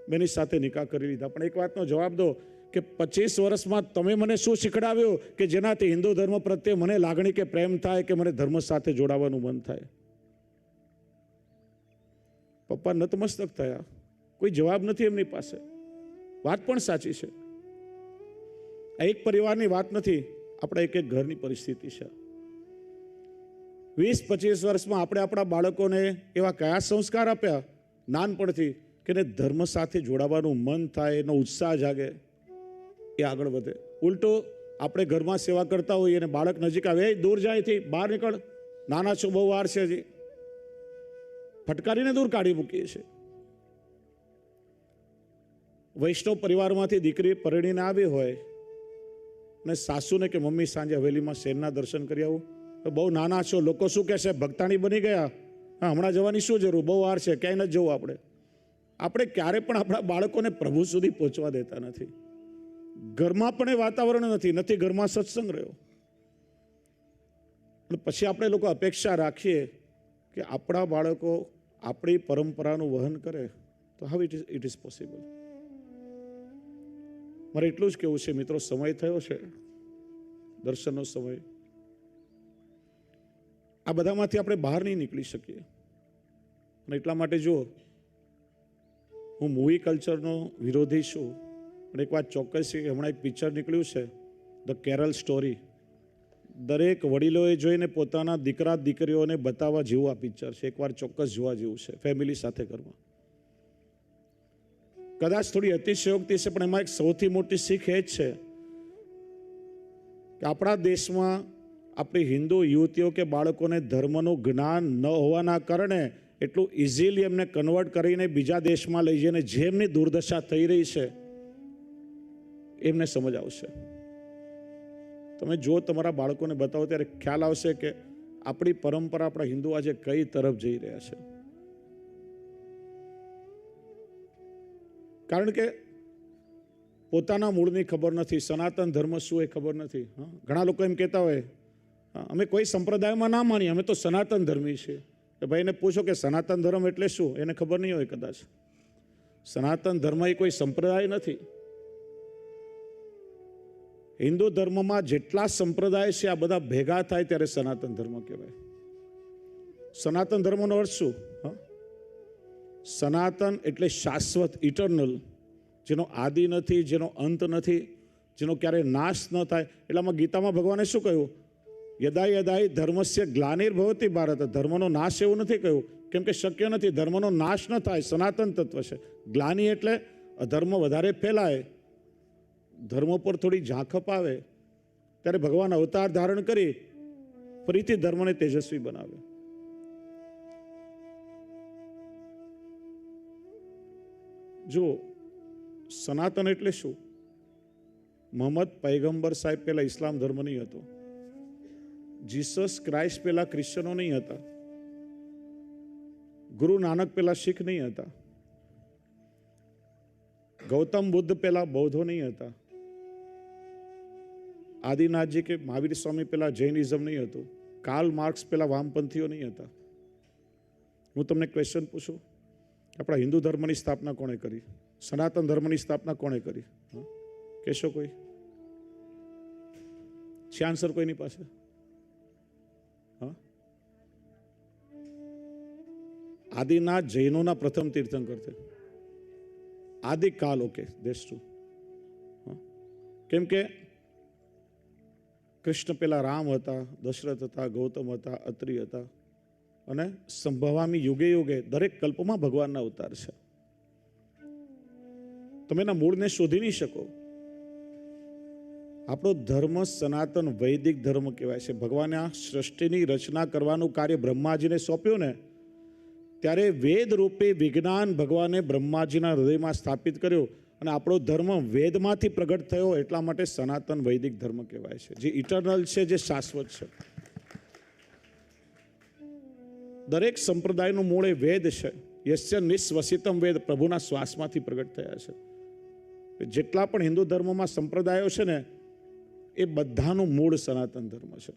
મેં એની સાથે નિકાહ કરી લીધા. પણ એક વાતનો જવાબ દો કે 25 વર્ષમાં તમે મને શું શીખડાવ્યું કે જેનાથી હિન્દુ ધર્મ પ્રત્યે મને લાગણી કે પ્રેમ થાય કે મને ધર્મ સાથે જોડાવાનું મન થાય? પપ્પા નતમસ્તક થયા, કોઈ જવાબ નથી એમની પાસે. વાત પણ સાચી છે, આ એક પરિવારની વાત નથી, આપણા એક ઘરની પરિસ્થિતિ છે. 20-25 વર્ષમાં આપણે આપણા બાળકોને એવા કયા સંસ્કાર આપ્યા નાનપણથી કે એને ધર્મ સાથે જોડાવાનું મન થાય, એનો ઉત્સાહ જાગે, એ આગળ વધે. ઉલટો આપણે ઘરમાં સેવા કરતા હોઈએ અને બાળક નજીક આવે, એ દૂર જાય, બહાર નીકળ, નાના છો, બહુ વાર છે હજી, ફટકારીને દૂર કાઢી મૂકીએ છીએ. વૈષ્ણવ પરિવારમાંથી દીકરી પરણીને આવી હોય અને સાસુને કે મમ્મી સાંજે હવેલીમાં શેરના દર્શન કરી આવું, બહુ નાના છો, લોકો શું કહેશે, ભક્તાણી બની ગયા, હા હમણાં જવાની શું જરૂર, બહુ વાર છે, ક્યાંય નથી જવું. આપણે ક્યારે પણ આપણા બાળકોને પ્રભુ સુધી પહોંચવા દેતા નથી. ઘરમાં પણ એ વાતાવરણ નથી ઘરમાં સત્સંગ રહ્યો. અને પછી આપણે લોકો અપેક્ષા રાખીએ કે આપણા બાળકો આપણી પરંપરાનું વહન કરે, તો હાઉ ઇટ ઇઝ પોસિબલ? મારે એટલું જ કહેવું છે મિત્રો, સમય થયો છે, દર્શનનો સમય. આ બધામાંથી આપણે બહાર નહીં નીકળી શકીએ. અને એટલા માટે જો હું મૂવી કલ્ચરનો વિરોધી છું, પણ એક વાત ચોક્કસ છે કે હમણાં એક પિક્ચર નીકળ્યું છે, ધ કેરલ સ્ટોરી. દરેક વડીલોએ જોઈને પોતાના દીકરા દીકરીઓને બતાવવા જેવું આ પિક્ચર છે. એકવાર ચોક્કસ જોવા જેવું છે, ફેમિલી સાથે ઘરમાં. કદાચ થોડી અતિશયોક્તિ છે, પણ એમાં એક સૌથી મોટી શીખ એ જ છે કે આપણા દેશમાં આપણી હિન્દુ યુવતીઓ કે બાળકોને ધર્મનું જ્ઞાન ન હોવાના કારણે એટલું ઇઝીલી એમને કન્વર્ટ કરીને બીજા દેશમાં લઈ જઈને જેમની દુર્દશા થઈ રહી છે એમને સમજ આવશે. તમે જો તમારા બાળકોને બતાવો ત્યારે ખ્યાલ આવશે કે આપણી પરંપરા, આપણા હિન્દુ આજે કઈ તરફ જઈ રહ્યા છે. કારણ કે પોતાના મૂળની ખબર નથી, સનાતન ધર્મ શું એ ખબર નથી. ઘણા લોકો એમ કહેતા હોય અમે કોઈ સંપ્રદાયમાં ના માનીએ, અમે તો સનાતન ધર્મી છીએ. ભાઈને પૂછો કે સનાતન ધર્મ એટલે શું, એને ખબર નહીં હોય કદાચ. સનાતન ધર્મ એ કોઈ સંપ્રદાય નથી. હિન્દુ ધર્મમાં જેટલા સંપ્રદાય છે આ બધા ભેગા થાય ત્યારે સનાતન ધર્મ કહેવાય. સનાતન ધર્મનો અર્થ શું? સનાતન એટલે શાશ્વત, ઇટર્નલ, જેનો આદિ નથી, જેનો અંત નથી, જેનો ક્યારેય નાશ ન થાય. એટલામાં ગીતામાં ભગવાને શું કહ્યું? યદા યદાય ધર્મસ્ય ગ્લાનિર્ભવતિ ભારત. ધર્મનો નાશ એવું નથી કહ્યું, કેમ કે શક્ય નથી, ધર્મનો નાશ ન થાય, સનાતન તત્વ છે. ગ્લાનિ એટલે અધર્મ વધારે ફેલાય, ધર્મ પર થોડી ઝાંખપ આવે, ત્યારે ભગવાન અવતાર ધારણ કરી ફરીથી ધર્મને તેજસ્વી બનાવે. જો સનાતન એટલે શું? મોહમ્મદ પૈગંબર સાહેબ પહેલા ઇસ્લામ ધર્મ નહીં હતો, જીસસ ક્રાઇસ્ટ પહેલા ક્રિશ્ચનો નહીં હતા, ગુરુ નાનક પહેલા શીખ નહીં હતા, ગૌતમ બુદ્ધ પહેલા બૌદ્ધો નહીં હતા, આદિનાથજી કે મહાવીર સ્વામી પહેલા જૈનિઝમ નહીં હતું. કાર્લ માર્ક્સ પેલા વામપંથીઓ નહીં હતા. હું તમને ક્વેશ્ચન પૂછું, આપણા હિન્દુ ધર્મની સ્થાપના કોણે કરી? સનાતન ધર્મની સ્થાપના કોણે કરી? કહેશો કોઈ? છે આન્સર કોઈની પાસે? હા, આદિનાથ જૈનોના પ્રથમ તીર્થંકર છે. આદિકાલ. Okay, that's true. કેમ કે કૃષ્ણ પેલા રામ હતા, દશરથ હતા, ગૌતમ હતા, અત્રિ હતા, અને સંભવામી યુગે યુગે દરેક કલ્પમાં ભગવાનના અવતાર છે. તમે એના મૂળને શોધી નહીં શકો. આપણો ધર્મ સનાતન વૈદિક ધર્મ કહેવાય છે. ભગવાને આ સૃષ્ટિની રચના કરવાનું કાર્ય બ્રહ્માજીને સોંપ્યું ને, ત્યારે વેદ રૂપે વિજ્ઞાન ભગવાને બ્રહ્માજીના હૃદયમાં સ્થાપિત કર્યો, અને આપણો ધર્મ વેદમાંથી પ્રગટ થયો, એટલા માટે સનાતન વૈદિક ધર્મ કહેવાય છે, જે ઇટરનલ છે, જે શાશ્વત છે. દરેક સંપ્રદાયનું મૂળ એ વેદ છે. યસ્ય નિસ્વસિતમ વેદ, પ્રભુના શ્વાસમાંથી પ્રગટ થયા છે. જેટલા પણ હિન્દુ ધર્મમાં સંપ્રદાયો છે ને, એ બધાનું મૂળ સનાતન ધર્મ છે.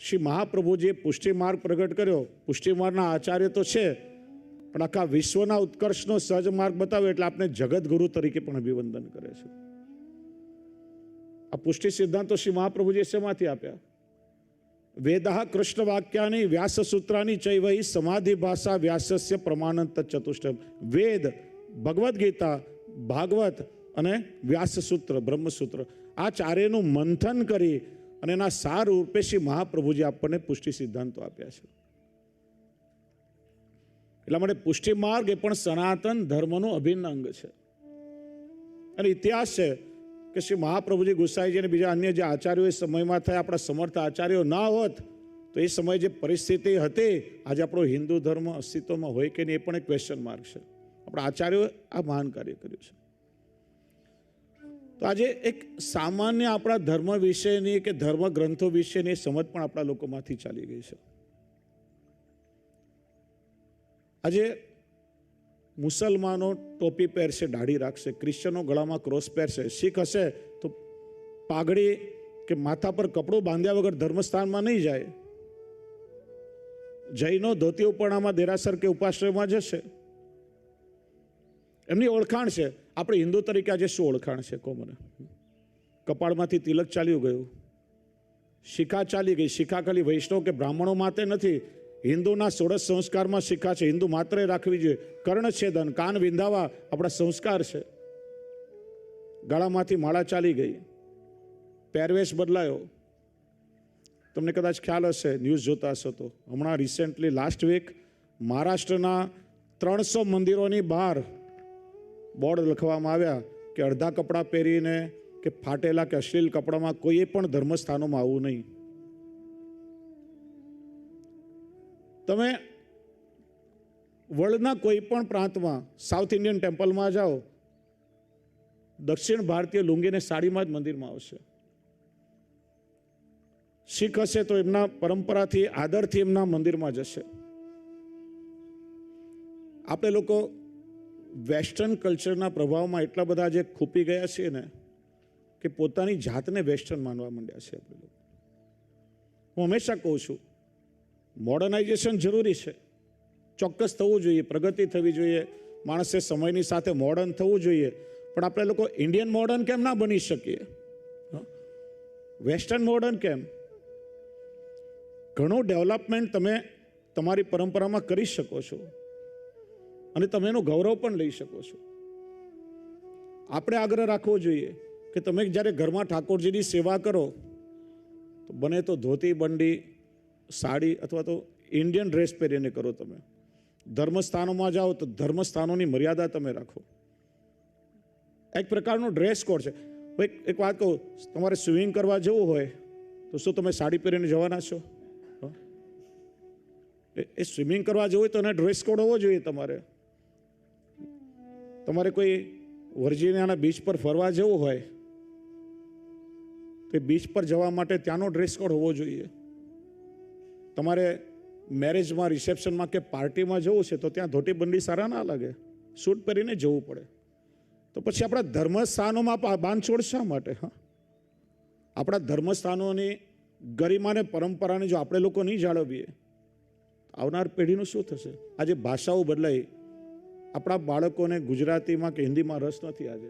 શ્રી મહાપ્રભુજીએ પુષ્ટિ માર્ગ પ્રગટ કર્યો. પુષ્ટિ માર્ગના આચાર્ય તો છે, પણ આખા વિશ્વના ઉત્કર્ષનો સહજ માર્ગ બતાવ્યો, એટલે આપણે જગતગુરુ તરીકે પણ અભિવંદન કરે છે. આ પુષ્ટિ સિદ્ધાંતો શ્રી મહાપ્રભુજીએ શેમાંથી આપ્યા? વેદઃ કૃષ્ણ વાક્યાની વ્યાસસૂત્રાની ચૈવહી સમાધિ ભાષા વ્યાસસ્ય પ્રમાણંત ચતુષ્ટયમ. વેદ, ભગવદ્ ગીતા, ભાગવત અને વ્યાસસૂત્ર, બ્રહ્મસૂત્ર, આ ચારેયનું મંથન કરી અને એના સાર રૂપે શ્રી મહાપ્રભુજી આપણને પુષ્ટિ સિદ્ધાંતો આપ્યા છે. એટલા માટે પુષ્ટિ માર્ગ એ પણ સનાતન ધર્મનું અભિન્ન અંગ છે. અને ઇતિહાસ છે કે શ્રી મહાપ્રભુજી ગુસાઈજી અને બીજા અન્ય જે આચાર્યો એ સમયમાં થયા, આપણા સમર્થ આચાર્યો ના હોત તો એ સમયે જે પરિસ્થિતિ હતી, આજે આપણો હિન્દુ ધર્મ અસ્તિત્વમાં હોય કે નહીં, એ પણ એક ક્વેશ્ચન માર્ક છે. આપણા આચાર્યોએ આ મહાન કાર્ય કર્યું છે. તો આજે એક સામાન્ય આપણા ધર્મ વિશેની કે ધર્મ ગ્રંથો વિશેની સમજ પણ આપણા લોકોમાંથી ચાલી ગઈ છે. આજે મુસલમાનો ટોપી પહેરશે, દાઢી રાખશે, ક્રિશ્ચનો ગળામાં ક્રોસ પહેરશે, શીખ હશે તો પાઘડી કે માથા પર કપડું બાંધ્યા વગર ધર્મસ્થાનમાં નહીં જાય, જૈનો ધોતી ઉપરણામાં દેરાસર કે ઉપાશ્રયમાં જશે. એમની ઓળખાણ છે. આપણે હિન્દુ તરીકે આજે શું ઓળખાણ છે? કહો મને. કપાળમાંથી તિલક ચાલ્યું ગયું, શિખા ચાલી ગઈ. શિખા ખાલી વૈષ્ણવ કે બ્રાહ્મણો માટે નથી, હિન્દુના 16 સંસ્કારમાં શિખા છે. હિન્દુ માત્ર રાખવી જોઈએ. કર્ણછેદન, કાન વિંધાવા આપણા સંસ્કાર છે. ગળામાંથી માળા ચાલી ગઈ, પહેરવેશ બદલાયો. તમને કદાચ ખ્યાલ હશે, ન્યૂઝ જોતા હશો તો, હમણાં રિસેન્ટલી લાસ્ટ વીક મહારાષ્ટ્રના 300 મંદિરોની બહાર બોર્ડ લખવામાં આવ્યા કે અડધા કપડાં પહેરીને કે ફાટેલા કે અશ્લીલ કપડામાં કોઈએ પણ ધર્મસ્થાનોમાં આવવું નહીં. તમે વર્લ્ડના કોઈ પણ પ્રાંતમાં સાઉથ ઇન્ડિયન ટેમ્પલમાં જાઓ, દક્ષિણ ભારતીય લુંગીને સાડીમાં જ મંદિરમાં આવશે. શીખ હશે તો એમના પરંપરાથી, આદરથી એમના મંદિરમાં જશે. આપણે લોકો વેસ્ટર્ન કલ્ચરના પ્રભાવમાં એટલા બધા જે ખૂપી ગયા છીએ ને, કે પોતાની જાતને વેસ્ટર્ન માનવા માંડ્યા છે આપણે લોકો. હું હંમેશા કહું છું, મોડર્નાઇઝેશન જરૂરી છે, ચોક્કસ થવું જોઈએ, પ્રગતિ થવી જોઈએ, માણસે સમયની સાથે મોડર્ન થવું જોઈએ. પણ આપણે લોકો ઇન્ડિયન મોડર્ન કેમ ના બની શકીએ? વેસ્ટર્ન મોડર્ન કેમ? ઘણું ડેવલપમેન્ટ તમે તમારી પરંપરામાં કરી શકો છો, અને તમે એનો ગૌરવ પણ લઈ શકો છો. આપણે આગ્રહ રાખવો જોઈએ કે તમે જ્યારે ઘરમાં ઠાકોરજીની સેવા કરો તો બને તો ધોતી, બંડી, સાડી અથવા તો ઇન્ડિયન ડ્રેસ પહેરીને કરો. તમે ધર્મસ્થાનોમાં જાઓ તો ધર્મસ્થાનોની મર્યાદા તમે રાખો. એક પ્રકારનો ડ્રેસ કોડ છે. એક વાત કહું, તમારે સ્વિમિંગ કરવા જવું હોય તો શું તમે સાડી પહેરીને જવાના છો? એ સ્વિમિંગ કરવા જવું હોય તો એને ડ્રેસ કોડ હોવો જોઈએ. તમારે કોઈ વર્જિનિયાના બીચ પર ફરવા જવું હોય તો બીચ પર જવા માટે ત્યાંનો ડ્રેસ કોડ હોવો જોઈએ. તમારે મેરેજમાં, રિસેપ્શનમાં કે પાર્ટીમાં જવું છે તો ત્યાં ધોતી બંડી સારા ના લાગે, સૂટ પહેરીને જવું પડે. તો પછી આપણા ધર્મસ્થાનોમાં બાંધછોડ શા માટે? હા, આપણા ધર્મસ્થાનોની ગરિમાને પરંપરાને જો આપણે લોકો નહીં જાળવીએ, આવનાર પેઢીનું શું થશે? આજે ભાષાઓ બદલાઈ, આપણા બાળકોને ગુજરાતીમાં કે હિન્દીમાં રસ નથી. આજે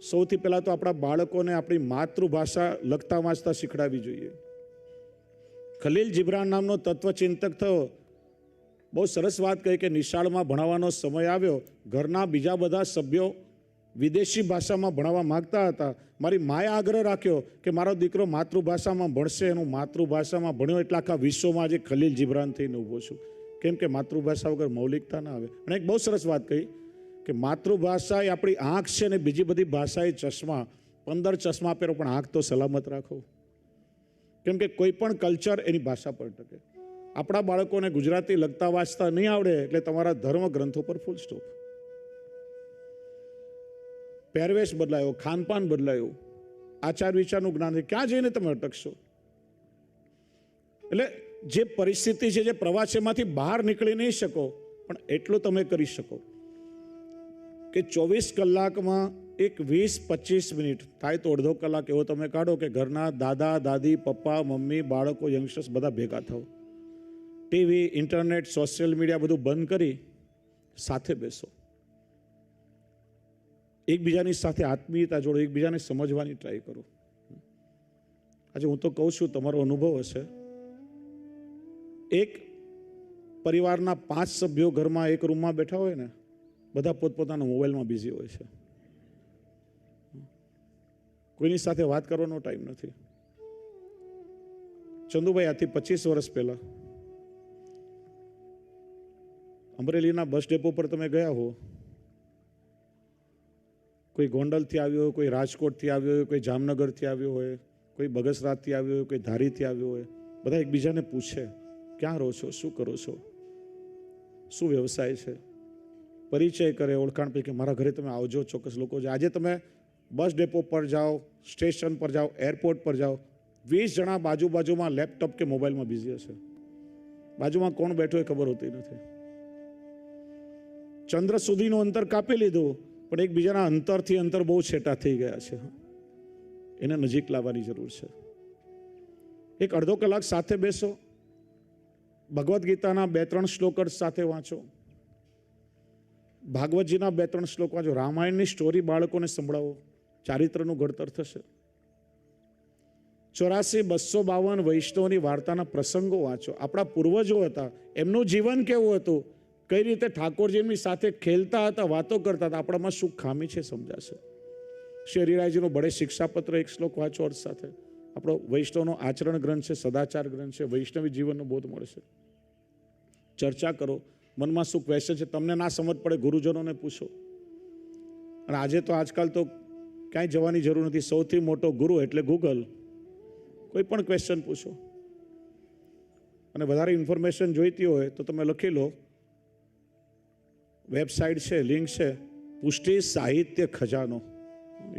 સૌથી પહેલા તો આપણા બાળકોને આપણી માતૃભાષા લખતા વાંચતા શીખડાવી જોઈએ. ખલીલ જીબ્રાન નામનો તત્વચિંતક થયો, બહુ સરસ વાત કહી કે નિશાળમાં ભણાવવાનો સમય આવ્યો, ઘરના બીજા બધા સભ્યો વિદેશી ભાષામાં ભણાવવા માંગતા હતા. મારી માએ આગ્રહ રાખ્યો કે મારો દીકરો માતૃભાષામાં ભણશે. એનું માતૃભાષામાં ભણ્યો એટલે આખા વિશ્વમાં આજે ખલીલ જીબ્રાન થઈને ઊભો છું. કેમ કે માતૃભાષા વગર મૌલિકતા ના આવે. અને એક બહુ સરસ વાત કહી કે માતૃભાષા એ આપણી આંખ છે ને બીજી બધી ભાષા એ ચશ્મા. 15 ચશ્મા પહેરો પણ આંખ તો સલામત રાખો. કેમ કે કોઈ પણ કલ્ચર એની ભાષા પર ટકે. આપણા બાળકોને ગુજરાતી લખતા વાંચતા નહીં આવડે એટલે તમારા ધર્મ ગ્રંથો પર ફૂલ સ્ટોપ. પહેરવેશ બદલાયો, ખાનપાન બદલાયું, આચાર વિચારનું જ્ઞાન, ક્યાં જઈને તમે અટકશો? એટલે જે પરિસ્થિતિ છે, જે પ્રવાસ છે, એમાંથી બહાર નીકળી નહીં શકો, પણ એટલું તમે કરી શકો કે 24 કલાકમાં એક 20-25 મિનિટ થાય તો અડધો કલાક એવો તમે કાઢો કે ઘરના દાદા દાદી, પપ્પા, મમ્મી, બાળકો, યંગસ્ટર્સ બધા ભેગા થાવ. ટીવી, ઇન્ટરનેટ, સોશિયલ મીડિયા બધું બંધ કરી સાથે બેસો. એકબીજાની સાથે આત્મીયતા જોડો, એકબીજાને સમજવાની ટ્રાય કરો. આજે હું તો કહું છું, તમારો અનુભવ હશે, એક પરિવારના 5 સભ્યો ઘરમાં એક રૂમમાં બેઠા હોય ને, બધા પોતપોતાના મોબાઈલમાં બિઝી હોય છે. કોઈની સાથે વાત કરવાનો ટાઈમ નથી. ચંદુભાઈ, આથી 25 વર્ષ પહેલા અમરેલીના બસ ડેપો પર તમે ગયા હો, કોઈ ગોંડલથી આવ્યો હોય, કોઈ રાજકોટથી આવ્યો હોય, કોઈ જામનગરથી આવ્યો હોય, કોઈ બગસરાથી આવ્યો હોય, કોઈ ધારીથી આવ્યો હોય, બધા એકબીજાને પૂછે ક્યાં રહો છો, શું કરો છો, શું વ્યવસાય છે, પરિચય કરે, ઓળખાણ પૈકી મારા ઘરે તમે આવજો, ચોક્કસ લોકો છે. આજે તમે બસ ડેપો પર જાઓ, સ્ટેશન પર જાઓ, એરપોર્ટ પર જાઓ, 20 જણા બાજુમાં લેપટોપ કે મોબાઈલમાં બિઝી હશે. બાજુમાં કોણ બેઠો એ ખબર હોતી નથી. ચંદ્ર સુધીનું અંતર કાપી લીધું, પણ એકબીજાના અંતરથી અંતર બહુ છેટા થઈ ગયા છે. એને નજીક લાવવાની જરૂર છે. એક અડધો કલાક સાથે બેસો, ભગવદ્ ગીતાના 2-3 શ્લોક સાથે વાંચો, ભાગવતજીના 2-3 શ્લોક વાંચો, રામાયણની સ્ટોરી બાળકોને સંભળાવો, ચારિત્રનું ઘડતર થશે. 84-252 વૈષ્ણવની વાર્તાના પ્રસંગો વાંચો. આપણા પૂર્વજો હતા, એમનું જીવન કેવું હતું, કઈ રીતે ઠાકોરજીની સાથે ખેલતા હતા, વાતો કરતા હતા, આપણામાં શું ખામી છે સમજાશે. શ્રી હરિરાયજીનો બળે શિક્ષાપત્ર 1 શ્લોક વાંચો અર્થ સાથે. આપણો વૈષ્ણવનો આચરણ ગ્રંથ છે, સદાચાર ગ્રંથ છે, વૈષ્ણવી જીવનનો બોધ મળશે. ચર્ચા કરો, મનમાં શું ક્વેશ્ચન છે, તમને ના સમજ પડે ગુરુજનોને પૂછો. અને આજે તો આજકાલ તો ક્યાંય જવાની જરૂર નથી. સૌથી મોટો ગુરુ એટલે ગૂગલ. કોઈ પણ ક્વેશ્ચન પૂછો. અને વધારે ઇન્ફોર્મેશન જોઈતી હોય તો તમે લખી લો, વેબસાઇટ છે, લિંક છે, પુષ્ટિ સાહિત્ય ખજાનો.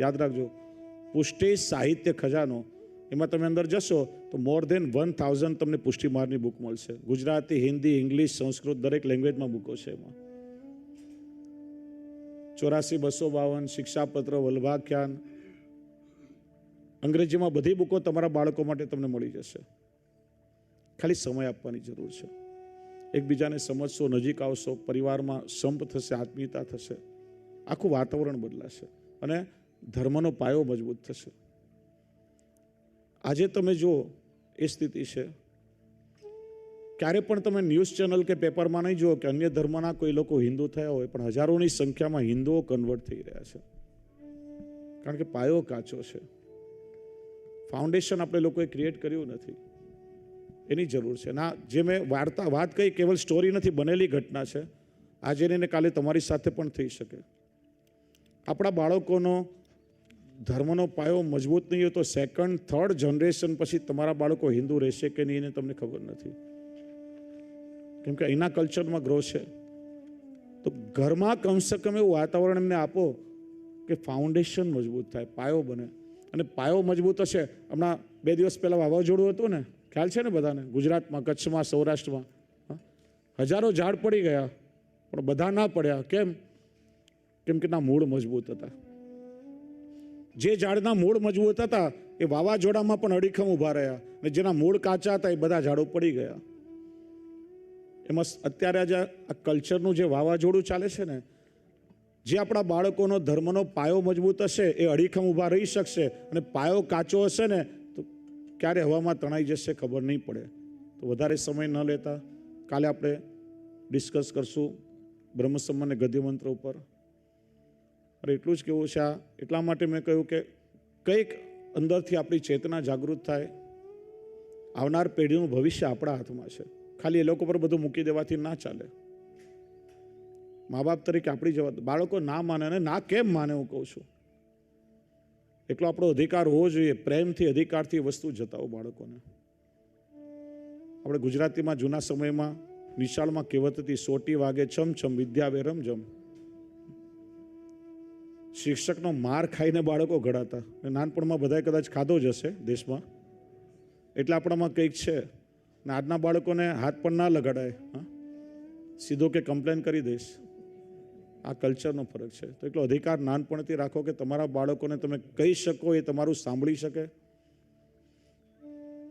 યાદ રાખજો, પુષ્ટિ સાહિત્ય ખજાનો. એમાં તમે અંદર જશો તો મોર દેન 1000 તમને પુષ્ટિમારની બુક મળશે. ગુજરાતી, હિન્દી, ઇંગ્લિશ, સંસ્કૃત દરેક લેંગ્વેજમાં બુકો છે. એમાં 84-252 શિક્ષાપત્ર, વલ્ભાખ્યાન, અંગ્રેજીમાં બધી બુકો તમારા બાળકો માટે તમને મળી જશે. ખાલી સમય આપવાની જરૂર છે. એકબીજાને સમજશો, નજીક આવશો, પરિવારમાં સંપ થશે, આત્મીયતા થશે, આખું વાતાવરણ બદલાશે અને ધર્મનો પાયો મજબૂત થશે. આજે તમે જુઓ એ સ્થિતિ છે. ક્યારે પણ તમે ન્યૂઝ ચેનલ કે પેપરમાં નહીં જુઓ કે અન્ય ધર્મના કોઈ લોકો હિન્દુ થયા હોય, પણ હજારોની સંખ્યામાં હિન્દુઓ કન્વર્ટ થઈ રહ્યા છે. કારણ કે પાયો કાચો છે. ફાઉન્ડેશન આપણે લોકોએ ક્રિએટ કર્યું નથી. એની જરૂર છે. ના, જે મેં વાત કહી કેવલ સ્ટોરી નથી, બનેલી ઘટના છે. આજે ને કાલે તમારી સાથે પણ થઈ શકે. આપણા બાળકોનો ધર્મનો પાયો મજબૂત નહીં હોય તો 2nd, 3rd જનરેશન પછી તમારા બાળકો હિન્દુ રહેશે કે નહીં એને તમને ખબર નથી. કેમ કે અહીંના કલ્ચરમાં ગ્રો છે. તો ઘરમાં કમસે કમ એવું વાતાવરણ એમને આપો કે ફાઉન્ડેશન મજબૂત થાય, પાયો બને. અને પાયો મજબૂત હશે. હમણાં 2 દિવસ પહેલાં વાવાઝોડું હતું ને, ખ્યાલ છે ને બધાને, ગુજરાતમાં, કચ્છમાં, સૌરાષ્ટ્રમાં હજારો ઝાડ પડી ગયા, પણ બધા ના પડ્યા. કેમ? કેમ કે ના મૂળ મજબૂત હતા. જે ઝાડના મૂળ મજબૂત હતા એ વાવાઝોડામાં પણ અડીખમ ઊભા રહ્યા, અને જેના મૂળ કાચા હતા એ બધા ઝાડો પડી ગયા. એમાં અત્યારે આજે આ કલ્ચરનું જે વાવાઝોડું ચાલે છે ને, જે આપણા બાળકોનો ધર્મનો પાયો મજબૂત હશે એ અડીખમ ઊભા રહી શકશે, અને પાયો કાચો હશે ને તો ક્યારે હવામાં તણાઈ જશે ખબર નહીં પડે. તો વધારે સમય ન લેતા કાલે આપણે ડિસ્કસ કરશું બ્રહ્મસંમન અને ગદ્ય મંત્ર ઉપર. અરે એટલું જ કેવું છે, આ એટલા માટે મેં કહ્યું કે કંઈક અંદરથી આપણી ચેતના જાગૃત થાય. આવનાર પેઢીનું ભવિષ્ય આપણા હાથમાં છે. ખાલી એ લોકો પર બધું મૂકી દેવાથી ના ચાલે. મા બાપ તરીકે આપણી જવાબદારી. બાળકો ના માને, અને ના કેમ માને હું કહું છું. એટલો આપણો અધિકાર હોવો જોઈએ. પ્રેમથી, અધિકારથી વસ્તુ જતાવો બાળકોને. આપણે ગુજરાતીમાં જૂના સમયમાં નિશાળમાં કહેવત હતી, સોટી વાગે છમ વિદ્યા વે રમઝમ. શિક્ષકનો માર ખાઈને બાળકો ઘડાતા. નાનપણમાં બધાએ કદાચ ખાધો જ હશે દેશમાં, એટલે આપણામાં કંઈક છે. ને આજના બાળકોને હાથ પણ ના લગાડાય, સીધો કે કમ્પ્લેન કરી દઈશ. આ કલ્ચરનો ફરક છે. તો એટલો અધિકાર નાનપણથી રાખો કે તમારા બાળકોને તમે કહી શકો, એ તમારું સાંભળી શકે.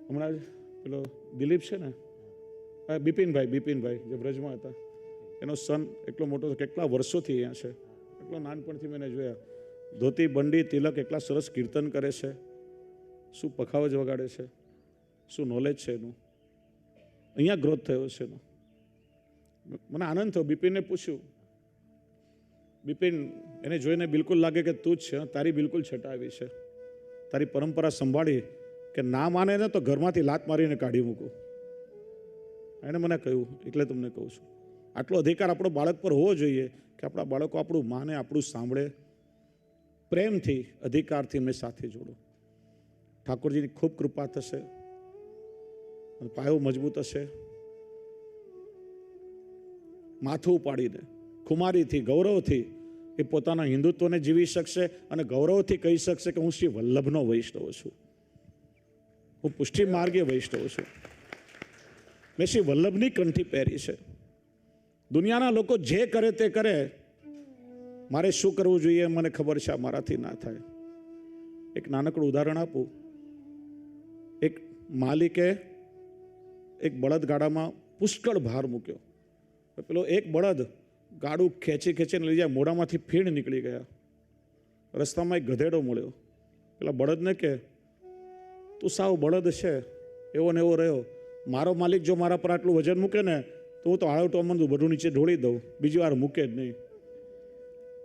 હમણાં જ પેલો દિલીપ છે ને, બિપિનભાઈ જે બ્રજમાં હતા, એનો સન એટલો મોટો, કેટલા વર્ષોથી અહીંયા છે, એટલો નાનપણથી મેં જોયા. ધોતી બંડી તિલક, એટલા સરસ કીર્તન કરે છે, શું પખાવજ વગાડે છે, શું નોલેજ છે એનું. અહીંયા ગ્રોથ થયો છે એનો. મને આનંદ થયો. બિપિનને પૂછ્યું, બિપિન, એને જોઈને બિલકુલ લાગે કે તું જ છે, તારી બિલકુલ છટા આવી છે. તારી પરંપરા સંભાળી કે ના માને ને તો ઘરમાંથી લાત મારીને કાઢી મૂકું. એણે મને કહ્યું, એટલે તમને કહું છું, આટલો અધિકાર આપણો બાળક પર હોવો જોઈએ કે આપણા બાળકો આપણું માને, આપણું સાંભળે. પ્રેમથી, અધિકારથી એમને સાથે જોડો. ઠાકોરજીની ખૂબ કૃપા થશે, પાયો મજબૂત હશે. માથું ઉપાડીને, ખુમારીથી, ગૌરવથી એ પોતાના હિન્દુત્વને જીવી શકશે, અને ગૌરવથી કહી શકશે કે હું શ્રી વલ્લભનો વૈષ્ણવ છું, હું પુષ્ટિ માર્ગીય વૈષ્ણવ છું, મેં શ્રી વલ્લભની કંઠી પહેરી છે. દુનિયાના લોકો જે કરે તે કરે, મારે શું કરવું જોઈએ મને ખબર છે, મારાથી ના થાય. એક નાનકડું ઉદાહરણ આપું. એક માલિકે એક બળદ ગાડામાં પુષ્કળ ભાર મૂક્યો. પેલો એક બળદ ગાડું ખેંચીને લઈ જાય, મોઢામાંથી ફીણ નીકળી ગયા. રસ્તામાં એક ગધેડો મળ્યો. પેલા બળદને કે, તું સાવ બળદ છે, એવો ને એવો રહ્યો. મારો માલિક જો મારા પર આટલું વજન મૂકે ને તો હું તો આળવટો મંદું બધું નીચે ઢોળી દઉં, બીજી વાર મૂકે જ નહીં.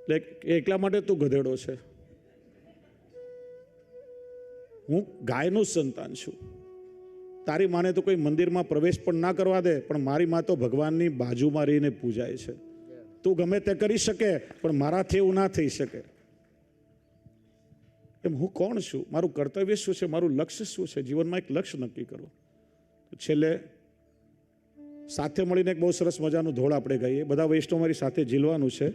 એટલે એટલા માટે તું ગધેડો છે. હું ગાયનું સંતાન છું. તારી માને તો કોઈ મંદિરમાં પ્રવેશ પણ ના કરવા દે, પણ મારી માં તો ભગવાનની બાજુમાં રહીને પૂજાય છે. તું ગમે તે કરી શકે, પણ મારાથી એવું ના થઈ શકે. એમ હું કોણ છું, મારું કર્તવ્ય શું છે, મારું લક્ષ્ય શું છે, જીવનમાં એક લક્ષ્ય નક્કી કરો. છેલ્લે સાથે મળીને એક બહુ સરસ મજાનું ધોળ આપણે ગાઈએ. બધા વૈષ્ણવ મારી સાથે ઝીલવાનું છે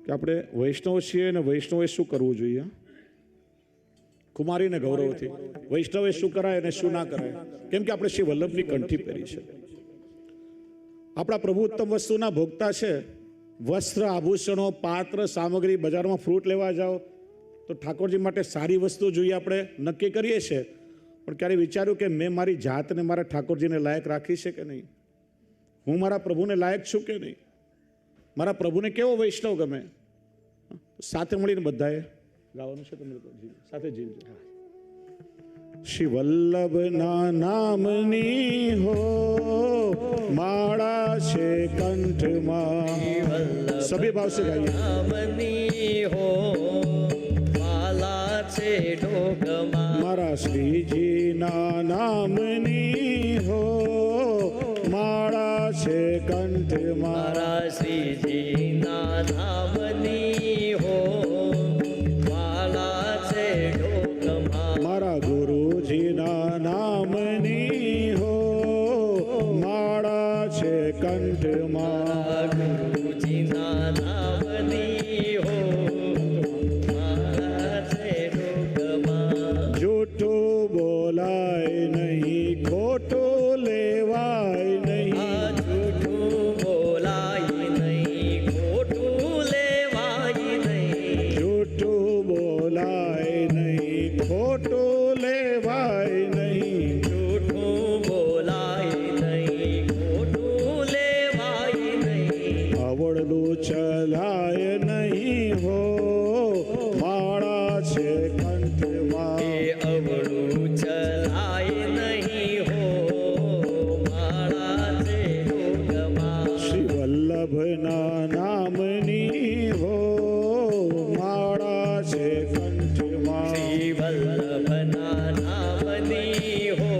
કે આપણે વૈષ્ણવ છીએ, અને વૈષ્ણવે શું કરવું જોઈએ. કુમારીને ગૌરવથી, વૈષ્ણવે શું કરાય અને શું ના કરાય, કેમ કે આપણે શ્રી વલ્લભની કંઠી પહેરી છે. આપણા પ્રભુ ઉત્તમ વસ્તુના ભોગતા છે. વસ્ત્ર, આભૂષણો, પાત્ર, સામગ્રી, બજારમાં ફ્રૂટ લેવા જાઓ તો ઠાકોરજી માટે સારી વસ્તુ જોઈએ, આપણે નક્કી કરીએ છીએ. પણ ક્યારે વિચાર્યું કે મેં મારી જાતને મારા ઠાકોરજીને લાયક રાખી છે કે નહીં? હું મારા પ્રભુને લાયક છું કે નહીં? મારા પ્રભુને કેવો વૈષ્ણવ ગમે? સાથે મળીને બધાએ ગાવાનું છે. તમે સાથે જીવજો. શ્રી વલ્લભના નામની હો માળા છે કંઠમાં. સભી ભાવ સે ગાઈએ. નામની હો માલા છે ઢોકમાં. મારા શ્રીજીના નામની હો માળા છે કંઠમાં. મારા શ્રીજીના નામની હો માલા છે ઢોકમાં. મારા ગુરુજીના નામની હો માળા છે કંઠમાં. ગુરુજીના નામની હો માલા છે ઢોકમાં. જૂઠું બોલાય નહીં, ખોટું લેવાય નહીં. જૂઠું બોલાય નહીં, ખોટું લેવાય નહીં. જૂઠું બોલાય નહીં, લેવાય નહીં, જૂઠું બોલાય નહીં, ખોટું લેવાય નહીં, અવળું ચલાય નહીં હો, માળા છે કંઠમાં. એ અવળું ચલાય નહીં હો, માળા છે ડોકમાં. શ્રી વલ્લભના નામની હો, માળા છે કંઠમાં. શ્રી વલ્લભના નામની હો,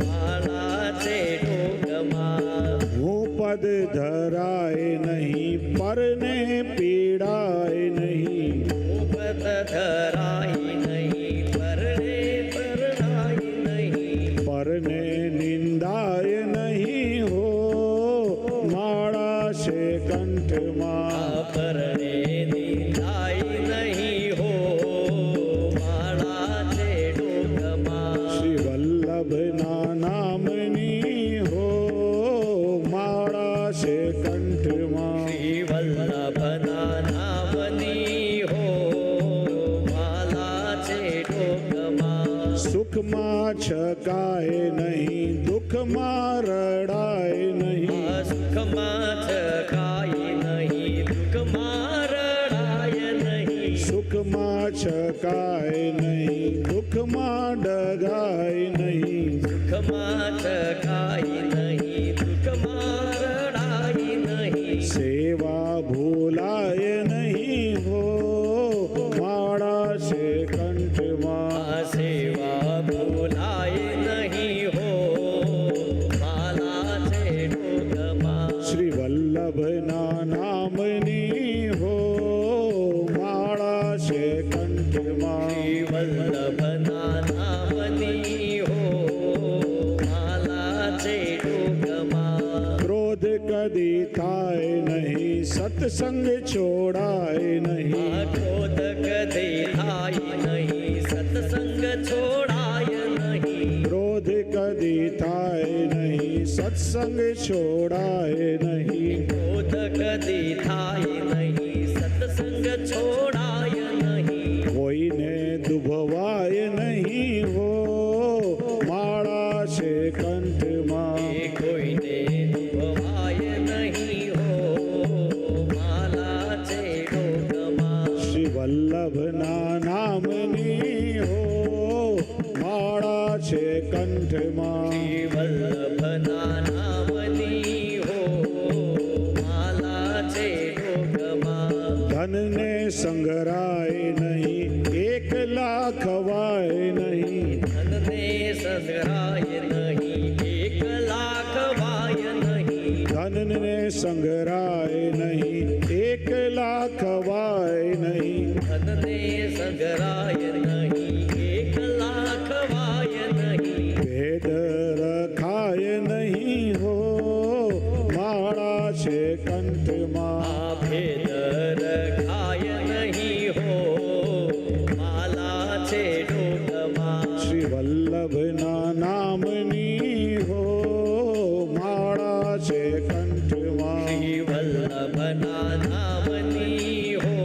માળા છે ડોકમાં. હું પદ ધરાય નહીં, પરને પીડાય નહીં, ઉપત ધરાય નહીં, પરણે પરણાય નહીં, પરને નિંદાય નહીં હો, માળા છે કંઠમાં. પરણે નિંદાય નહીં હો, માળા છે ડોકમાં. શ્રી વલ્લભના નામની હો, માળા છે કંઠમાં. શ્રી વલ્લભના નામની હો, માલા છે ડોકમાં. સુખમાં છકાય નહીં, દુઃખમાં રડાય નહીં, સુખમાં છકાય નહીં, દુઃખમાં રડાય નહીં, સુખમાં છકાય નહીં, દુઃખમાં ડગાય નહીં, સુખમાં છકાય નહીં, દુઃખમાં રડાય નહીં, સેવા ભૂલાય નહીં હો, માળા છે કંઠમાં. આ સેવા ભૂલાય નહીં હો, માલા છે ડોકમાં. શ્રી વલ્લભના નામની હો, માળા છે કંઠમાં. શ્રી વલ્લભના નામની હો, માલા છે ડોકમાં. ક્રોધ કદી થાય નહીં, સત્સંગ છોડાય નહીં, આ ક્રોધ કદી થાય નહીં, સત્સંગ છોડાય નહીં, ક્રોધ કદી થાય નહીં, સત્સંગ છોડાય નહીં, ક્રોધ કદી થાય નહીં, સત્સંગ છોડાય નહીં, કોઈને દુભવાય નહીં હો, માળા છે કંઠમાં. એ કોઈને દુભવાય નહીં હો, માલા છે ડોકમાં. શ્રી વલ્લભના નામની હો, માળા છે કંઠમાં. શ્રી વલ્લભના નામની હો, માલા છે ડોકમાં. ધનને સંગરાય નહીં, એકલા ખવાય નહીં, ધનને સંગ્રહાય નહીં, એક લાખ વાય નહીં, ધનને સંગરાય નહીં, એકલા ખવાય નહીં, ધનને સંગ્રહાય નહીં, એક લાખ વાય નહીં, ભેદ રખાય નહીં હો, માળા છે કંઠમાં. આ ભેદ રખાય નહીં હો, માલા છે ડોકમાં. શ્રી વલ્લભના નામની હો, માળા છે કંઠમાં. શ્રી વલ્લભના નામની હો,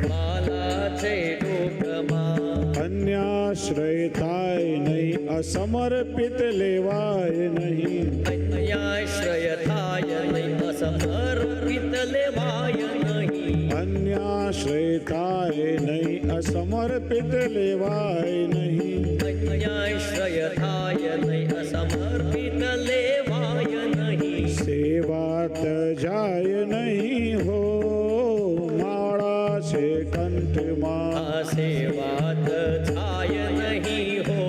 માલા છે ડોકમાં. અન્યાશ્રય થાય નહીં, અસમર્પિત લેવાય નહીં, અન્યાશ્રય થાય નહીં, અસમર્પિત લેવાય નહીં, અન્યાશ્રય થાય નહીં, અસમર્પિત લેવાય નહીં, અન્યાશ્રય થાય નહીં, અસમર્પિત લેવાય નહીં, સેવા તજાય નહીં હો, માળા છે કંઠમાં. આ સેવા થાય નહીં હો,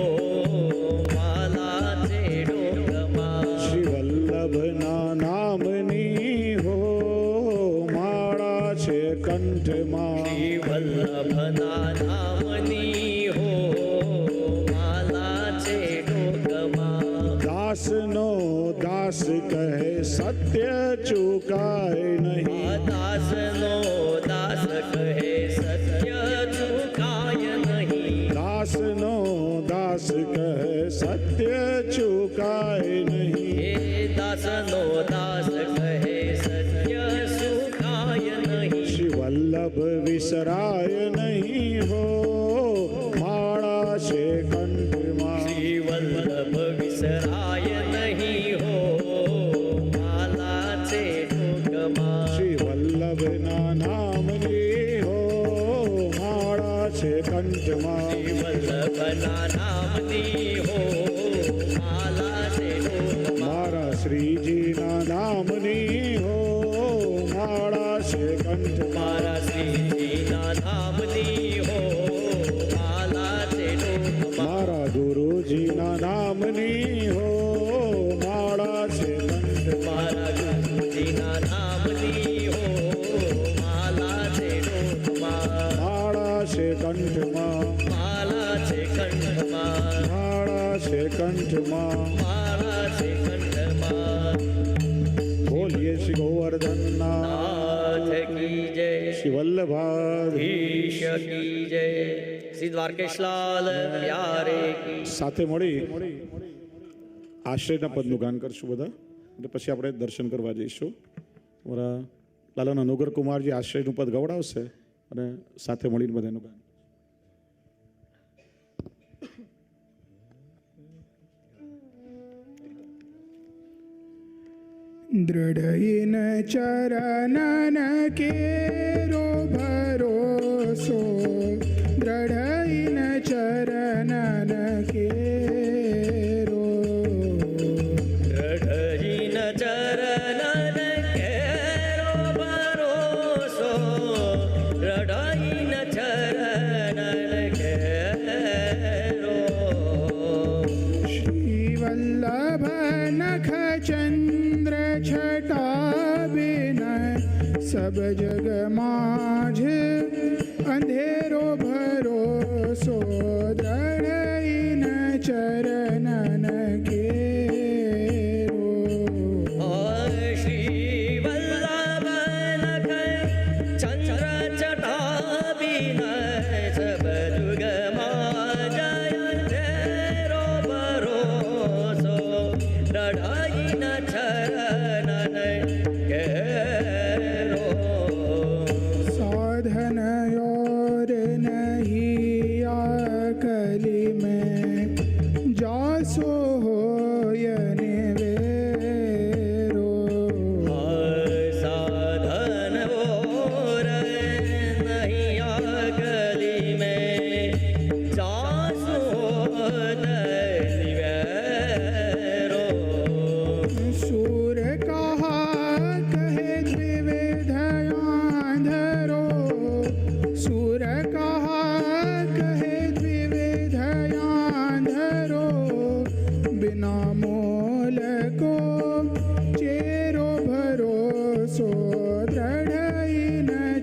માલા છે ડોકમાં. શ્રી વલ્લભના નામની હો, માળા છે કંઠમાં. શ્રી વલ્લભના નામની હો, માલા છે ડોકમાં. દાસનો દાસ કહે, સત્ય ચૂકાય નહીં, આ દાસનો દાસ કહે, સત્ય ચૂકાય નહીં, દાસનો દાસ કહે, સત્ય ચૂકાય નહીં, હે દાસનો દાસ કહે, સત્ય ચૂકાય નહીં, શ્રી વલ્લભ વિસરાય નહીં હો, માળા કંઠમાં શ્રી વલ્લભ વિસરાય નહીં હો માલા છે ટૂંકમાં શ્રી વલ્લભના નામની હો માળા છે કંઠમાં શ્રી વલ્લભના નામની હો માલા છે ટૂંકમાં મારા શ્રીજીના નામની હો માળા છે કંઠમાં મારા શ્રીજીના નામની હો માલા છે ટૂંકમાં મારા ગુરુજીના નામની હો માળા છે કંઠમાં મારા ગુરુજીના નામની હો માલા છે ટૂંકમાં માળા છે કંઠમાં માલા છે કંઠમાં માળા છે કંઠમાં માળા છે કંઠમાં બોલીએ શ્રી ગોવર્ધનના નાથ કી જય શ્રી વલ્લભાધીશ ઈશ કી જય શ્રી દ્વારકેશલાલ પ્યારે કી સાથે મળી આશ્રયના પદનું ગાન કરશું બધા એટલે પછી આપણે દર્શન કરવા જઈશું અમારા લાલાના અનુગ્રહ કુમારજી આશ્રયનું પદ ગવડાવશે અને સાથે મળીને બધાનું ગાન दृढ़ चरणन केरो भरोसो दृढ़ चरणन केरो રઢજીન ચરણન કેરો ભરોસો રઢજીન ચરણન કેરો श्री वल्लभ नख चंद्र छटा बिन सब जग माझ अंधेरो भरोसो दृढ़ चरणन केरो શ્રી વલ્લભ નખ ચંદ્ર ચટા બિન સબ જુગમાં જય તેરો ભરોસો રઢાઈન ચરણન કેરો साधन और नहीं कली में जासो हो वेरो साधन और नहीं गली में जासो दिवेरो सूर कहा कहे द्विविधयाधरो सूर कहा कहे द्विविधयाधरो बिना मोल को चेरो भरोसो दृढ़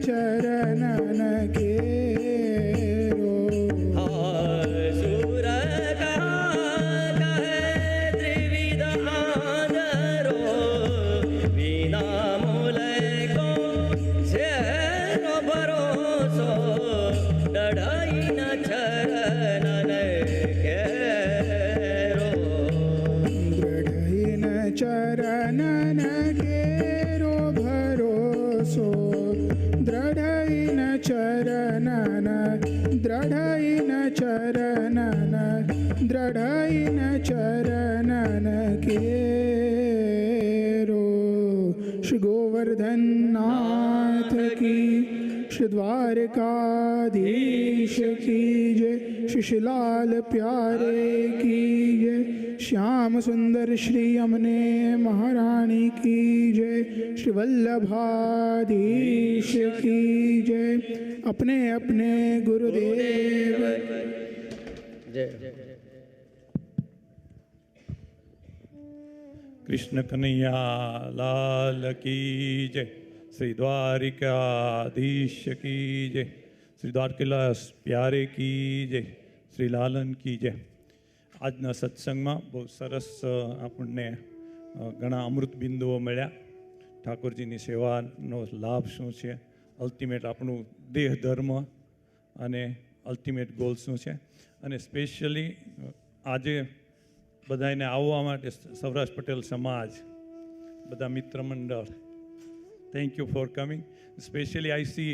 चरणन केरो सुर कहे त्रिविध आदरो विना मूल को झेरो भरोसो डढ़ाई न चरणन केरो दृढ़ चरणन केरो भरोसो दृढ़ चरणन दृढ़ चरणन केरो श्री गोवर्धन नाथ की श्री द्वारकाधीश की जय श्री शिलाल प्यारे की जय श्याम सुंदर श्री अमने महारानी की जय श्री वल्लभाधीश की जय अपने अपने गुरुदेव जय कृष्ण कन्हैया लाल की जय श्री द्वारिकाधीश की जय श्री द्वारकेलास प्यारे की जय श्री लालन की जय આજના સત્સંગમાં બહુ સરસ આપણને ઘણા અમૃત બિંદુઓ મળ્યા ઠાકોરજીની સેવાનો લાભ શું છે અલ્ટિમેટ આપણું દેહ ધર્મ અને અલ્ટિમેટ ગોલ શું છે અને સ્પેશિયલી આજે બધાને આવવા માટે સૌરાષ્ટ્ર પટેલ સમાજ બધા મિત્ર મંડળ thank you for coming specially I C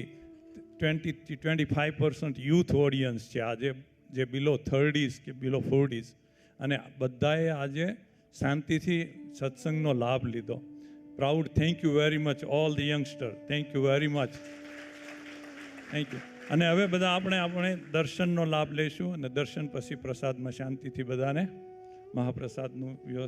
20-25% youth audience છે આજે જે બિલો 30s કે બિલો 40s, અને બધાએ આજે શાંતિથી સત્સંગનો લાભ લીધો. Proud. Thank you very much all the youngster. Thank you very much. Thank you. અને હવે બધા આપણે દર્શનનો લાભ લઈશું, અને દર્શન પછી પ્રસાદમાં શાંતિથી બધાને મહાપ્રસાદનું વ્યવસ્થા